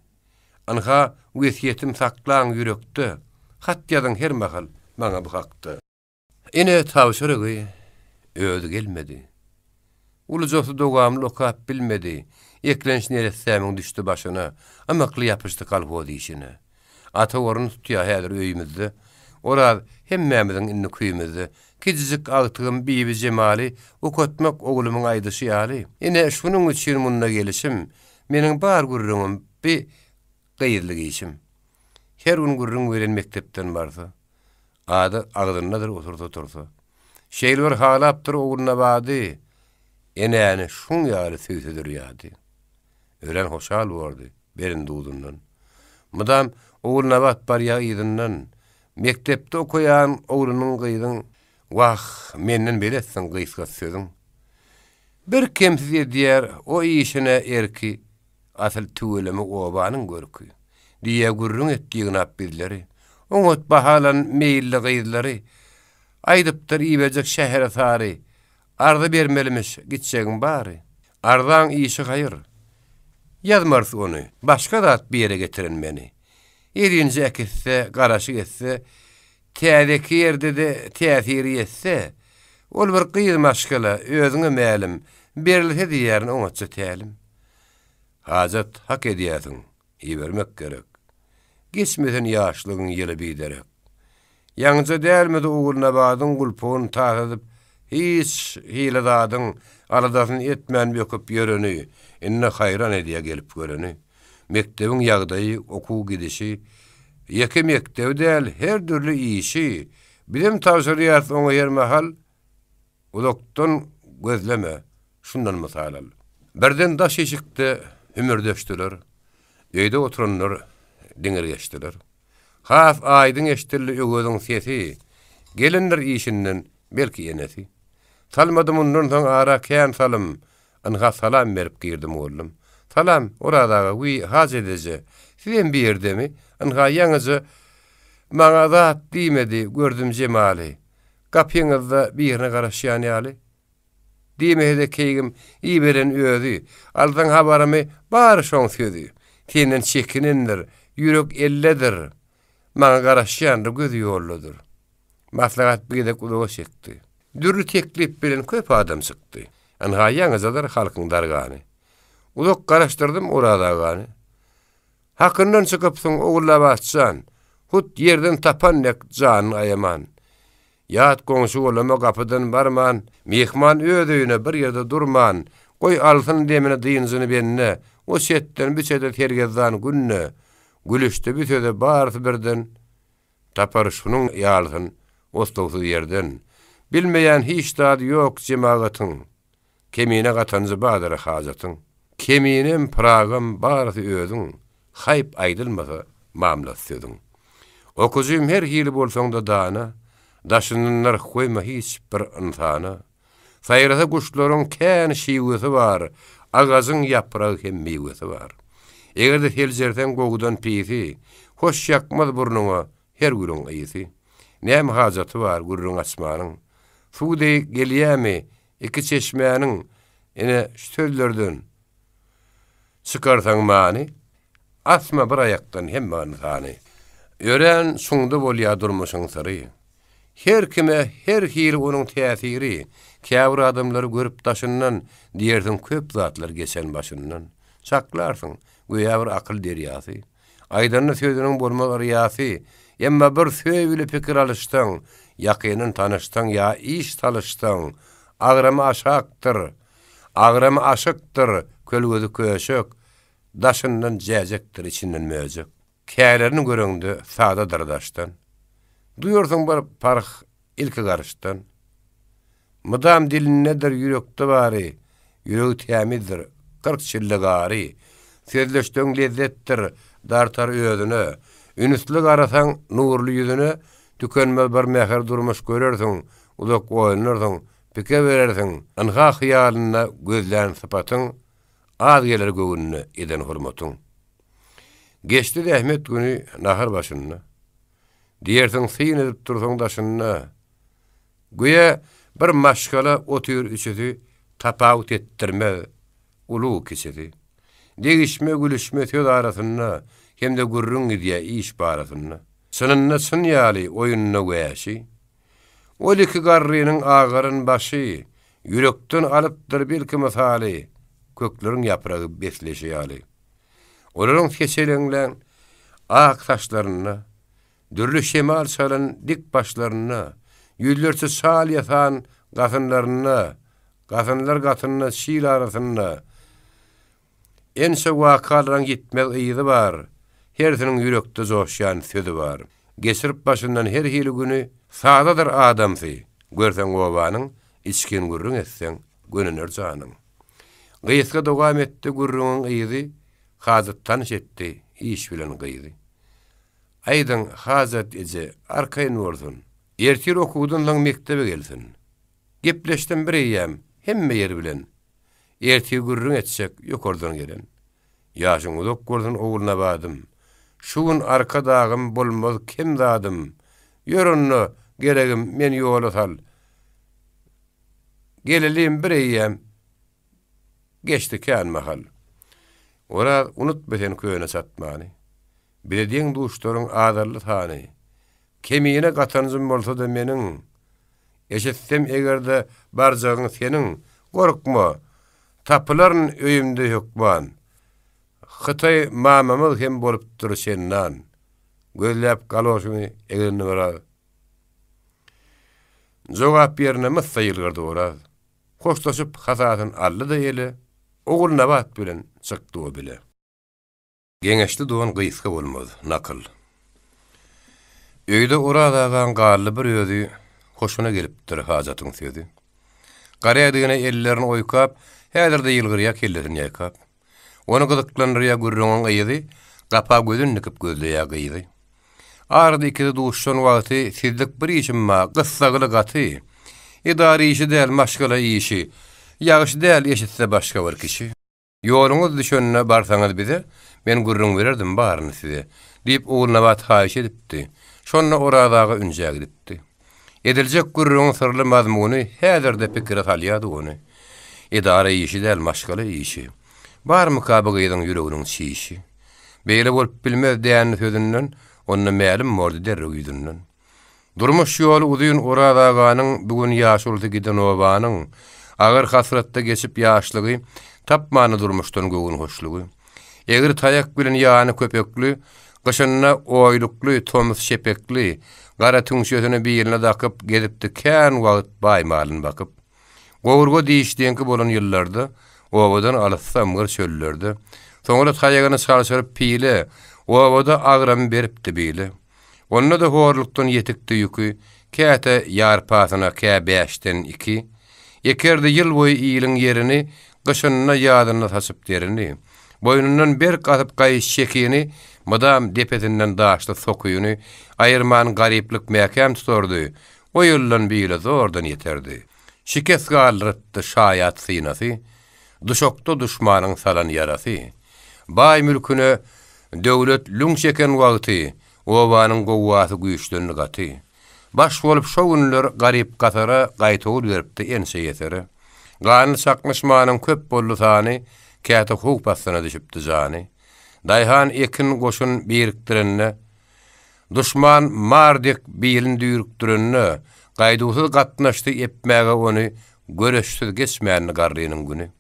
Anha wesiýetim saklaň ýürekde. Hat ýazyň her mahal maňa bu hakdy. Ine tawşyrygy öýdi gelmedi. Ulujosy dogamly okap bilmedi. Eklenç neresämiň düşdi başyna. Amakly ýapyşdy kalwody işine. Ata orun tutýar häzir öýümizde. Oral hemmämiziň inni küýümizde. Kizicik agtygym bibi jemali okutmak ogulumyň aýdysy ýaly. Ine şunuň üçin munna gelişim, meniň bar gurrugym bir gaýyrlyk işim. Her gün gurrun weren mektepden barsa, ady agdyndadyr otursa. Şeýler halapdyr oguluna bady. Enäni şuň ýaly süýsedir ýady. Ören hoşal boldy berin dudundan. Mudam oguluna bat bar ýagydyndan, mektepde okuyan oglunyň gyýdyň, wah, menden beletsin gysga sözüň. Bir kemsiz edýär o işine erki, asyl tüwelemi obanyň görkü. Diýe gurrun etdiğini apbilleri, oňot bahalan meýilli gyýdlary, aýdypdyr iýbejek şähere sary, arda bermelimiş gitsegiň bary. Ardan işi haýyr. Ýazmars onu, başga zat bir ýere getirin meni. Erinji ekisse, garaşyk etse, täzeki ýerde de täsiri etse, ol bir gyýyl maşgala, özüňe mälim, berilse diýärin oňatça tälim. Hajat hak edýäsiň, iýermek gerek. Geçmeden ýaşlygyň ýyly biderek. Ýaňça dälmedi oguluna badyň gulpugyny taýdyp, hiç hile dadyň aradasyny etmän böküp ýöreni, inne hayran edýär gelip göreni. Mektebiň ýagdaýy, okuw gidişi, ýeke mekteb däl her türlü işi, bilim tawşyrýar oňa her mahal, ulukdan gözleme, şundan mysal al. Birden daş eşikde hümürdöşdiler, öýde oturanlar diňer geçdiler. Haf aýdyň eşdirli ögödüň sesi, gelinler işinden belki enesi. Salmadym ondan soň ara kän salym, anha salam berip girdim oğlum. Salam, oradaga wi hazedeje. Sizem bir ýerdemi? Anha ýaňyjy maňa zat diýmedi, gördüm jemali. Gapyňyzda birine garaşýan ýaly. Diýmede keýgim iýberen özi. Aldan habaramy bar şoň sözi. Senden çekinenler, ýürek elledir. Maňa garaşýandy gözü ýolludur. Maslahat birde kulağa çekdi. Dürlü teklip bilen köp adam çykdy. Anha ýaňyjylar halkyň dargany. Uluk garaşdyrdım oradagany. Hakyndan çykyp soň ogulla başçan, hut ýerden tapannek janyny aýaman. Ýat goňşy bolama gapydan barman, mehman öýüne bir ýerde durman, goý alsyn demine dyýynjyny benne, o şetden biçede tergezdan günne, gülüşde bitede barsy birden, tapar şunuň ýalsyn, ostowsy ýerden, bilmeýän hiç dady ýok jemagatyň, kemine gatanjy badyra hajatyň. Keminem pragam barsy özüň, haýp aýdylmasa mamlat söýdüň. Okuzym her hili bolsaň da dana, daşynlar koyma hiç bir insana. Saýrasa guşlaryň kän şiwesi bar, agazyň ýapragy hem meýwesi bar. Egerde heljerden gogudan pisi, hoş ýakmaz burnuňa her gürüň aýysy. Näme hajaty bar gurrun açmanyň? Suwdy gelýämi iki çeşmäniň Ene şu sözlerden çıkarsan mani, asma bir ayaktan hem mani tani. Ören suňda bolýa durmasyň sary. Her kime her hili onun täsiri, käbir adamlary görüp taşyndan diýerdiň köp zatlar geçen başyndan. Saklarsın, goýa bir akyl derýasy. Aýdanyň sözüniň bolmak rýasy, emma bir söýbüli pikir alyşdan, ýakynyn tanyşdan ýa iş talışdan, agrama aşakdyr, agrama aşykdyr, kölgözi köşek, daşyndan jäjekdir içinden möjek. Kälerini göreňdi sadadyr daşdan. Duýursyň bir parh ilki garşdan. Mudam dilin nedir yürekde bari, yürek tämizdir, 40 çille gari. Sözleşden lezzettir, dartar özüne. Ünüslik arasan nurlu yüzüne, tükenmez bir meher durmuş görersin, uzak oynarsan, pike verersin, anha hiyalyna gözlän sıpatın, az gelir göğününe eden hurmatın. Geçti de Ahmet günü nahar başynna. Diýersiň syn edip dursaň daşynna. Güýe bir maşgala otyr içidi tapawut etdirme ulu keçidi. Degişme gülüşme söz arasynda hem de gurrun diýe iş barasynda. Sınynna syn ýaly oýunyna güýäşi. Oliki garrynyň agaryn başy, yürekden alypdyr belki misaly, kökleriň ýapragy besleşi ýaly. Olaryň keçelenlen ak taşlaryna, dürlü şemal salan dik başlaryna, yüzlerçe sal yatan gatynlaryna, gatynlar gatynyna şiir arasynda ense wakalan gitmek ýygy bar. Hersiniň yürekde joşýan sözi bar. Geçirip başyndan her hili güni sadadyr adamsy. Görseň obanyň içkin gurrun etseň gönüner janyň. Gysga dogam etdi gurrunyň ýyzy, hazat tanış etdi, iş bilen gyýdy. Aýdyň hazat ije arkaýyn bolsun. Ertir okudundan mektebe gelsin. Gepleşdim bir ýem, hemme yer bilen. Ertir gurrun etsek ýokardan gelen. Ýaşyň uzak gördün oğulna badym. Şuň arka dagym bolmaz kim zadym. Ýörünni geregim men ýola sal. Gelelim bir ýem. Geçti kän mahal. Ora unutmasan köýüne satmany. Bilediň duşlaryň adarly tany. Kemiýine gatanjym bolsa da meniň. Eşetsem egerde barjagyň seniň, gorkma. Tapylaryn öýümde ýokman. Hytay mamamyz hem bolup dur sendan. Gözläp galoşyny egerini berar. Jogap berine mysaýylgyrdy oraz. Hoşlaşyp hasatyn aldy da ýeli, oğulna bat bilen çykdy o bile. Geňeşli dogan gyýyska bolmaz, nakyl. Öýde oradagan garly bir özü hoşuna gelipdir hajatyň sözi. Garaýdygyna ellerini oýkap, häzirde ýylgyrýa kellerini ýakap. Onu gyzyklandyrýa gurrunyň gyýdy, gapa gözün nikip gözleýä gyýdy. Ardy ikide duşşan wagty sizlik bir işim ma, gyssagyly gaty. İdari işi däl, maşgala işi. Ýagyş däl, eşitse başga bir kişi. Ýoluňyz düşenine barsaňyz bize, men gurrun bererdim baryny size, diýip oğulna bat haýyş edipdi. Şonna oradaga ünjä gidipdi. Ediljek gurrunyň sırly mazmuny häzirde pikir salýady ony. İdari işi däl, maşgala işi. Bar mukaby gyýdyň ýüreginiň şişi. Beýle bolup bilmez diýän sözünden, ony mälim mordy derre güýdünden. Durmuş ýoly uzun oradaganyň bugün ýaşuldy giden obanyň agyr hasratda geçip ýaşlygy tapmany durmuşdan göwün hoşlugy. Egir taýak bilen ýany köpekli, gyşyna oýlukly, tomuz şepekli, gara tüňşesini biýerine dakyp gedipdi kän wagt baýmalyn bakyp. Gowurga diýişdiňki bolan ýyllarda owadan alyssam gyr çöllerde. Soňra taýagyny çalşyryp pile, owada agram beripdi bile. Onna da horlukdan yetikdi ýükü, käte ýarpasyna kä 5-den 2. Ekerde ýyl boýy iýiliň ýerini, gyşyna ýadyna taşyp derini. Boýnundan bir gatyp gaýyş şekini, madam depetinden daşly sokuýuny, aýyrman garyplyk mäkem tutardy. O ýollan bile zordan ýeterdi. Şikes galrytdy şaýat synasy, duşokda duşmanyň salan ýarasy. Baý mülküne döwlet lüň çeken wagty, obanyň gowwasy güýçlerini gaty. Baş bolup şo günler garyp gatara gaýtagyl beripdi ense ýetere. Gany saklaşmanyň köp bolly sany käte huk basyna düşüpdi jany. Daýhan ekin goşun birikdirenine, düşman mardyk birin düýrükdirenine, gaýdusy gatnaşdy epmäge ony göreşsiz geçmänini garrynyň güni.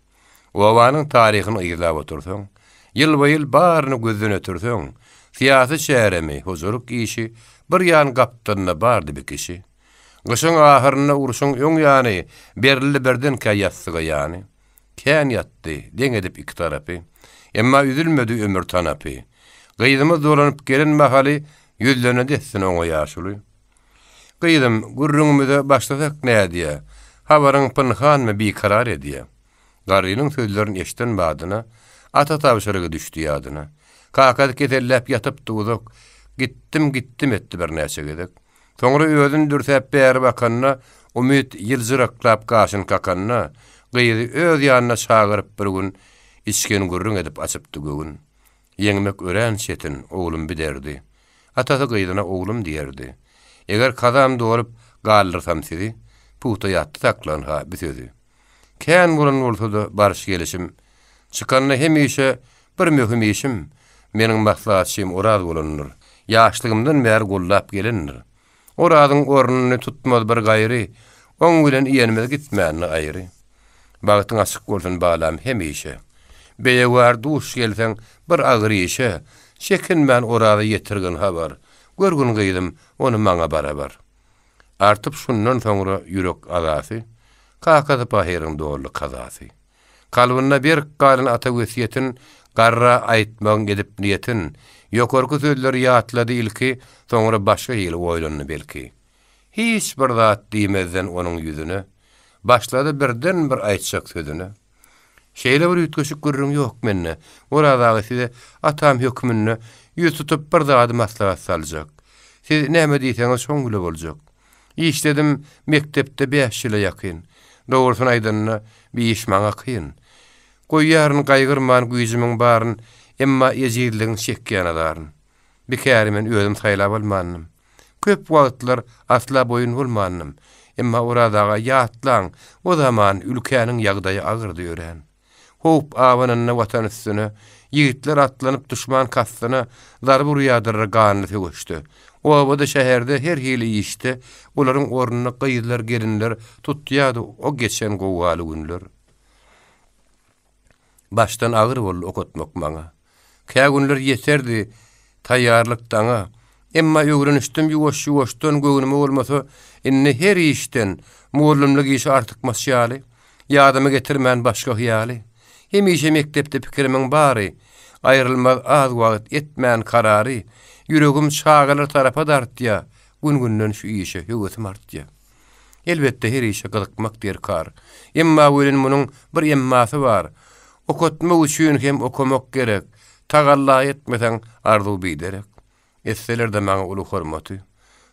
Owanyň taryhyny ýylap otursaň, ýyl-by-ýyl baryny gözden ötürseň, siýasy şäheremi, huzuruk işi bir ýan gapdyna bardy bir kişi. Gyşyň ahyryna uruşyň öň ýany berildi berden käýýatsyga ýany. Kän ýatdy, deň edip iki tarapy. Emma üzülmedi ömür tanapy. Gyýdymyz dolanyp gelen mahaly ýüzlerine dessin oňa ýaşuly. Gyýdym, gurrunymyza başlasak nädiýe? Habaryň pynhanmy bikarar ediýe. Garynyň sözlerini eşden badyna ata tabşyrygy düşdi ýadyna. Kakad ketellep yatıp duzak, gittim etdi bir näçe gedek. Soňra özün dürsäp bäri bakanna, umyt ýylzyraklap gaşyn kakanna, gyýdy öz ýanyna çagyryp bir gün içken gurrun edip açypdy gögün. Ýeňmek ören şetin oglum biderdi. Atasy gyýdyna oglum diýerdi. Eger kazam doğurup gallyrsam sizi, puta ýatdy saklan ha bisözi. Kän bolan bolsa-da barış gelişim, çykanna hemişe bir möhüm işim, meniň maslahatçym Oraz bolandyr. Ýaşlygymdan bäri gollap gelendir. Orazyň ornuny tutmaz bir gaýry, oň bilen iýenmez gitmänni aýry. Bagtyň açyk bolsun balam hemişe. Beýewar duş gelseň bir agyr işe, çekinmän Orazy ýetirgen habar. Görgün gyýdym, onu maňa barabar. Artyp şundan soňra ýürek azasy, kakady pahyryň dogry kazasy. Kalbyna bir galan ata wesiýetin garra aýtmagyň edip niýetin, ýokarky sözler ýatlady ilki, soňra başga ýyly oýlandy belki. Hiç bir zat diýmezden onuň ýüzüne, başlady birden bir aýtjak sözüne. Şeýle bir ýetgeşik görüň ýok menne, Orazy size atam hökmünde ýüz tutup bir zady maslahat saljak. Siz näme diýseňiz şoň güle boljak. İşledim mektepde 5 ýyla ýakyn. Dogrusyny aýdanna bir iş maňa kyn. Goýýaryn gaýgyrman güýjümiň baryn, emma ýezidligiň çekýän adaryn. Bir kärimen özüm saýlap almanyň. Köp wagtlar asla boýun bolmanyň. Emma Orazyga ýatlaň, o zaman ülkäniň ýagdaýy agyrdy ýören. Hop awanyna watan üstüne, ýigitler atlanyp düşman kassyna zarby rüýadyr ganyny tögüşdi. O abada şäherde her hili işdi, olaryň ornuny gyýdylar gelinler tutýady o geçen gowaly günler. Baştan agyr boldy okutmak maňa. Kä günler ýeterdi taýýarlykdaňa. Emma öwrenişdim ýuwaş-ýuwaşdan göwnüme bolmasa, inni her işden muallimlik işi artyk masýaly, ýadyma getirmän başga hyýaly. Hemişe mektepde pikirimiň bary, aýrylmaz az wagt etmän karary, yüregim çağılar tarafa dartýa, gün-günden şu işe höwütim artýa. Elbetde her işe gydykmak derkar. Emma welin munyň bir emmasy bar. Okutmak üçin hem okumak gerek. Tagalla etmesen arzu biderek. Esselerde maňa uly hormaty.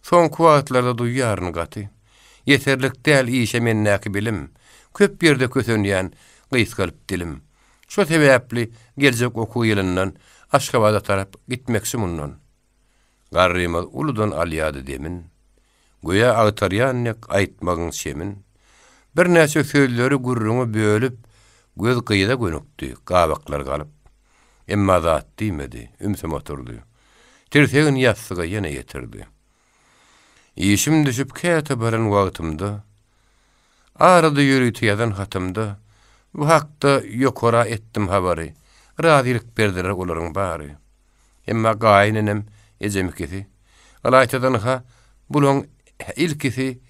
Soňky wagtlarda duýýaryn gaty. Yeterlik däl işe mennäki bilim. Köp ýerde kösenýän gysgalyp dilim. Şo sebäpli geljek oku ýylyndan Aşgabatda tarap gitmekçi mundan. Garrymaz uludan alýady demin. Goýa agtarýannyk aýtmagyň şemin. Bir näçe sözleri gurruňy bölüp, göz gyýda gönükdi, gabaklar galyp. Emma zat diýmedi, ümsem oturdy. Tirsegin ýassyga ýene ýetirdi. İşim düşüp käte baran wagtymda, arada ýürüýti ýazan hatymda, bu hakda ýokara etdim habary. Razylyk berdiler olaryň bary. Emma gaýnynem ejemkisi. Alaýtadan ha, bulan ilkisi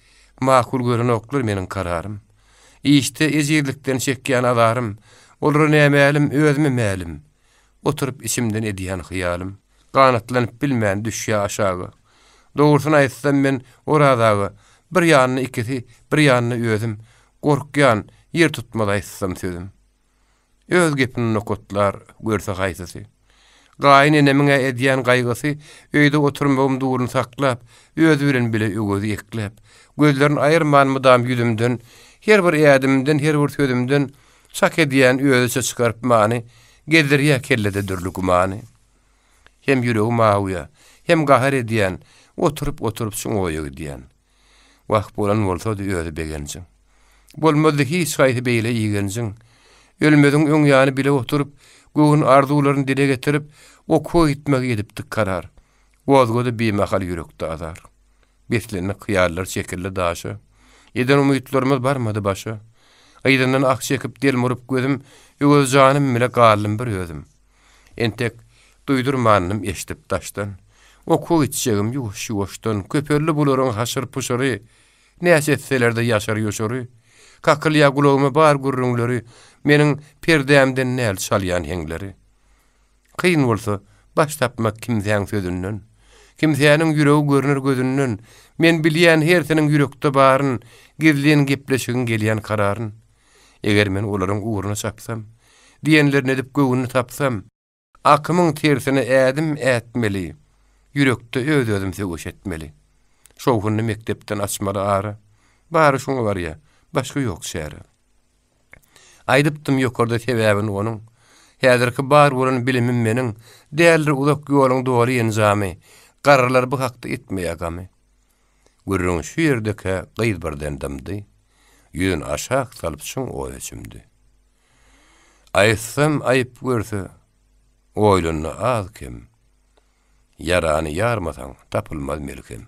makul gören oklar meniň kararym. İşte ejirlikden çekýän adarym, olary nämelim özüme mälim. Oturup içimden edýän hyýalym, ganatlanyp bilmän düşýär aşağı. Dogrusyny aýtsam men Orazyga bir ýanyny ikisi, bir ýanyny özüm gorkýan ýer tutmaly aýtsam sözüm. Öz gepini okutlar, görse gaýsysy. Gaýnynemiňe edýän gaýgysy, öýde oturmagym duruny saklap, özü bilen bile öwüzi ekläp, gözlerini aýyrman mydam ýüzümden, her bir ýadymdan, her bir sözümden sak edýän özüçe çykaryp many, gezdirýär kellede dürlü gumany. Hem ýüregim awýa, hem gahar edýän, oturup şuň oýa gidýän. Wagt bolan bolsa-da özü begençiň. Bolmadı hiç gaýty beýle ýigensiň. Ölmediň öň ýany bile oturup, göwün arzuwlaryny dile getirip, okuw gitmek edipdik karar. Gozgoda beýmahal ýürekde azar. Beslenli hyýallar şekilli daşy. Eden umytlarymyz barmady başa. Aýdandan ak çekip del murup gözüm, göz janym bile gallym bir özüm. Entek duýdurmanym eşdip taşdan. Okuw gitjegim ýuwaş-ýuwaşdan, köperli bularyň haşyr puşary, näçe etseler-de ýaşar ýoşary. Kakylýa gulagyma bar gurrunlary, meniň perdämden näl çalýan heňleri. Kyn bolsa, baş tapmak kimsäň sözünden, kimsäniň ýüregi görünür gözünden, men bilýän hersiniň ýürekde baryn, gizlän gepleşigin gelýän kararyn. Eger men olaryň uğruna çapsam, diýenlerini edip göwünü tapsam, akymyň tersine ädim ätmeli, ýürekde öz-özüm söwüş etmeli. Şowhuny mektepden açmaly ara, bary şoňa bar ýa, başga ýok şäre. Aýdypdym ýokarda sebäbini onuň, häzirki bar bolan bilimim meniň, däldir uzak ýoluň dogry enzamy, gararlar bu hakda etmeýägamy. Gürrüň şu ýerdeki gyýz birden damdy, ýüzün aşak salyp şoň oý içimdi. Aýsam aýyp görse, oýlanyna az kim, yarany yarmasaň tapylmaz melkim.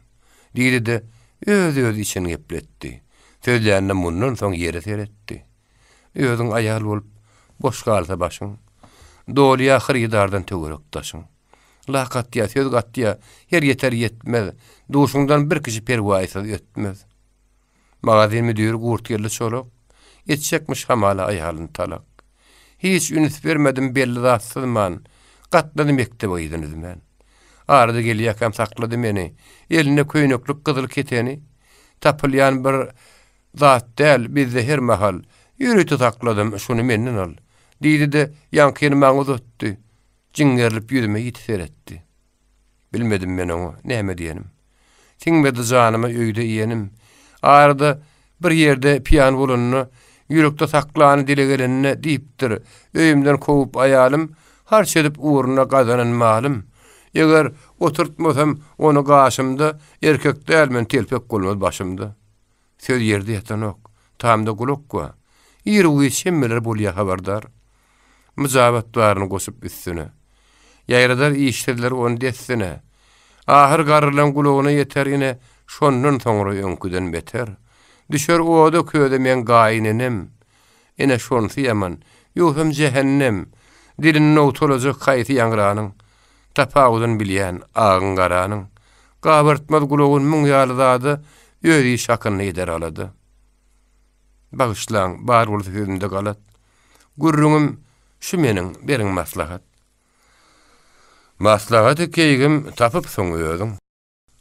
Diýdi-de öz içini gepletdi. Sözlerine mundan soň ýere seretdi. Özüň aýal bolup, boş galsa başyň. Dolýa hyrydardan töwerek taşyň. Laqat ýa söz gatýa, her ýeter ýetmez. Duşuňdan bir kişi perwaýsy etmez. Magazin müdiri gurtgerli çolak, etjekmiş hamala aýalyny talak. Hiç üns vermedim belli zatsızman, gatladı mektebe ýydynyz men. Arada gelýäkem saklady meni, eline köýneklik gyzyl keteni, tapylýan bir zat däl, bizde her mahal, ýürüti sakladym, şunu menden al. Diýdi-de ýankyny maňa uzatdy, jiňgerlip ýüzüme ýitiseretdi. Bilmedim men oňa, näme diýenim. Tiňmedi janymy öýde ýenim. Arada bir ýerde piýan bolanyny, ýürekde saklany dile gelenine diýipdir. Öýümden kovup aýalym, harç edip uğruna gazanan malym. Eger oturtmasam onu gaşymda, erkek däl men telpek bolmaz başymda. Söz ýerde ýatan ok, tamda gulak wa. Ýeri şemmeler bolýa habardar. Müzabatlaryny goşup üstüne. Ýaýradar işlerler onu dessine. Ahir garrylan gulagyna ýeter ine, şondan soňra öňküden beter. Düşer oda köýde men gaýnynym. Ine şonsy ýaman, ýoksam cehennem. Dilini otolajak gaýty ýangranyň. Tapawdan bilýän agyň garanyň. Gabartmaz gulagyň müň ýalyzady, öýri şakyny eder alady. Bagyşlaň, bar bolup sözümde galat. Gurrüňüm şu meniň beriň maslahat. Maslahaty keýgim tapyp soň öýdüm.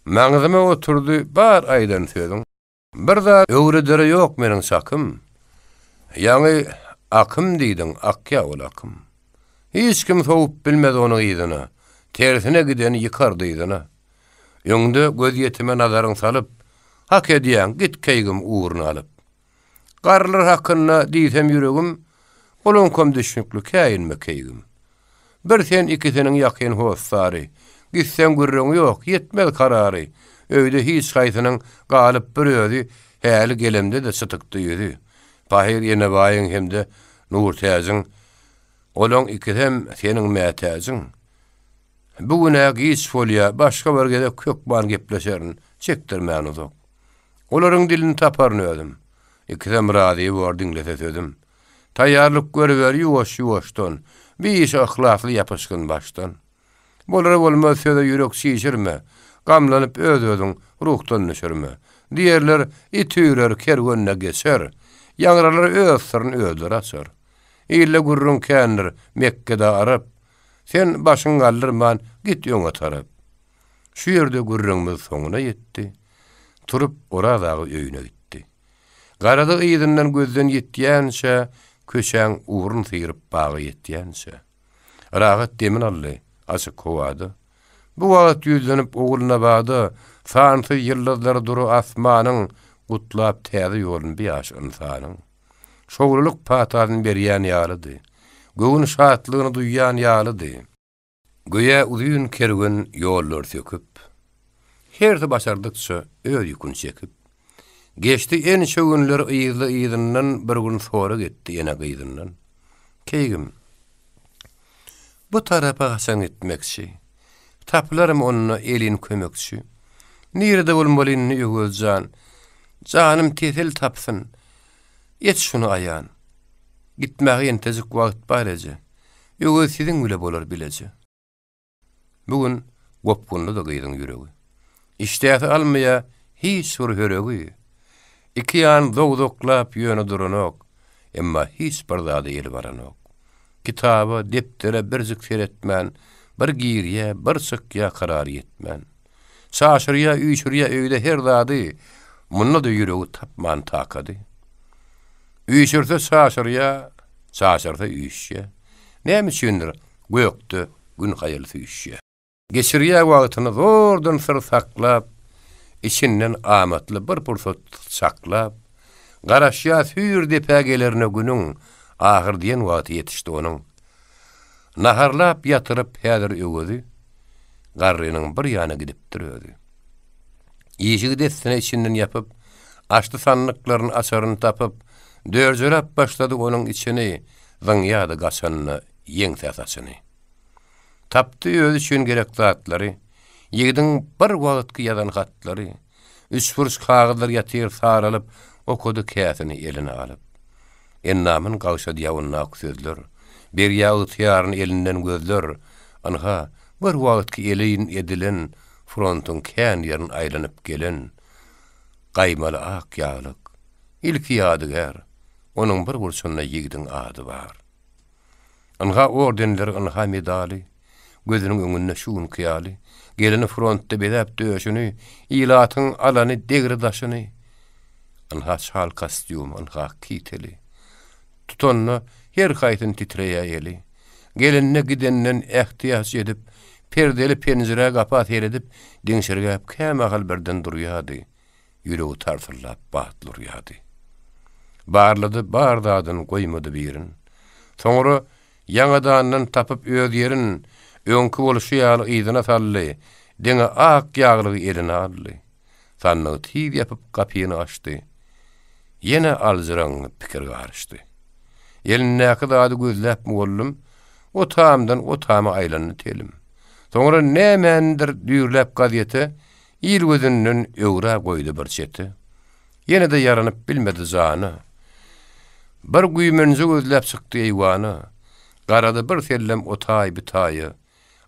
Maňyzyma oturdy, bar aýdan söýdüm. Bir zat öwredere ýok meniň sakym. Ýani akym diýdiň, akya ol akym. Hiç kim soğup bilmez onu ýydyna. Tersine gideni ýykar diýdiňa. Ýöňde göz ýetime nazaryň salyp, hak edýän git keýgim uğruna alyp. Garlar hakyna diýsem ýüregim, bolonkom düşnükli käýinme keýgim. Bir sen ikisiniň ýakyn hossary, gitsen gürrüň ýok, ýetmez karary. Öýde hiç gaýsynyň galyp bir özi, häli gelemde de sıtykdy ýüzi. Pahir ýene baýyň hemde nur täziň, olaň ikisem seniň mätäziň. Bugüne giç folya, başga bir gede kökban gepleşerin, çekdirmän uzak. Olaryň dilini taparyn ödüm. İkisem razy bor diňlese sözdüm. Taýýarlyk görüber ýuwaş-ýuwaşdan, bir iş ahlasly ýapyşgyn başdan. Bolara bolmaz söze ýürek şişirme, gamlanyp öz-özüň ruhdan nüşürme. Diýerler itüýrer kerwenne geçer, ýangralar öz syryny özler açar. İlle gurrun kändir Mekkede arap, sen başyň galdyrman git ýoňa tarap. Şu ýerde gurrunmyz soňuna ýetdi, turup oradagy öýüne gitdi. Garada ýydynyň gözden ýetýänçe, köşäň uğrun syryp bagy ýetýänçe. Rahat demin ally, açyk howada. Bu wagt ýüzlenip oguluna bagda, sansy ýyldızlar duru asmanyň gutlap täze ýolun biýaş insanyň. Şowruluk patadyny berýän ýalydy. Göwün şatlygyny duýýan ýalydy. Göýe uzun kerwen ýollar söküp, her de başardykça öz ýükün çekip, Geçti en şögünler ýyzyndan bir gün sonra getdi ene gyzyndan. Keýgim. Bu tarafa hasan etmekçi. Taplarım onunla elin kömekçi. Nirde bolmalyny ýögözjan. Canım tetel tapsın. Et şunu ayan. Gitmäge entezik wagt barece. Ýögöz siziň bile bolar bilece. Bugün gopgunly da gyzyň ýüregi. İştäti almaya hiç sur höregi. İki ýan dogdoklap ýöne duranok, emma hiç bir zada ýeli baranok. Kitaba, deptere bir zikir etmän, bir giriye, bir sykya karar etmän. Şaşyrya, üýşürýä öýde her zady, munna da ýüregi tapman takady. Üýşürse şaşyrya, şaşyrsa üýşýä. Näme üçindir? Gökde gün gaýylsy üýşýä. Geçirýä wagtyny zordan syr saklap, içinden amatly bir pursat saklap, garaşýa hür depägelerine günüň ahir diýen wagty ýetişdi onuň. Naharlap ýatyryp häzir öwüdi, garrynyň bir ýanyna gidip durýardy. Ýeşigi destine içinden ýapyp, açdy sanlyklaryny açaryny tapyp, dörjelap başlady onuň içini, zıňýady gaçanyny, ýeň täsasyny. Tapdy öz üçin gerek zatlary, ýigdiň bir wagtky ýazan hatlary, üç furs kagydlar ýatyr saralyp, okudy käsini eline alyp. Ennamyň gawşa diýawyna sözler, bir ýagy ýaryny elinden gözler, anha bir wagtky elin edilen frontyň kän ýerine aýlanyp gelen gaýmaly ak ýaglyk, ilki ýadygar, onuň bir burçunda ýigdiň ady bar. Anha ordenler, anha medali, gözüniň öňünde şuun kıyaly, gelini frontda bedäp döşüni, ilatyň alany degri daşyny, anha şal kostyum, anha kiteli. Tutanna her haýtyn titreýär eli. Gelinne gidenden ähtiýaç edip, perdeli penjere gapat edip, diňşirgäp käme birden durýardy. Ýüregi tartylap batlurýardy. Barlady bardadan goýmady birin. Soňra ýangadandan tapyp öz ýerin öňkü boluşy ýaly ýyzyna sally, deňe ak ýaglygy eline aldy. Sanny tiýip ýapyp gapyny açdy. Ýene alzyraň pikir garşdy. Eline kadady gözläp bollum, o tamdan o tama aýlanyp telim. Soňra nämendir düýrläp gazyety, ýyl gözünden öwra goýdy bir çeti. Ýene de ýaranyp bilmedi zany. Bir güýmenji gözläp çykdy eýwany. Garada bir sellem otay bitaýy.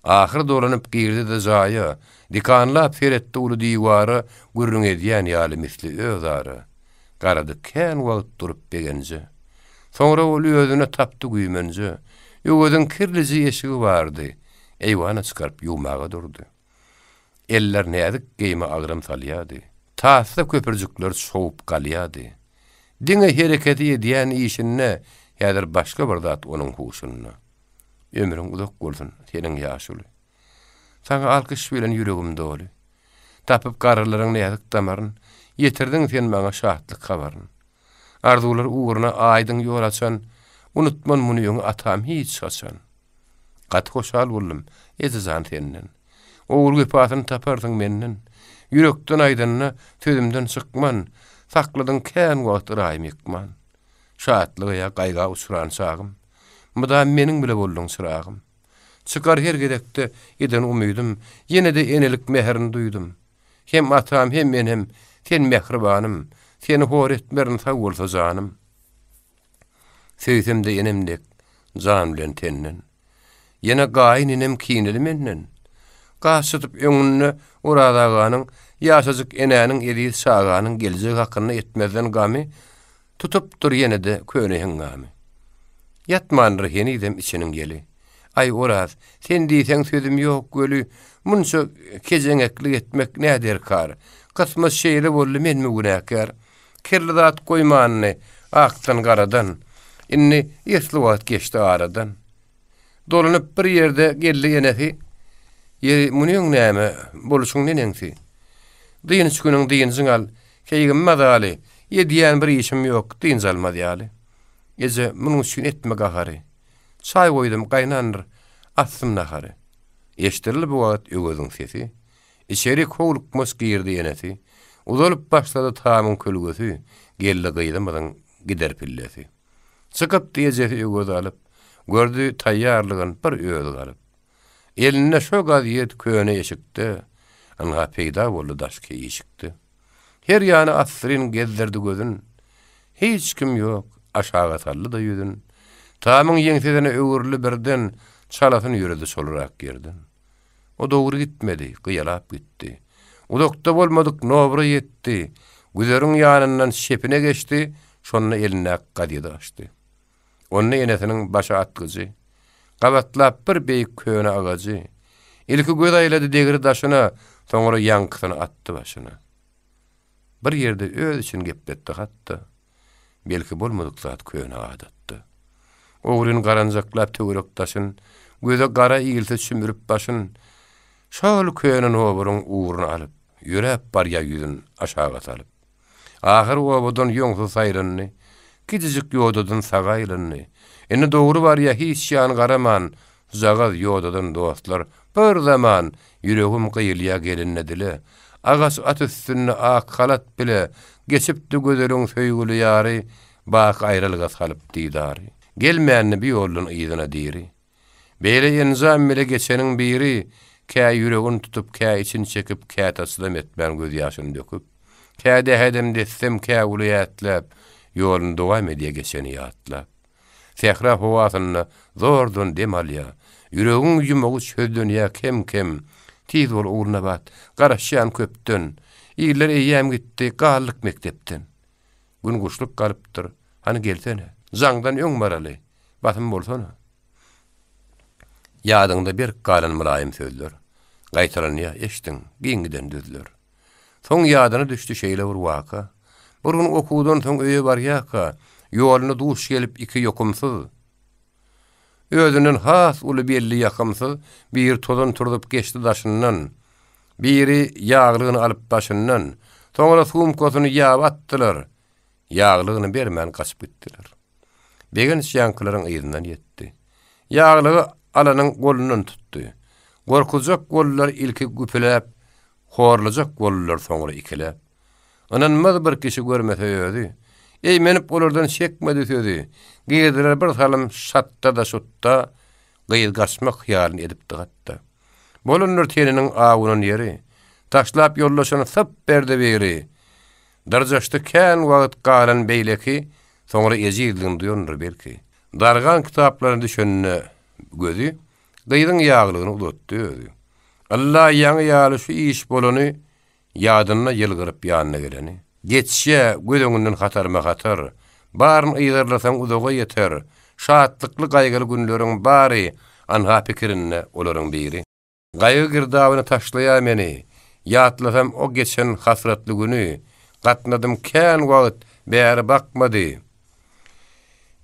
Ahir dolanyp girdi de zaýa. Dikanlap feretdi uly diýwary gürrüň edýän ýaly misli özary. Garada kän wagt durup begenji. Soňra ol özüne tapdy güýmenji. Ýögödüň kirliji ýeşigi bardy. Eýwana çykaryp ýumaga durdy. Eller näzik geýme agram salýady. Taýsa köpürjükler şowup galýady. Diňe hereketi edýän işine ýa-da başga bir zat onuň huşuny. Ömrüň uzak bolsun, seniň ýaşuly. Saňa alkyş bilen ýüregim doly. Tapyp garalaryň näzik damaryn, ýetirdiň sen maňa şahatlyk habaryn. Arzular uğruna aýdyň ýol açan, unutman muny ýöňe atam hiç açan. Gat hoşal boldum, ezizan senden. Oğul güpatyny tapardyň menden. Yürekden aýdanyna sözümden çykman, sakladyň kän wagt raýym ýykman. Şatlyga gaýga uçuran çagym, muda meniň bile bolduň çyragym. Çykar her gerekde eden umydym, ýene de enelik meherini duýdum. Hem atam hem menem, sen mehribanym, seni hor etmerin sag bolsa janym. Söýsemde enemdek, jan bilen tenden. Ýene gaýyn enem kineli menden. Gaşytyp öňünde uradaganyň, ýaşazyk enäniň edi saganyň geljek hakyny etmezden gamy, tutup dur ýene de könehiň gamy. Yatmandyr henidem içiniň geli. Ay oraz, sen diýseň sözüm ýok gölü, munça kejeňeklik etmek näder kar? Kysma şeýle boldy menmi günäkär? Kirli zat goýmanyny akdan garadan, inni ýesli wagt geçdi aradan. Dolanyp bir ýerde geldi ýenehi, munyň näme, boluşuň neneňsi? Diýin çyküniň diýinjiň al, keýgim madaly, ýediýän bir işim ýok, diýin almady ýaly. Gece munyň üçin etme gahary. Çay goýdum, gaýnandyr, attym nahary. Eşdirilip bu wagt öwüziň sesi. İçeri howluk mos girdi ýenesi. Uzalyp başlady tamyň kölgesi, geldi gıydamadan gider pillesi. Çıkıp diýjesi göz alyp, gördü taýýarlygyny bir öýdi galyp. Eline şo gazyet köne eşikdi, anga peýda boldy daşky eşikdi. Her ýany asryn gezdirdi gözün, hiç kim ýok, aşağı sally da ýüzün. Tamyň ýeňsizine öwürli birden çalasyn ýüredi şolrak gerden. O dogry gitmedi, gyýalap gitdi. Udakda bolmadyk nobra ýetdi. Güzeriň ýanyndan şepine geçdi, şonu eline gadydy açdy. Onu enesiniň başa atgyjy, gabatlap bir beýik köne agajy. Ilki göz aýlady degir daşyna, soňra ýankysyny atdy başyna. Bir ýerde öz için gepletdi hatda. Belki bolmadyk zat köne adatdy. Oğrun garanjaklap töwerek taşyn, göze gara ýylsy çümürüp başyn, şol könen oburyň uğruny alyp, ýürep barýa ýüzün aşağı salyp. Ahir obudan ýoňsy saýranyny, gidijik ýodadan sagaýlanyny, ene dogry barýa hiç ýan garaman, zagaz ýodadan dostlar, bir zaman ýüregim gyýylýa gelinnedile, agas at üstünde ak halat bile, geçipdi gözeriň söýgüli ýary, bak aýrylga salyp diýdary. Gelmänni bir ýolun ýygyna diýri. Beýle enzam bile geçeniň biri, kä ýüregini tutup, kä için çekip, kä taslam etmän göz ýaşyny döküp, kä dehedem dessem, kä ulyatläp, ýolun dowam edýä geçeni ýatlap. Sehra howasyny zordan dem alýa, ýüregiň ýumagy çözdün ýa kem, tiz bol uğruna bat, garaşýan köpden, ýylar eýäm gitdi, gallyk mektepden. Gün guşluk galypdyr, hani gelsene, zaňdan öň baraly, batym bolsana. Ýadyňda bir galan mülayim sözler, gaýtaranyňa eşdiň, giňgiden düzler. Soň ýadyna düşdi şeýle bir waka, burun okudan soň öýe barýaka, ýoluny duş gelip iki ýokumsyz. Özünün has uly belli ýakymsyz bir tozan turdup geçdi daşyndan. Biri ýaglygyny alyp başyndan, soňra sumkasyny ýap atdylar. Ýaglygyny bermän gaçyp gitdiler. Begen şýanklaryň ýerine ýetdi. Ýaglygy alanyň golundan tutdy. Gorkujak gollar ilki güpeläp, horlajak gollar soňra ikilep. Ananmaz bir kişi görmese ýödi. Eýmenip olardan çekmedi sözi. Giýdiler bir salym şatda da şutda, gyýyl gaçmak hyýalyny edipdi hatda. Bolunlar teniniň agynyň ýeri, taşlap ýollaşany syp berde beri. Darjaşdy kän wagt galan beýleki, soňra ejizligini duýandyr belki. Dargan kitaplaryny düşenine gözü, gyýdyň ýaglygyny ulatdy özü. Allah ýaňy ýaly şu iş bolany ýadyna ýylgyryp ýanyna geleni. Geçşe gözüňinden hatarma hatar, baryn ýygyrlasaň uzaga ýeter. Şatlykly gaýgyly günleriň bary, anha pikirinne olaryň biri. Gaýgy girdawyny taşlaýar meni, ýatlasam o geçen hasratly güni, gatnadym kän wagt bäri bakmady.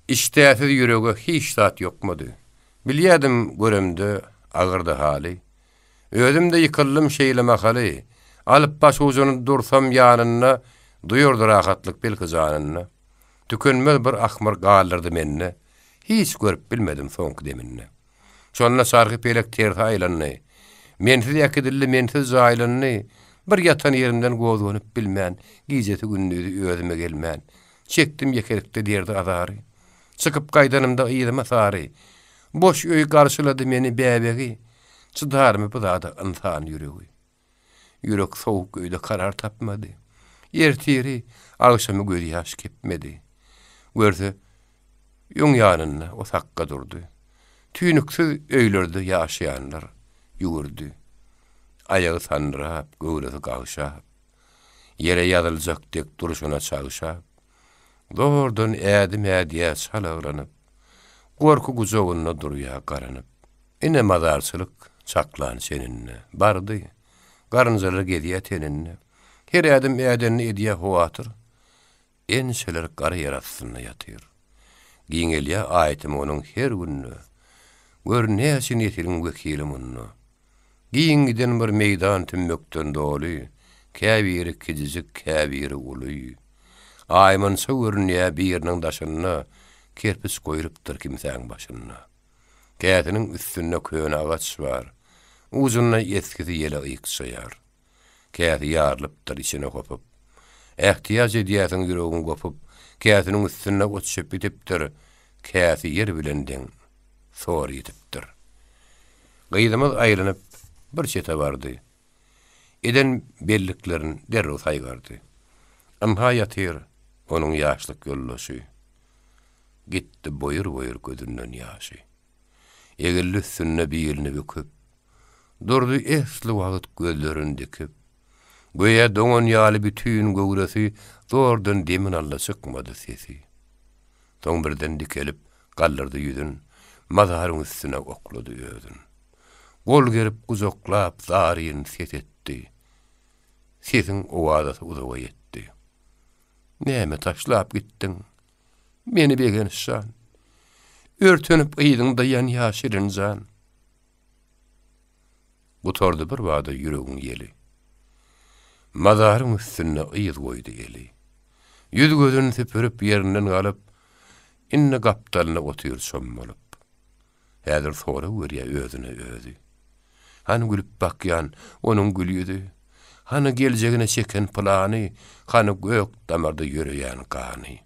İştäsiz ýürege hiç zat ýokmady. Bilýärdim göremde agyrdy hali. Özümde ýykylym şeýleme haly. Alyp baş ujuny dursam ýanyna, duýurdy rahatlyk belki janyna. Tükenmez bir ahmar galdyrdy menne. Hiç görüp bilmedim soňky deminne. Şonna sargy pelek tersi aýlany. Mensiz ýakydylly, mensiz jaýlany. Bir ýatan ýerimden gozganyp bilmän, giýjeti gündüzi özüme gelmän. Çekdim ýekerekde derdi azary. Çıkıp gaýdanymda ýylyma sary. Boş öý garşylady meni bäbegi. Çıdarmy bu zada insan ýüregi. Ýürek soğuk öýde karar tapmady. Ertiri agşamy göz ýaş kepmedi. Görse ýoň ýanyna o sakka durdy. Tüýnüksiz öýlerde ýaşaýanlar ýugurdy. Ayağı sanrap, göwresi gagşap. Yere ýazyljak tek duruşuna çagşap. Dordan ädim ädiýä çalaglanıp, gorku gujogyna durýa garanyp. Ine mazarçylyk çaklan seninle bardy. Garynjalar gedýä teninle. Her ädim ädenni edýä howatyr. Enşeler gara ýaratsyna ýatyr. Giňelýä aýtym onuň her günü. Gör näçe ýetiriň wekilim onu. Giňgiden bir meýdan tümmekden doly, käbiri kijijik käbiri uly. Aýman söwürnýä biriniň daşyna kerpis goýurypdyr kimsäň başyna. Kätiniň üstünde köne agaç bar. Uzunna eskisi ýele ýyksaýar. Käti ýarlypdyr içine hopyp. Ähtiýaç edýäsiň ýüregin gopup, käsiniň üstüne otuşyp bitipdir. Käsi yer bilen deň sor ýitipdir. Gyýdymyz aýrynyp bir çete bardy. Eden belliklerin derrew saýgardy. Anha ýatyr onuň ýaşlyk ýollaşy. Gitdi boyur gözünden ýaşy. Egilli üstüne biýilini büküp, durdy esli wagt gözlerini dikip. Goýa doňan ýaly bütün göwresi zordan demin alla çykmady sesi. Soň birden dikelip gallyrdy ýüzün, mazaryň üstüne oklady özün. Gol gerip uzoklap zaryn ses etdi. Sesin owazasy uzağa ýetdi. Näme taşlap gitdiň? Meni begenişan. Örtünüp ýydyňda ýan ýaşyryň jan. Gutordy bir wada ýüregiň ýeli. Mazaryň üstüne ýyz goýdy eli. Ýüz gözüni süpürüp ýerinden galyp, inne gapdalyna otyr şommalyp. Häzir sora görýär özüne özü. Hani gülüp bakýan, onuň gülýüdi. Hani geljegine çeken plany, hani gök damarda ýöreýän gany.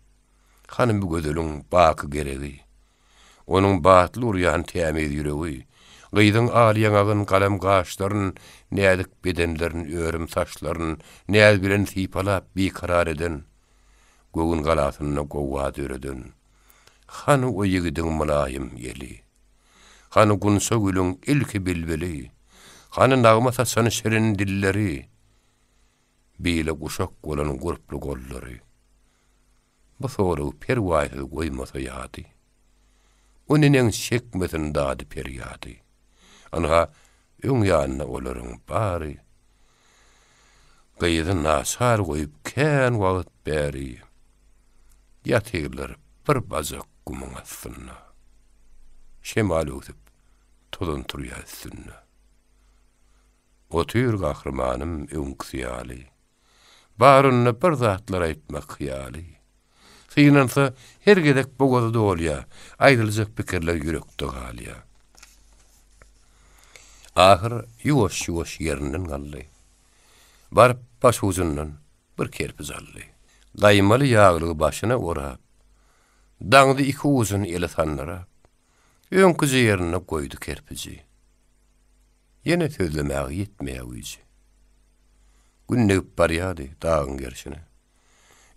Hani bu gözüliň baky geregi. Onuň batly urýan tämiz ýüregi. Gyýdyň alýaňagyn galam gaşlaryn, nädik bedenlerin örüm saçlaryn, näz bilen sypalap bikarar eden. Gögün galasyna gowat öredin. Hani o ýigidiň mulayym ýeli. Hani gunsa gülüň ilki bilbeli. Hani nagma saçany şerin dilleri. Bile guşak bolan gurplu gollary. Bu soru perwaýy goýmasa ýady. Onunun şekmetin dadı periyadi. Anha öň ýanyna olaryň bary. Gyýdyn nasar goýup kän wagt bäri. Ýatyrlar bir bazak gumuň astyna. Şemal ötüp tolun turýar üstüne. Otyr gahramanym öňküýali. Baryny bir zatlar aýtmak hyýaly. Synansa her gedek bogoda dolýa, aýdyljak pikirler ýürekde galýa. Ahir ýuwaş ýerinden galdy. Barıp baş uzundan bir kerpiz aldy. Daýmaly ýaglygy başyna orap, daňdy iki uzun ele sanlara, öňküji ýerine goýdy kerpizi. Ýene sözlemäge ýetmeýär. Günnegip barýady dağın gerşine.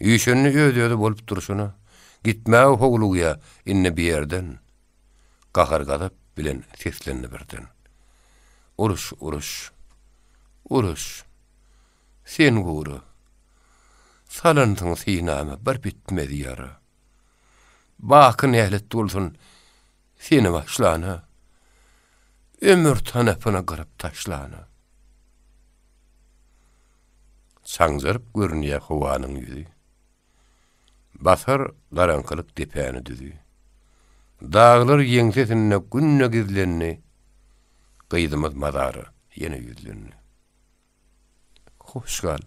Ýüşenni öýdýärdi bolup durşuna, gitmäge howlugya inne bir ýerden. Gahargadap bilen seslenni birden. Uruş. Sen guru. Salantyň synamy bir bitmedi ýara. Bakyn ählet bolsun, seni başlana. Ömür tanapyna garap taşlana. Saňzaryp görünýär howanyň ýüzi. Basar garankylyk depäni düzi. Dağlar ýeňsesine günne gizlenni. Gyýdymyz mazary ýene ýüzlenni. Hoş gal,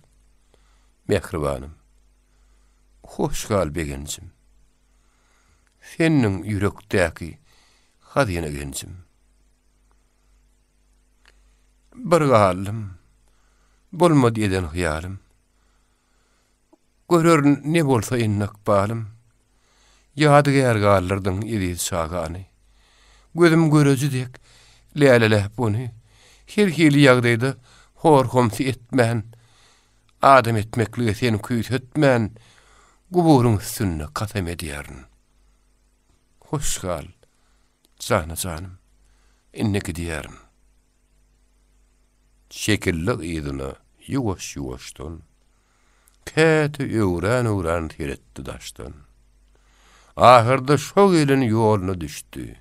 mehribanym. Hoş gal begenjim. Seniň ýürekdäki hadyna genjim. Bir galim, bolmady eden hyýalym. Görür ne bolsa innak balym. Ýadygar gallardyň ýedi şagany. Gözüm görejidek läleleh buni. Her hili ýagdaýda horkomsy etmän. Adam etmeklige seni küýtetmän. Guburyň üstüne kasam edýärin. Hoş gal, canım, inneki diýärim. Şekilli ýydyna ýuwaş-ýuwaşdan käte öwrän tiretdi daşdan. Ahyrda şo gelin ýoluna düşdi.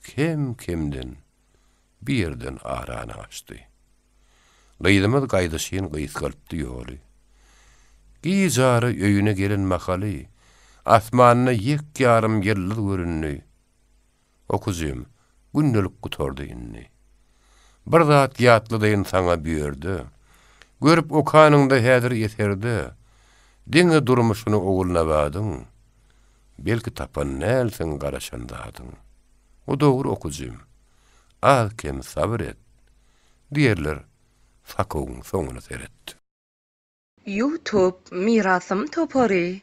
Kimden bir ýerden arany açdy. Gyýdymyz gaýdaşyn gyýsgalypdy ýoly. Giýjary öýüne gelen makaly, asmanyna ýek ýarym ýyldız görünni. Okuzym, günnelik gutordy inni. Bir zat ýatlydyň saňa büýerdi. Görüp okanyňda häzir ýeterdi. Diňe durmuşyny ogulna badyň. Belki tapan nälsiň garaşandadyň. O dogry okuzym. Alkem sabret. Diýerler fakoň soňuna seretdi. YouTube Mirasym topary